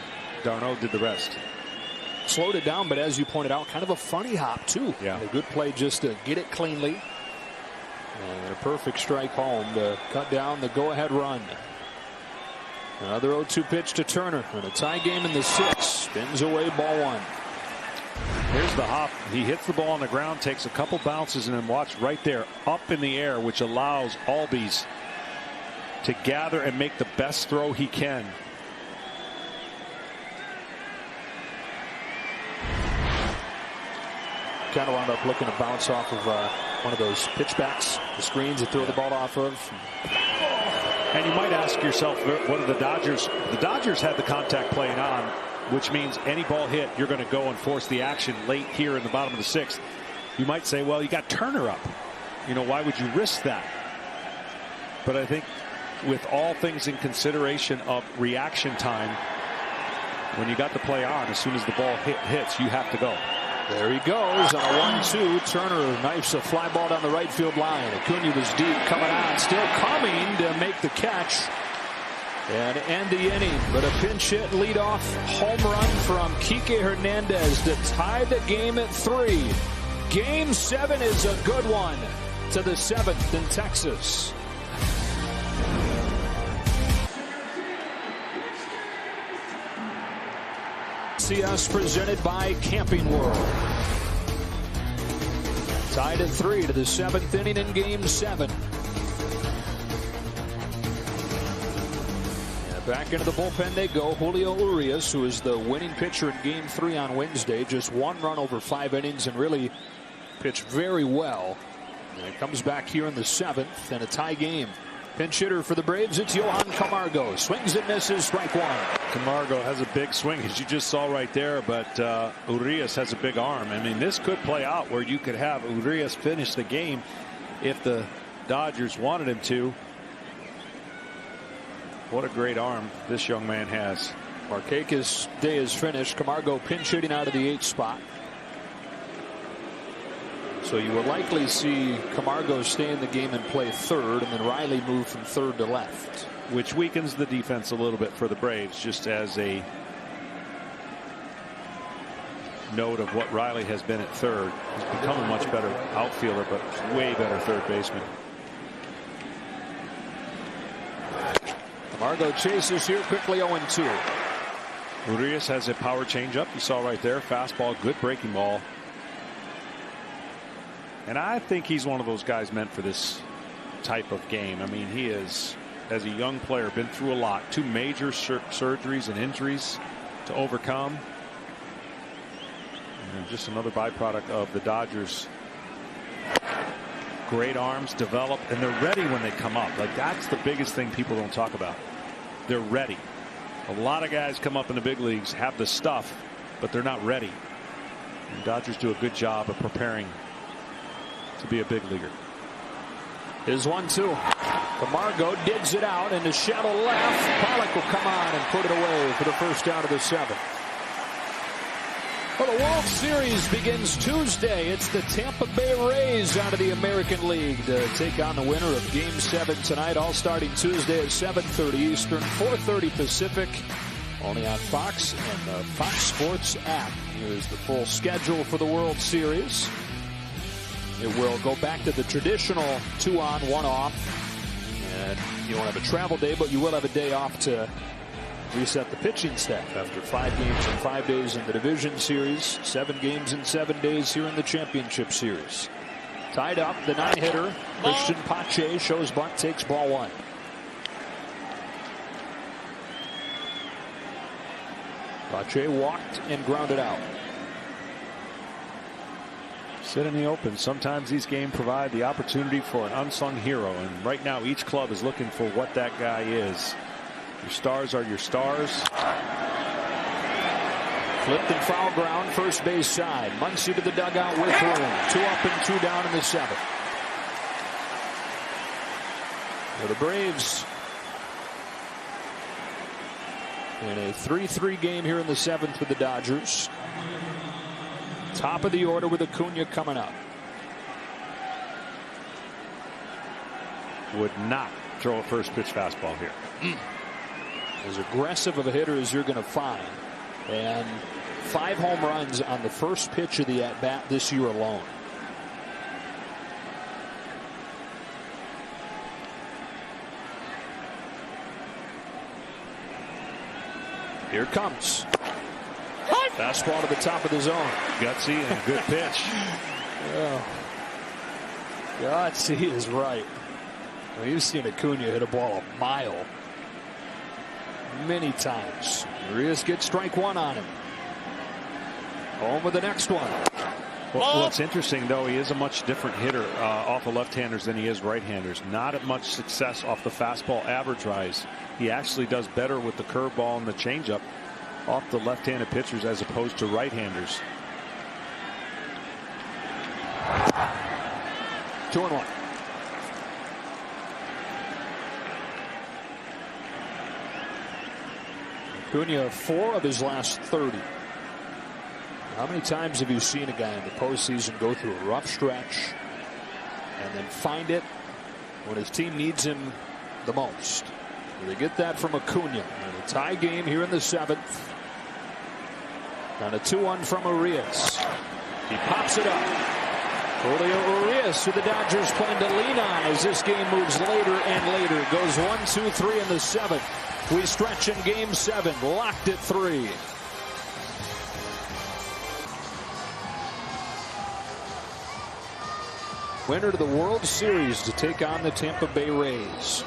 Darno did the rest. Slowed it down, but as you pointed out, kind of a funny hop too. Yeah. A good play just to get it cleanly. And a perfect strike home to cut down the go-ahead run. Another 0-2 pitch to Turner, and a tie game in the 6th. Spins away, ball 1. Here's the hop. He hits the ball on the ground, takes a couple bounces, and then watch right there, up in the air, which allows Albies to gather and make the best throw he can. Kind of wound up looking to bounce off of one of those pitchbacks, the screens that throw the ball off of. And you might ask yourself, what are the Dodgers? The Dodgers had the contact playing on, which means any ball hit, you're going to go and force the action late here in the bottom of the 6th. You might say, well, you got Turner up. You know, why would you risk that? But I think with all things in consideration of reaction time, when you got the play on, as soon as the ball hits, you have to go. There he goes on a 1-2. Turner knifes a fly ball down the right field line. Acuna was deep, coming on, still coming to make the catch and end the inning. But a pinch hit leadoff home run from Kike Hernandez to tie the game at 3. Game 7 is a good one to the 7th in Texas. NLCS presented by Camping World. Tied at 3 to the 7th inning in Game 7. Back into the bullpen they go. Julio Urias, who is the winning pitcher in Game 3 on Wednesday, just 1 run over 5 innings and really pitched very well. And it comes back here in the 7th and a tie game. Pinch hitter for the Braves, it's Johan Camargo. Swings and misses, strike 1. Camargo has a big swing, as you just saw right there, but Urias has a big arm. I mean, this could play out where you could have Urias finish the game if the Dodgers wanted him to. What a great arm this young man has. Markakis' day is finished. Camargo pinch hitting out of the 8th spot. So you will likely see Camargo stay in the game and play 3rd, and then Riley move from 3rd to left. Which weakens the defense a little bit for the Braves, just as a note of what Riley has been at 3rd. He's become a much better outfielder, but way better 3rd baseman. Camargo chases here quickly, 0-2. Urias has a power changeup. You saw right there. Fastball, good breaking ball. And I think he's one of those guys meant for this type of game. I mean, he is, as a young player, been through a lot. 2 major surgeries and injuries to overcome. And just another byproduct of the Dodgers. Great arms, develop, and they're ready when they come up. Like, that's the biggest thing people don't talk about. They're ready. A lot of guys come up in the big leagues, have the stuff, but they're not ready. And Dodgers do a good job of preparing to be a big leaguer. Is 1-2. Camargo digs it out into shallow left. Pollock will come on and put it away for the first out of the 7th. Well, the World Series begins Tuesday. It's the Tampa Bay Rays out of the American League to take on the winner of Game 7 tonight, all starting Tuesday at 7:30 Eastern, 4:30 Pacific. Only on Fox and the Fox Sports app. Here's the full schedule for the World Series. It will go back to the traditional 2 on, 1 off. And you won't have a travel day, but you will have a day off to reset the pitching staff after 5 games in 5 days in the division series, 7 games in 7 days here in the championship series. Tied up, the 9-hitter, Christian Pache shows bunt, takes ball 1. Pache walked and grounded out. Sit in the open. Sometimes these games provide the opportunity for an unsung hero, and right now each club is looking for what that guy is. Your stars are your stars. Flipped and foul ground, first base side. Muncy to the dugout with room. 2 up and 2 down in the 7th. Well, the Braves in a 3-3 game here in the 7th with the Dodgers. Top of the order with Acuna coming up. Would not throw a first pitch fastball here. As aggressive of a hitter as you're going to find. And 5 home runs on the first pitch of the at-bat this year alone. Here it comes. Fastball to the top of the zone. Gutsy and a good pitch. Oh. Gutsy is right. Well, you've seen Acuna hit a ball a mile many times. Urias gets strike 1 on him. Home with the next one. Well, what's interesting, though, he is a much different hitter off of left-handers than he is right-handers. Not at much success off the fastball average rise. He actually does better with the curveball and the changeup off the left-handed pitchers as opposed to right-handers. 2-1. Acuna 4 of his last 30. How many times have you seen a guy in the postseason go through a rough stretch and then find it when his team needs him the most? They get that from Acuna. And a tie game here in the 7th. And a 2-1 from Urias. He pops it up. Julio Urias, who the Dodgers plan to lean on as this game moves later and later. Goes 1, 2, 3 in the 7th. We stretch in game 7. Locked at 3. Winner to the World Series to take on the Tampa Bay Rays.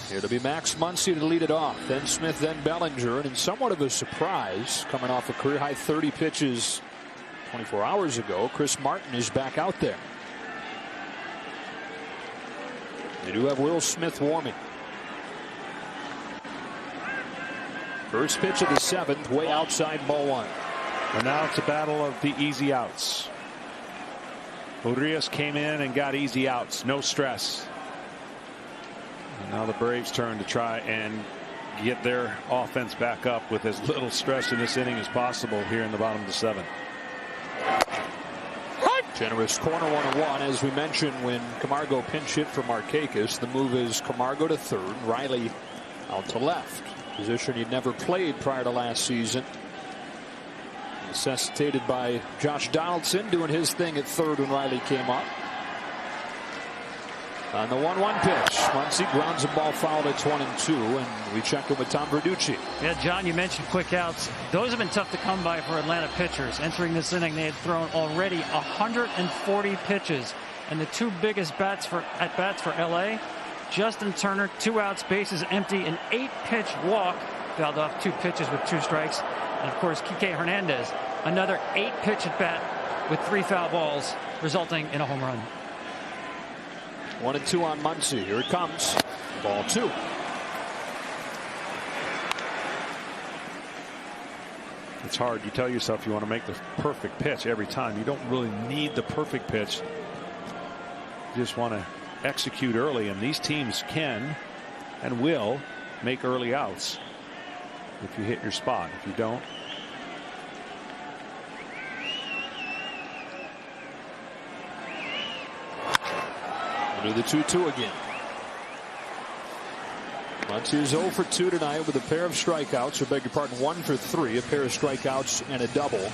Here to be Max Muncy to lead it off. Then Smith, then Bellinger. And in somewhat of a surprise, coming off a career-high 30 pitches 24 hours ago, Chris Martin is back out there. They do have Will Smith warming. First pitch of the 7th, way outside, ball 1. And now it's a battle of the easy outs. Urias came in and got easy outs. No stress. And now the Braves' turn to try and get their offense back up with as little stress in this inning as possible here in the bottom of the 7th. Generous corner 1-1. As we mentioned, when Camargo pinch hit for Markakis, the move is Camargo to third, Riley out to left. Position he'd never played prior to last season. Necessitated by Josh Donaldson doing his thing at third when Riley came up. On the 1-1 pitch, Muncy grounds a ball foul. It's 1-2, and we check in with Tom Verducci. Yeah, John, you mentioned quick outs. Those have been tough to come by for Atlanta pitchers. Entering this inning, they had thrown already 140 pitches, and the 2 biggest at bats for LA. Justin Turner, 2 outs, bases empty, an 8-pitch walk, fouled off 2 pitches with 2 strikes, and of course Kike Hernandez, another 8-pitch at bat with 3 foul balls, resulting in a home run. 1-2 on Muncy. Here it comes. Ball 2. It's hard. You tell yourself you want to make the perfect pitch every time. You don't really need the perfect pitch. You just want to execute early, and these teams can and will make early outs if you hit your spot. If you don't, do the 2-2 again. Muncy is 0 for 2 tonight with a pair of strikeouts, or beg your pardon, 1 for 3, a pair of strikeouts and a double.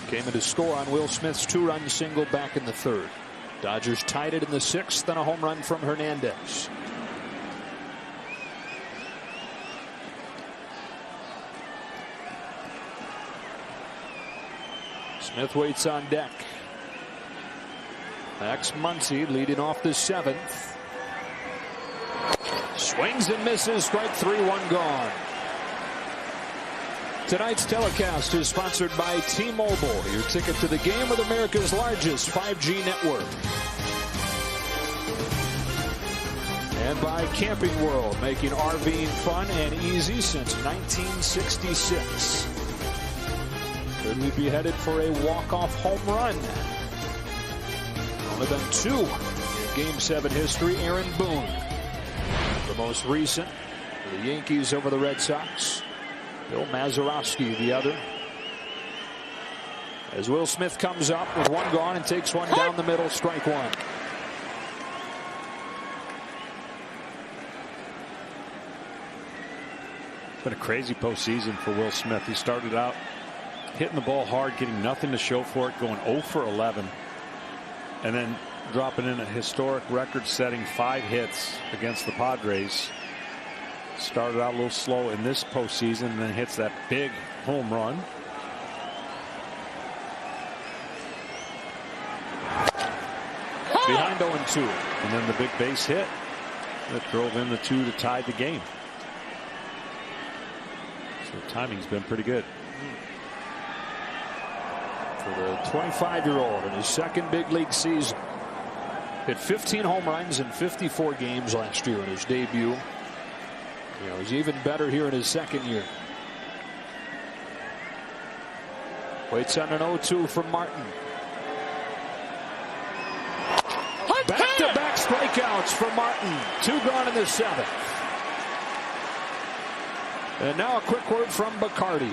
Came in to score on Will Smith's 2-run single back in the 3rd. Dodgers tied it in the 6th, then a home run from Hernandez. Smith waits on deck. Max Muncy leading off the 7th. Swings and misses. Strike 3, 1 gone. Tonight's telecast is sponsored by T-Mobile, your ticket to the game with America's largest 5G network. And by Camping World, making RVing fun and easy since 1966. Could we be headed for a walk-off home run? Only been 2 in Game 7 history. Aaron Boone, the most recent, for the Yankees over the Red Sox. Bill Mazeroski, the other. As Will Smith comes up with 1 gone and takes 1 down the middle, strike 1. It's been a crazy postseason for Will Smith. He started out hitting the ball hard, getting nothing to show for it, going 0 for 11, and then dropping in a historic record-setting 5 hits against the Padres. Started out a little slow in this postseason, and then hits that big home run. Behind 0-2. And then the big base hit that drove in the 2 to tie the game. So timing's been pretty good. For the 25-year-old in his 2nd big league season. Hit 15 home runs in 54 games last year in his debut. You know, he's even better here in his 2nd year. Waits on an 0-2 from Martin. Back-to-back strikeouts for Martin. 2 gone in the 7th. And now a quick word from Bacardi.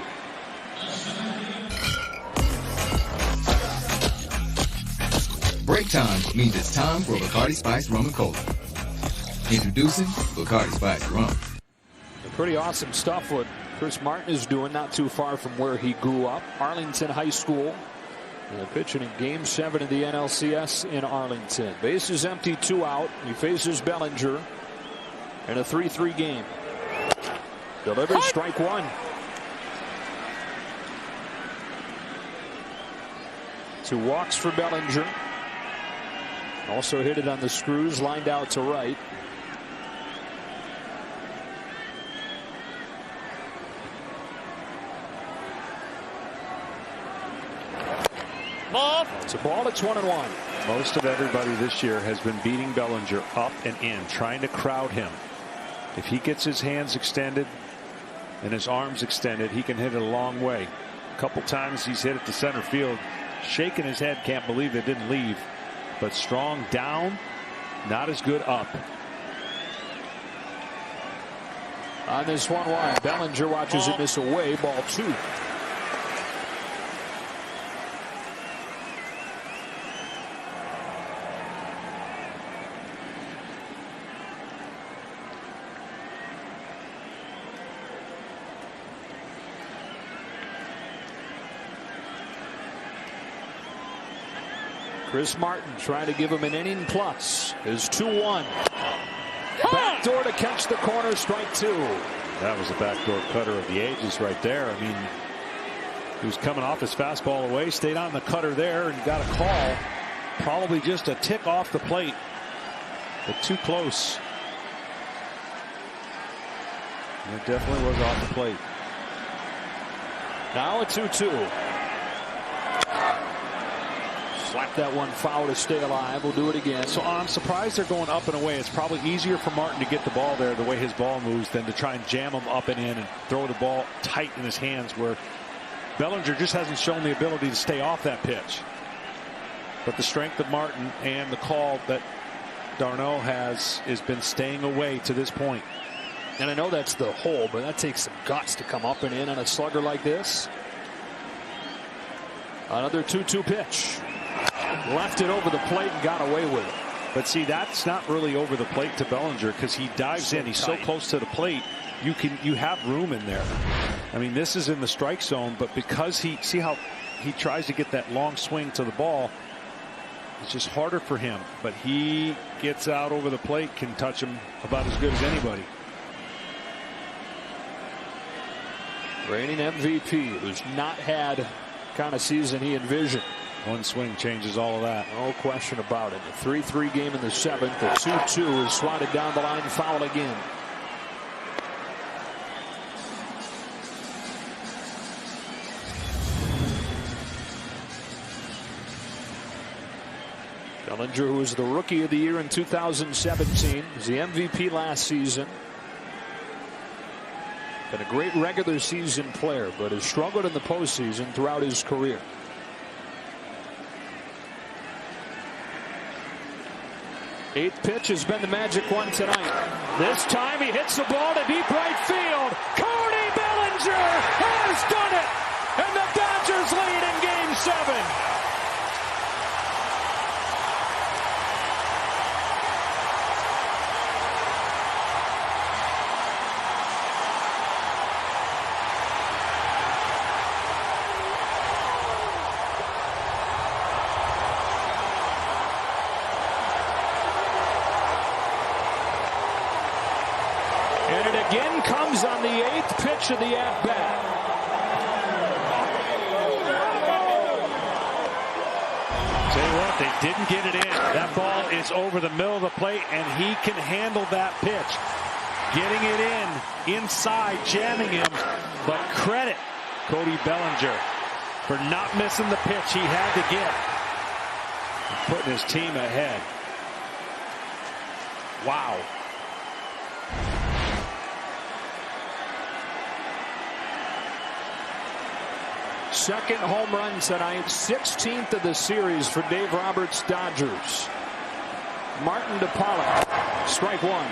Break time means it's time for Bacardi Spiced Rum and Cola. Introducing Bacardi Spiced Rum. Pretty awesome stuff what Chris Martin is doing, not too far from where he grew up. Arlington High School. Pitching in Game 7 of the NLCS in Arlington. Bases empty, 2 out. He faces Bellinger in a 3-3 game. Delivers, strike 1. Two walks for Bellinger. Also hit it on the screws, lined out to right. It's a ball. It's 1-1. Most of everybody this year has been beating Bellinger up and in, trying to crowd him. If he gets his hands extended and his arms extended, he can hit it a long way. A couple times he's hit it to center field, shaking his head, can't believe it didn't leave. But strong down, not as good up. On this 1-1, Bellinger watches it miss away. Ball 2. Chris Martin trying to give him an inning plus. Is 2-1. Backdoor to catch the corner, strike 2. That was a backdoor cutter of the ages right there. I mean, he was coming off his fastball away, stayed on the cutter there and got a call. Probably just a tick off the plate, but too close. And it definitely was off the plate. Now a 2-2. Slap that one foul to stay alive. We'll do it again. So I'm surprised they're going up and away. It's probably easier for Martin to get the ball there the way his ball moves than to try and jam him up and in and throw the ball tight in his hands, where Bellinger just hasn't shown the ability to stay off that pitch. But the strength of Martin and the call that Darno has been staying away to this point. And I know that's the hole, but that takes some guts to come up and in on a slugger like this. Another 2-2 pitch. Left it over the plate and got away with it. But see, that's not really over the plate to Bellinger because he dives in. He's so close to the plate. You have room in there. I mean, this is in the strike zone, but because see how he tries to get that long swing to the ball, it's just harder for him. But he gets out over the plate, can touch him about as good as anybody. Reigning MVP, who's not had the kind of season he envisioned. One swing changes all of that. No question about it. The 3-3 game in the 7th. The 2-2 is swatted down the line. Foul again. Bellinger, who was the Rookie of the Year in 2017, was the MVP last season. Been a great regular season player, but has struggled in the postseason throughout his career. Eighth pitch has been the magic one tonight. This time he hits the ball to deep right field. Cody Bellinger has done it, and the Dodgers lead in Game 7. And it again comes on the 8th pitch of the at-bat. Tell you what, they didn't get it in. That ball is over the middle of the plate, and he can handle that pitch. Getting it in, inside, jamming him. But credit Cody Bellinger for not missing the pitch he had to get. Putting his team ahead. Wow. Second home run tonight, 16th of the series for Dave Roberts' Dodgers. Martin to Pollock, strike one.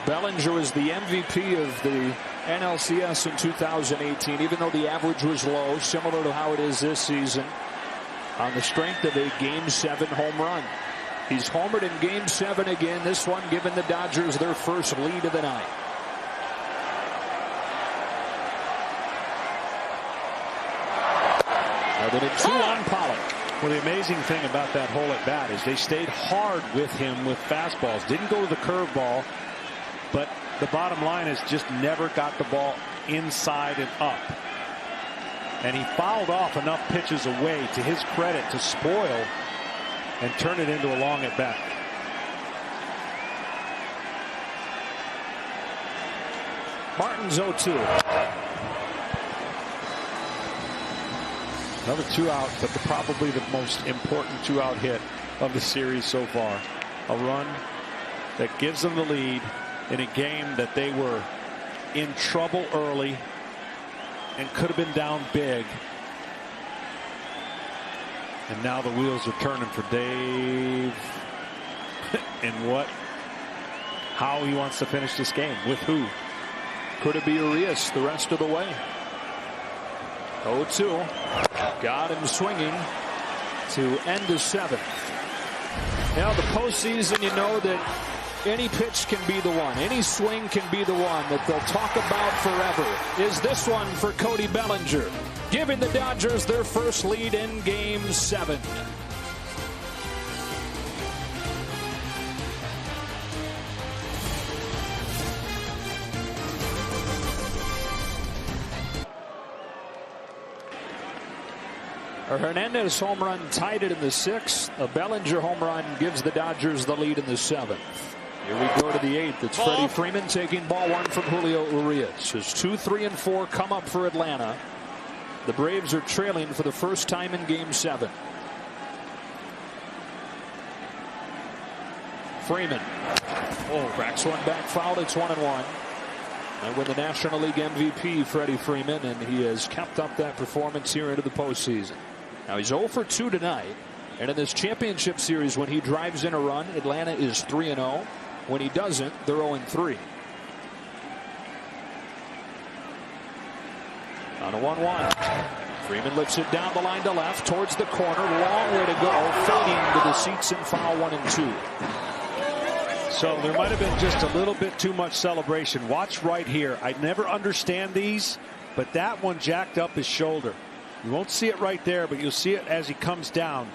Bellinger was the MVP of the NLCS in 2018, even though the average was low, similar to how it is this season, on the strength of a Game 7 home run. He's homered in Game 7 again, this one giving the Dodgers their first lead of the night. Now they did 2 on Pollock. Well, the amazing thing about that hole at bat is they stayed hard with him with fastballs. Didn't go to the curveball, but the bottom line is just never got the ball inside and up. And he fouled off enough pitches away, to his credit, to spoil and turn it into a long at bat. Martin's 0-2. Another 2 out, but probably the most important 2-out hit of the series so far. A run that gives them the lead in a game that they were in trouble early and could have been down big. And now the wheels are turning for Dave. And how he wants to finish this game. With who? Could it be Urias the rest of the way? 0-2. Got him swinging to end the 7th. Now the postseason, you know that any pitch can be the one. Any swing can be the one that they'll talk about forever. Is this one for Cody Bellinger, giving the Dodgers their first lead in Game 7. A Hernandez home run tied it in the 6th. A Bellinger home run gives the Dodgers the lead in the 7th. Here we go to the 8th. It's Freddie Freeman taking ball 1 from Julio Urias. As 2, 3, and 4 come up for Atlanta. The Braves are trailing for the first time in Game 7. Freeman. Cracks one back foul. It's 1-1. And with the National League MVP, Freddie Freeman, and he has kept up that performance here into the postseason. Now he's 0 for 2 tonight. And in this championship series, when he drives in a run, Atlanta is 3-0. When he doesn't, they're 0-3. On a 1-1. Freeman lifts it down the line to left towards the corner. Long way to go. Fading to the seats in foul 1 and 2. So there might have been just a little bit too much celebration. Watch right here. I never understand these, but that one jacked up his shoulder. You won't see it right there, but you'll see it as he comes down.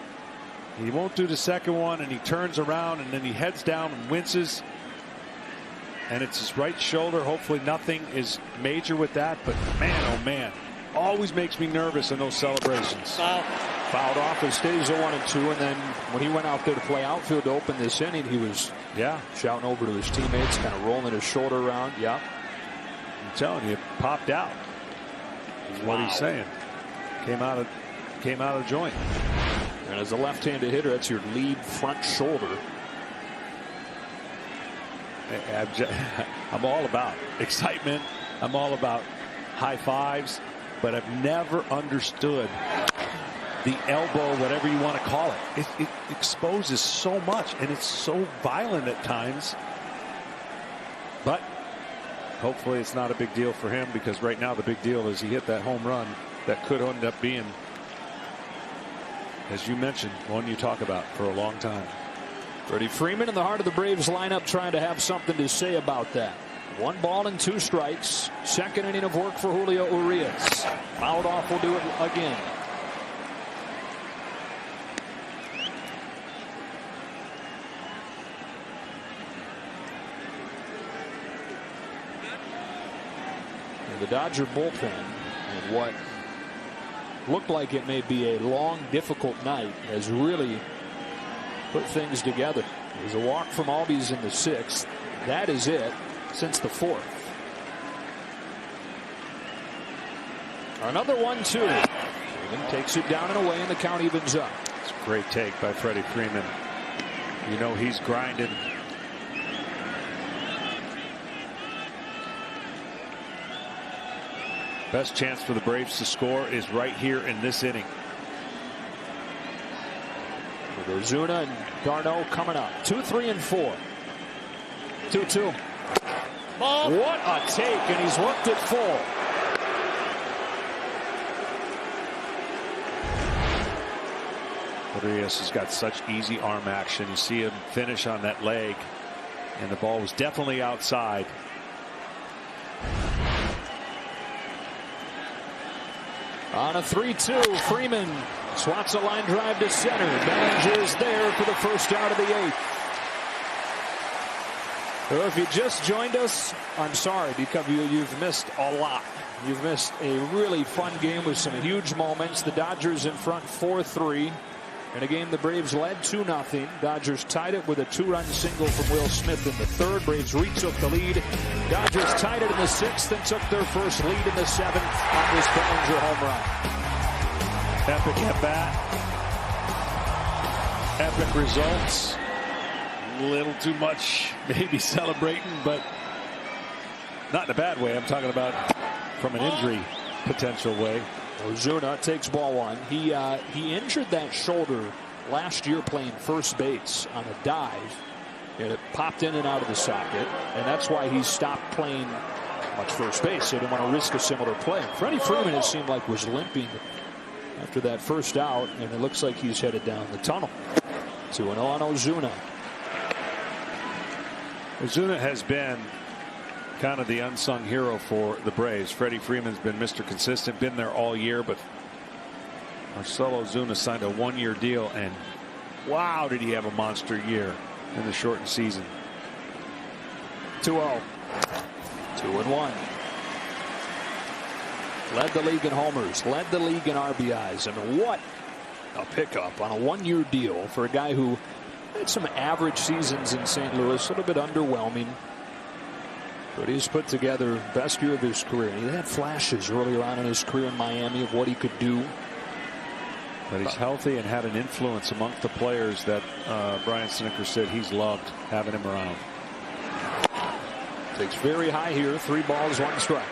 He won't do the second one, and he turns around, and then he heads down and winces. And it's his right shoulder. Hopefully nothing is major with that, but man, oh man, always makes me nervous in those celebrations. Fouled off. It stays a 1 and 2, and then when he went out there to play outfield to open this inning, he was shouting over to his teammates, kind of rolling his shoulder around. Yeah, I'm telling you, it popped out. Is what he's saying. Came out of the joint. And as a left-handed hitter, that's your lead front shoulder. I'm all about excitement. I'm all about high fives, but I've never understood the elbow, whatever you want to call it. It exposes so much, and it's so violent at times. But hopefully it's not a big deal for him, because right now the big deal is he hit that home run that could end up being, as you mentioned, one you talk about for a long time. Freddie Freeman in the heart of the Braves lineup trying to have something to say about that. 1 ball and 2 strikes. Second inning of work for Julio Urias. Fouled off will do it again. And the Dodger bullpen, and what looked like it may be a long, difficult night, has really put things together. There's a walk from Albies in the 6th. That is it since the 4th. Another 1-2. Freeman takes it down and away, and the count evens up. It's a great take by Freddie Freeman. You know he's grinding. Best chance for the Braves to score is right here in this inning. Ozuna and Darno coming up. 2, 3, and 4. 2-2. Ball. What a take, and he's worked it full. Urias has got such easy arm action. You see him finish on that leg, and the ball was definitely outside. On a 3-2, Freeman swats a line drive to center. Bellinger is there for the first out of the 8th. Well, if you just joined us, I'm sorry, because you've missed a lot. You've missed a really fun game with some huge moments. The Dodgers in front 4-3. In a game the Braves led 2-0. Dodgers tied it with a 2-run single from Will Smith in the 3rd. Braves retook the lead. Dodgers tied it in the 6th and took their first lead in the 7th on this Bellinger home run. Epic at bat. Epic results. A little too much maybe celebrating, but not in a bad way. I'm talking about from an injury potential way. Ozuna takes ball 1. He injured that shoulder last year playing first base on a dive, and it popped in and out of the socket, and that's why he stopped playing much first base. He didn't want to risk a similar play. Freddie Freeman, it seemed like, was limping after that first out, and it looks like he's headed down the tunnel. 2-0 on Ozuna. Ozuna has been kind of the unsung hero for the Braves. Freddie Freeman's been Mr. Consistent, been there all year, but Marcell Ozuna signed a 1-year deal, and wow, did he have a monster year in the shortened season. 2-0. 2-1. Led the league in homers, led the league in RBIs. I mean, what a pickup on a 1-year deal for a guy who had some average seasons in St. Louis, a little bit underwhelming. But he's put together best year of his career. He had flashes earlier on in his career in Miami of what he could do. But he's healthy and had an influence amongst the players that Brian Snitker said he's loved having him around. Takes very high here. 3 balls, 1 strike.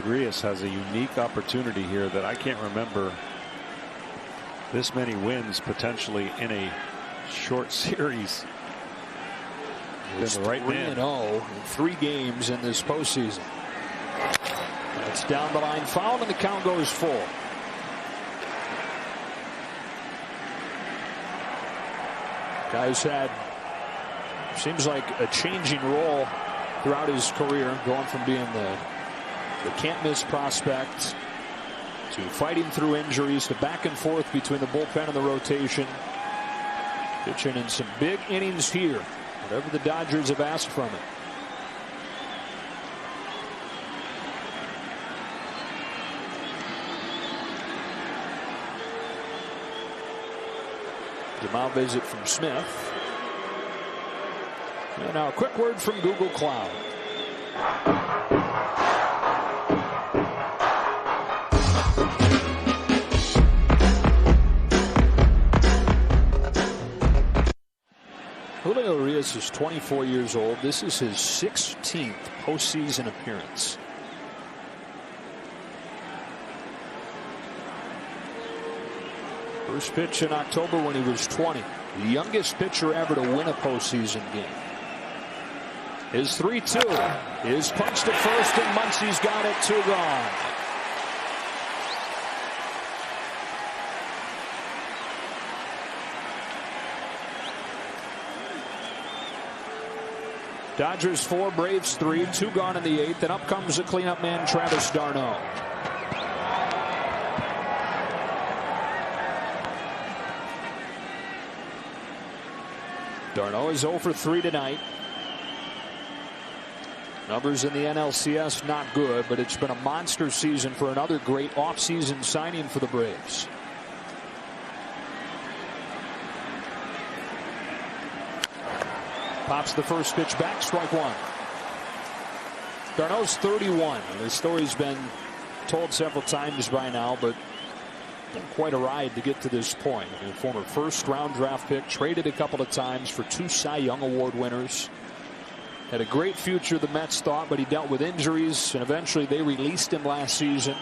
Urias has a unique opportunity here that I can't remember this many wins potentially in a short series. It's 3-0 in 3 games in this postseason. It's down the line, foul, and the count goes full. Guy's had, seems like, a changing role throughout his career, going from being the can't-miss prospect to fighting through injuries to back and forth between the bullpen and the rotation. Pitching in some big innings here, whatever the Dodgers have asked from it. The mound visit from Smith. And now a quick word from Google Cloud. Julio Urias is 24 years old. This is his 16th postseason appearance. First pitch in October when he was 20. The youngest pitcher ever to win a postseason game. His 3-2 is punched at first, and Muncy's got it. 2 gone. Dodgers 4, Braves 3, 2 gone in the 8th, and up comes the cleanup man, Travis d'Arnaud. d'Arnaud is 0 for 3 tonight. Numbers in the NLCS not good, but it's been a monster season for another great offseason signing for the Braves. Pops the first pitch back, strike 1. d'Arnaud's 31. The story's been told several times by now, but quite a ride to get to this point. A former first-round draft pick, traded a couple of times for 2 Cy Young Award winners. Had a great future, the Mets thought, but he dealt with injuries, and eventually they released him last season.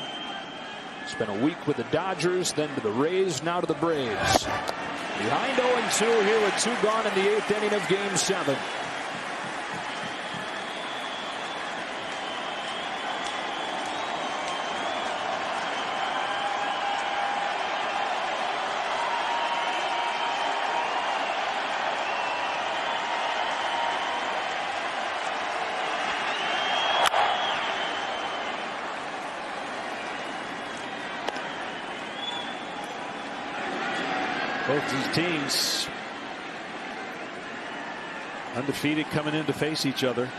Spent a week with the Dodgers, then to the Rays, now to the Braves. Behind 0-2 here with 2 gone in the 8th inning of Game 7. Both these teams undefeated coming in to face each other.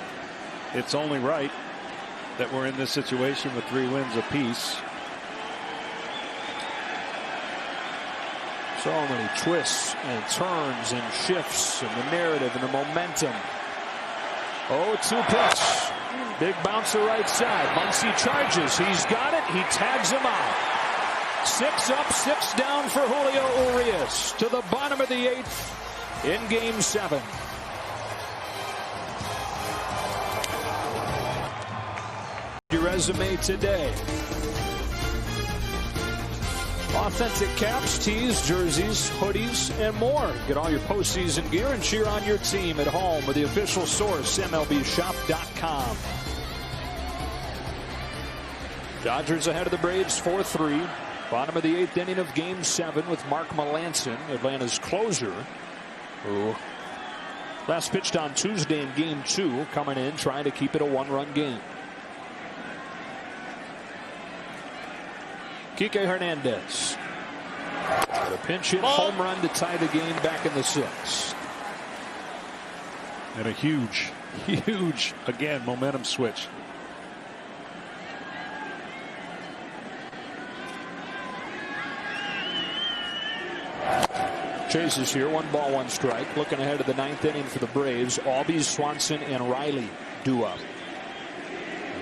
It's only right that we're in this situation with 3 wins apiece. So many twists and turns and shifts and the narrative and the momentum. 0-2 pitch. Big bouncer right side. Muncy charges. He's got it. He tags him out. 6 up, 6 down for Julio Urias to the bottom of the 8th in Game 7. Your resume today. Authentic caps, tees, jerseys, hoodies, and more. Get all your postseason gear and cheer on your team at home with the official source, MLBshop.com. Dodgers ahead of the Braves 4-3. Bottom of the 8th inning of Game 7 with Mark Melancon, Atlanta's closer, who last pitched on Tuesday in Game 2, coming in trying to keep it a 1-run game. Kike Hernandez. Got a pinch hit home run to tie the game back in the 6th. And a huge, again, momentum switch. Chases here, 1 ball, 1 strike. Looking ahead to the 9th inning for the Braves. Albie, Swanson, and Riley due up.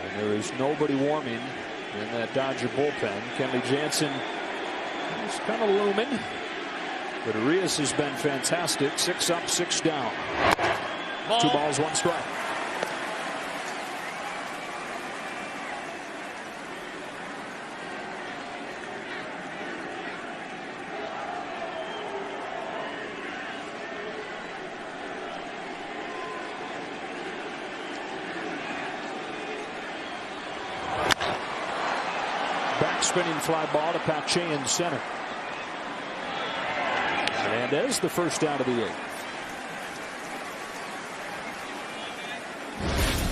And there is nobody warming in that Dodger bullpen. Kenley Jansen is kind of looming. But Urias has been fantastic. 6 up, 6 down. 2 balls, 1 strike. Spinning fly ball to Pache in center. Hernandez, the first out of the 8th.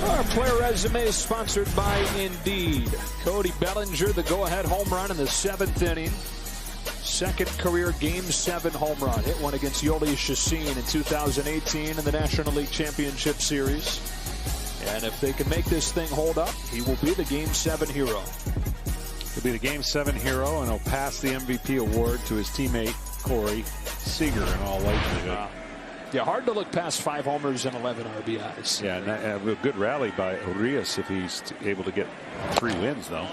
Our player resume is sponsored by Indeed. Cody Bellinger, the go-ahead home run in the 7th inning. Second career Game 7 home run. Hit one against Yoli Chacin in 2018 in the National League Championship Series. And if they can make this thing hold up, he will be the Game 7 hero. He'll be the Game 7 hero, and he'll pass the MVP award to his teammate Corey Seager in all likelihood. Yeah, hard to look past 5 homers and 11 RBIs. Yeah, and a good rally by Urias if he's able to get 3 wins, though.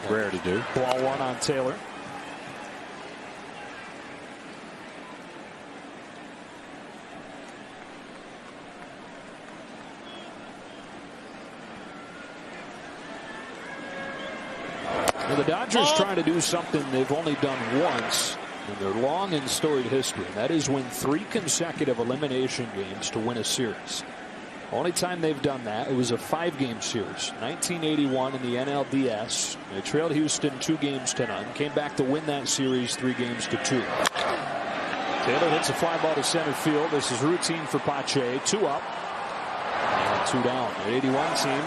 Rare to do. Ball 1 on Taylor. Well, the Dodgers trying to do something they've only done once in their long and storied history, and that is win 3 consecutive elimination games to win a series. Only time they've done that, it was a 5-game series. 1981 in the NLDS. They trailed Houston 2-0. Came back to win that series 3-2. Taylor hits a fly ball to center field. This is routine for Pache. 2 up and 2 down. The 81 team,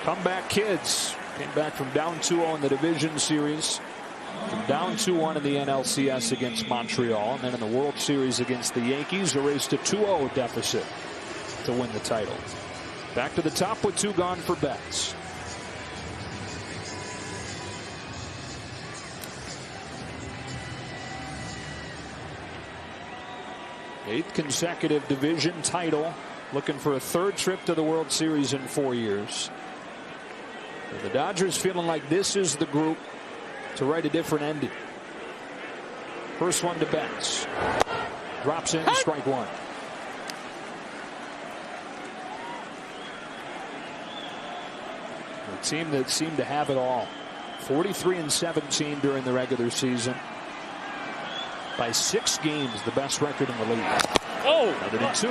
comeback kids. Came back from down 2-0 in the division series, from down 2-1 in the NLCS against Montreal, and then in the World Series against the Yankees, erased a 2-0 deficit to win the title. Back to the top with 2 gone for Betts. Eighth consecutive division title, looking for a 3rd trip to the World Series in 4 years. And the Dodgers feeling like this is the group to write a different ending. First one to Betts. Drops in, strike 1. A team that seemed to have it all. 43-17 during the regular season. By 6 games, the best record in the league. Oh! Other than 2.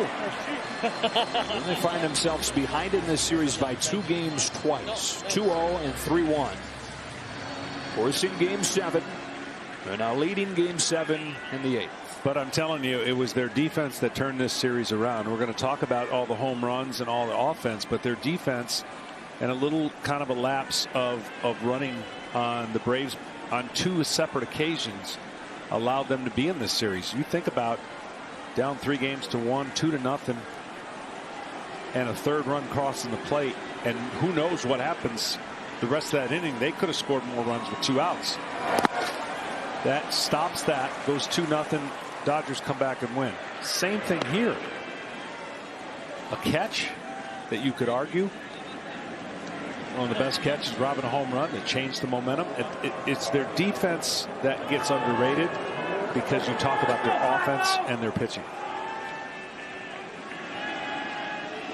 And they find themselves behind in this series by 2 games twice. 2-0 and 3-1. Forcing Game 7. They're now leading Game 7 in the 8th. But I'm telling you, it was their defense that turned this series around. We're going to talk about all the home runs and all the offense, but their defense and a little kind of a lapse of running on the Braves on 2 separate occasions allowed them to be in this series. You think about down 3-1, 2-0, and a 3rd run crossing the plate, and who knows what happens the rest of that inning. They could have scored more runs with 2 outs. That stops that, goes 2-0. Dodgers come back and win. Same thing here. A catch that you could argue one of the best catches, robbing a home run. They changed the momentum. It's their defense that gets underrated because you talk about their offense and their pitching.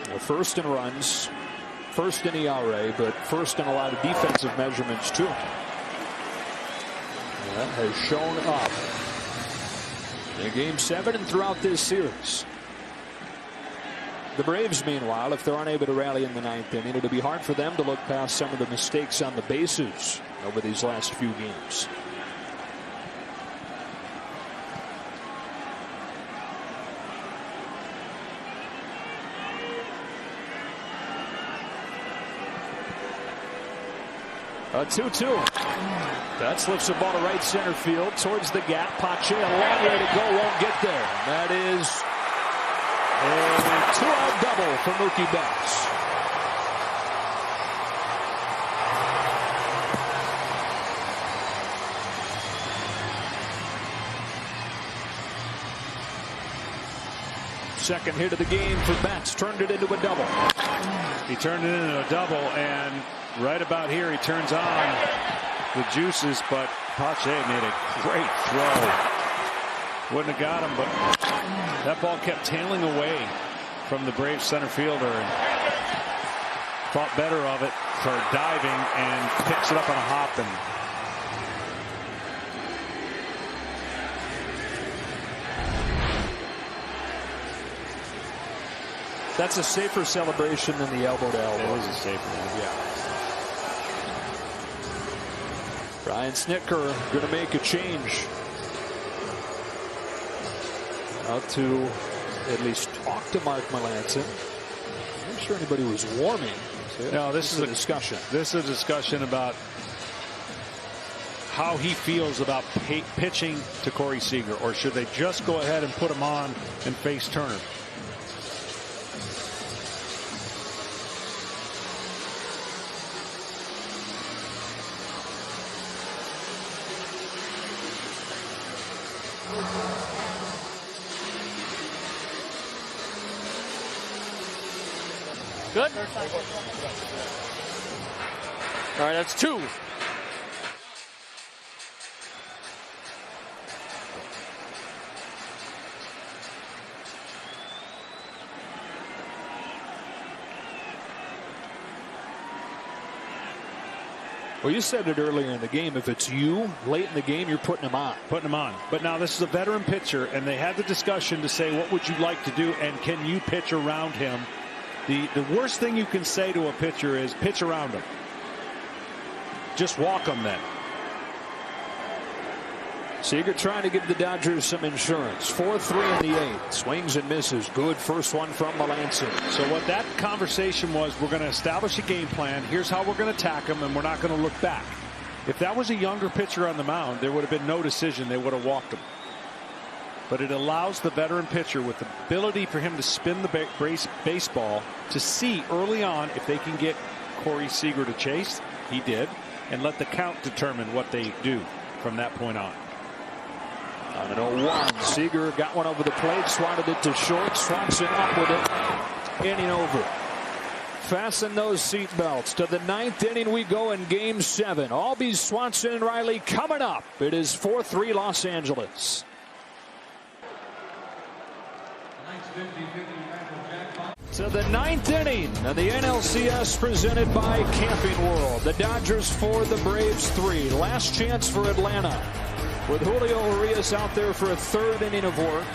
Well, first in runs, first in ERA, but first in a lot of defensive measurements too. That has shown up in Game 7 and throughout this series. The Braves, meanwhile, if they're unable to rally in the 9th inning, it'll be hard for them to look past some of the mistakes on the bases over these last few games. A 2-2. That slips the ball to right center field towards the gap. Pache, a long way to go, won't get there. That is a 2-out double for Mookie Betts. Second hit of the game for Betts, turned it into a double. He turned it into a double, and right about here he turns on the juices, but Pache made a great throw. Wouldn't have got him, but that ball kept tailing away from the Braves center fielder, and thought better of it for diving and picks it up on a hop. And that's a safer celebration than the elbow to elbow. It was a safer one. Yeah. Ryan Snitker going to make a change. Out to at least talk to Mark Melancon. I'm not sure anybody was warming. No, this is a discussion. This is a discussion about how he feels about pitching to Corey Seager, or should they just go ahead and put him on and face Turner? Good. All right, that's 2. Well, you said it earlier in the game. If it's you late in the game, you're putting him on. Putting him on. But now this is a veteran pitcher, and they had the discussion to say, what would you like to do, and can you pitch around him? The worst thing you can say to a pitcher is pitch around him. Just walk him then. Seager trying to give the Dodgers some insurance. 4-3 in the 8th. Swings and misses. Good first one from Melancon. So what that conversation was, we're going to establish a game plan. Here's how we're going to attack him, and we're not going to look back. If that was a younger pitcher on the mound, there would have been no decision. They would have walked him. But it allows the veteran pitcher, with the ability for him to spin the baseball, to see early on if they can get Corey Seager to chase. He did. And let the count determine what they do from that point on. On an 0-1, Seager got one over the plate, swatted it to short. Swanson up with it, inning over. Fasten those seat belts. To the 9th inning we go in Game 7. Albies, Swanson, and Riley coming up. It is 4-3 Los Angeles. To the 9th inning and the NLCS presented by Camping World. The Dodgers 4, the Braves 3. Last chance for Atlanta, with Julio Urias out there for a 3rd inning of work.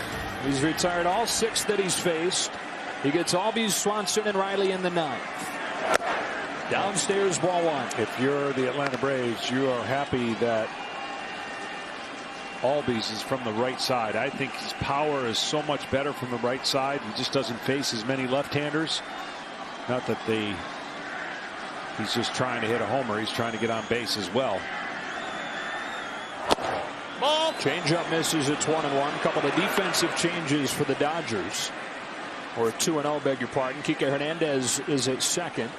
He's retired all 6 that he's faced. He gets Albies, Swanson, and Riley in the 9th. Downstairs, ball 1. If you're the Atlanta Braves, you are happy that Albies is from the right side. I think his power is so much better from the right side. He just doesn't face as many left-handers. Not that he's just trying to hit a homer. He's trying to get on base as well. Ball. Change-up misses. It's 1-1. Couple of defensive changes for the Dodgers. Or 2-0, beg your pardon. Kike Hernandez is at second.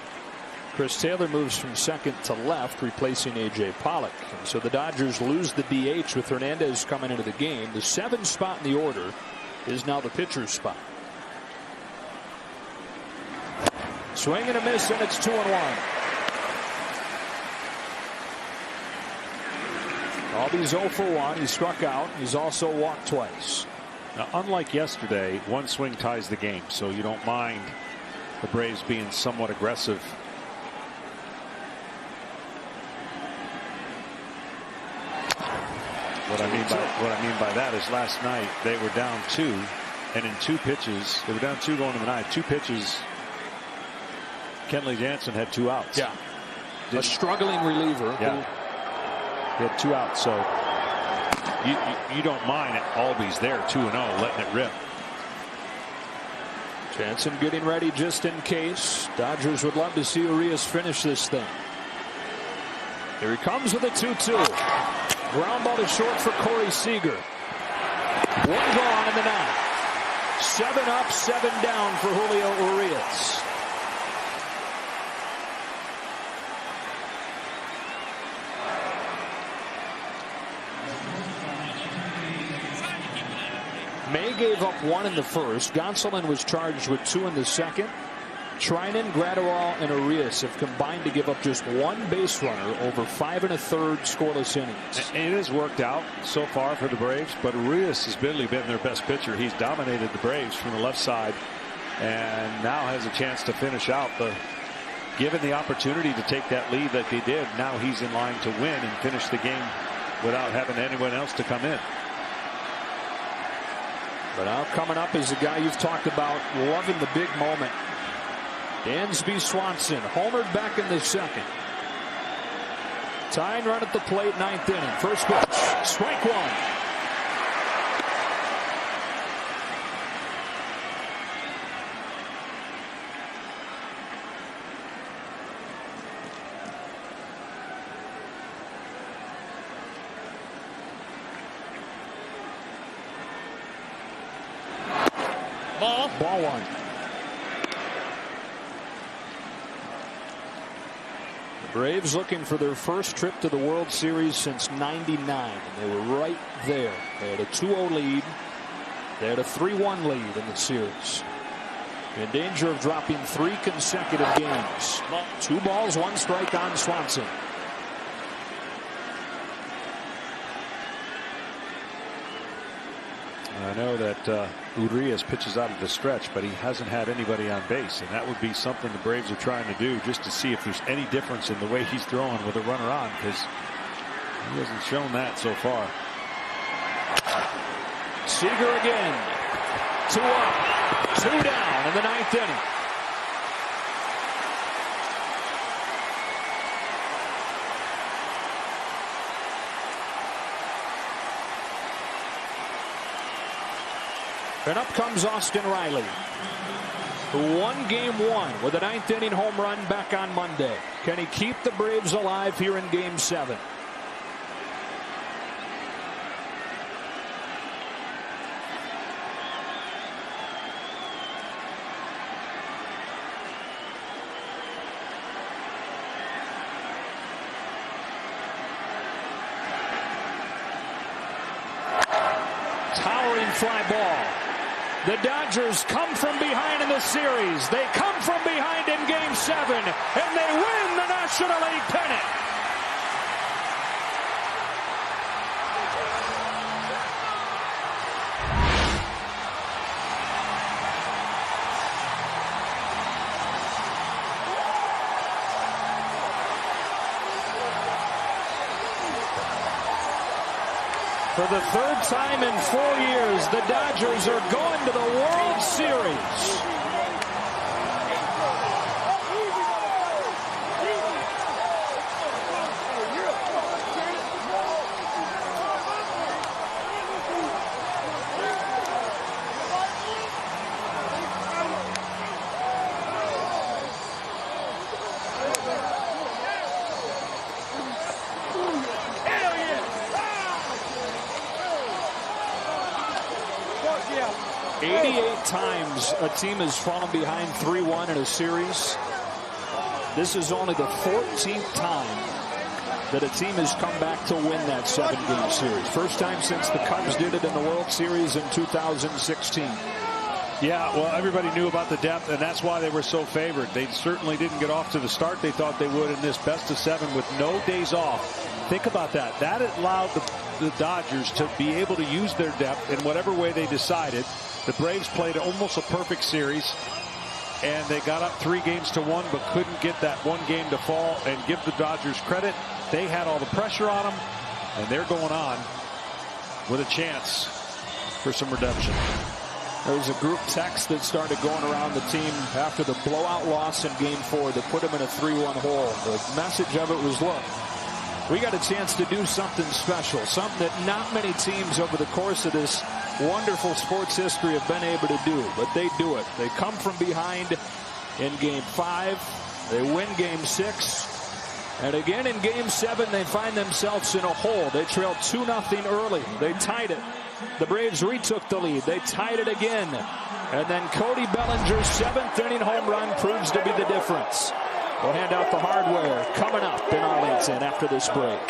Chris Taylor moves from second to left, replacing A.J. Pollock. And so the Dodgers lose the DH with Hernandez coming into the game. The 7th spot in the order is now the pitcher's spot. Swing and a miss, and it's 2-1. Albies 0 for 1. He struck out. He's also walked twice. Now, unlike yesterday, one swing ties the game, so you don't mind the Braves being somewhat aggressive. What I mean by that is last night they were down 2, and in 2 pitches, they were down 2 going to the 9th. 2 pitches, Kenley Jansen had 2 outs. Yeah. A struggling reliever. Yeah. He had 2 outs, so you don't mind Albies there 2-0, letting it rip. Jansen getting ready just in case. Dodgers would love to see Urias finish this thing. Here he comes with a 2-2. Ground ball to short for Corey Seager. 1 gone in the 9th. 7 up, 7 down for Julio Urias. May gave up 1 in the first. Gonsolin was charged with 2 in the second. Trinan, Gradawal, and Urias have combined to give up just 1 base runner over 5 1/3 scoreless innings. And it has worked out so far for the Braves, but Urias has really been their best pitcher. He's dominated the Braves from the left side and now has a chance to finish out. Given the opportunity to take that lead that they did, now he's in line to win and finish the game without having anyone else to come in. But now coming up is the guy you've talked about, loving the big moment. Dansby Swanson, homered back in the 2nd. Tying run at the plate, 9th inning. First pitch, strike one. Ball one. The Braves looking for their first trip to the World Series since '99. And they were right there. They had a 2-0 lead. They had a 3-1 lead in the series. In danger of dropping 3 consecutive games. 2 balls, 1 strike on Swanson. I know that Urias pitches out of the stretch, but he hasn't had anybody on base, and that would be something the Braves are trying to do just to see if there's any difference in the way he's throwing with a runner on, because he hasn't shown that so far. Seager again. 2 up, 2 down in the 9th inning. And up comes Austin Riley, who won Game 1 with a 9th inning home run back on Monday. Can he keep the Braves alive here in Game 7? Towering fly ball. The Dodgers come from behind in the series. They come from behind in Game 7, and they win the National League pennant. For the 3rd time in 4 years, the Dodgers are going to the World Series. Yeah. 88 times a team has fallen behind 3-1 in a series. This is only the 14th time that a team has come back to win that 7-game series. First time since the Cubs did it in the World Series in 2016. Yeah, well, everybody knew about the depth, and that's why they were so favored. They certainly didn't get off to the start they thought they would in this best-of-7 with no days off. Think about that. That allowed the Dodgers to be able to use their depth in whatever way they decided. The Braves played almost a perfect series, and they got up 3-1, but couldn't get that one game to fall. And give the Dodgers credit. They had all the pressure on them, and they're going on with a chance for some redemption. There was a group text that started going around the team after the blowout loss in Game 4 that put them in a 3-1 hole. The message of it was, look, we got a chance to do something special, something that not many teams over the course of this wonderful sports history have been able to do, but they do it. They come from behind in Game 5. They win Game 6. And again in Game 7, they find themselves in a hole. They trailed 2-0 early. They tied it. The Braves retook the lead. They tied it again. And then Cody Bellinger's 7th-inning home run proves to be the difference. We'll hand out the hardware coming up in Arlington after this break.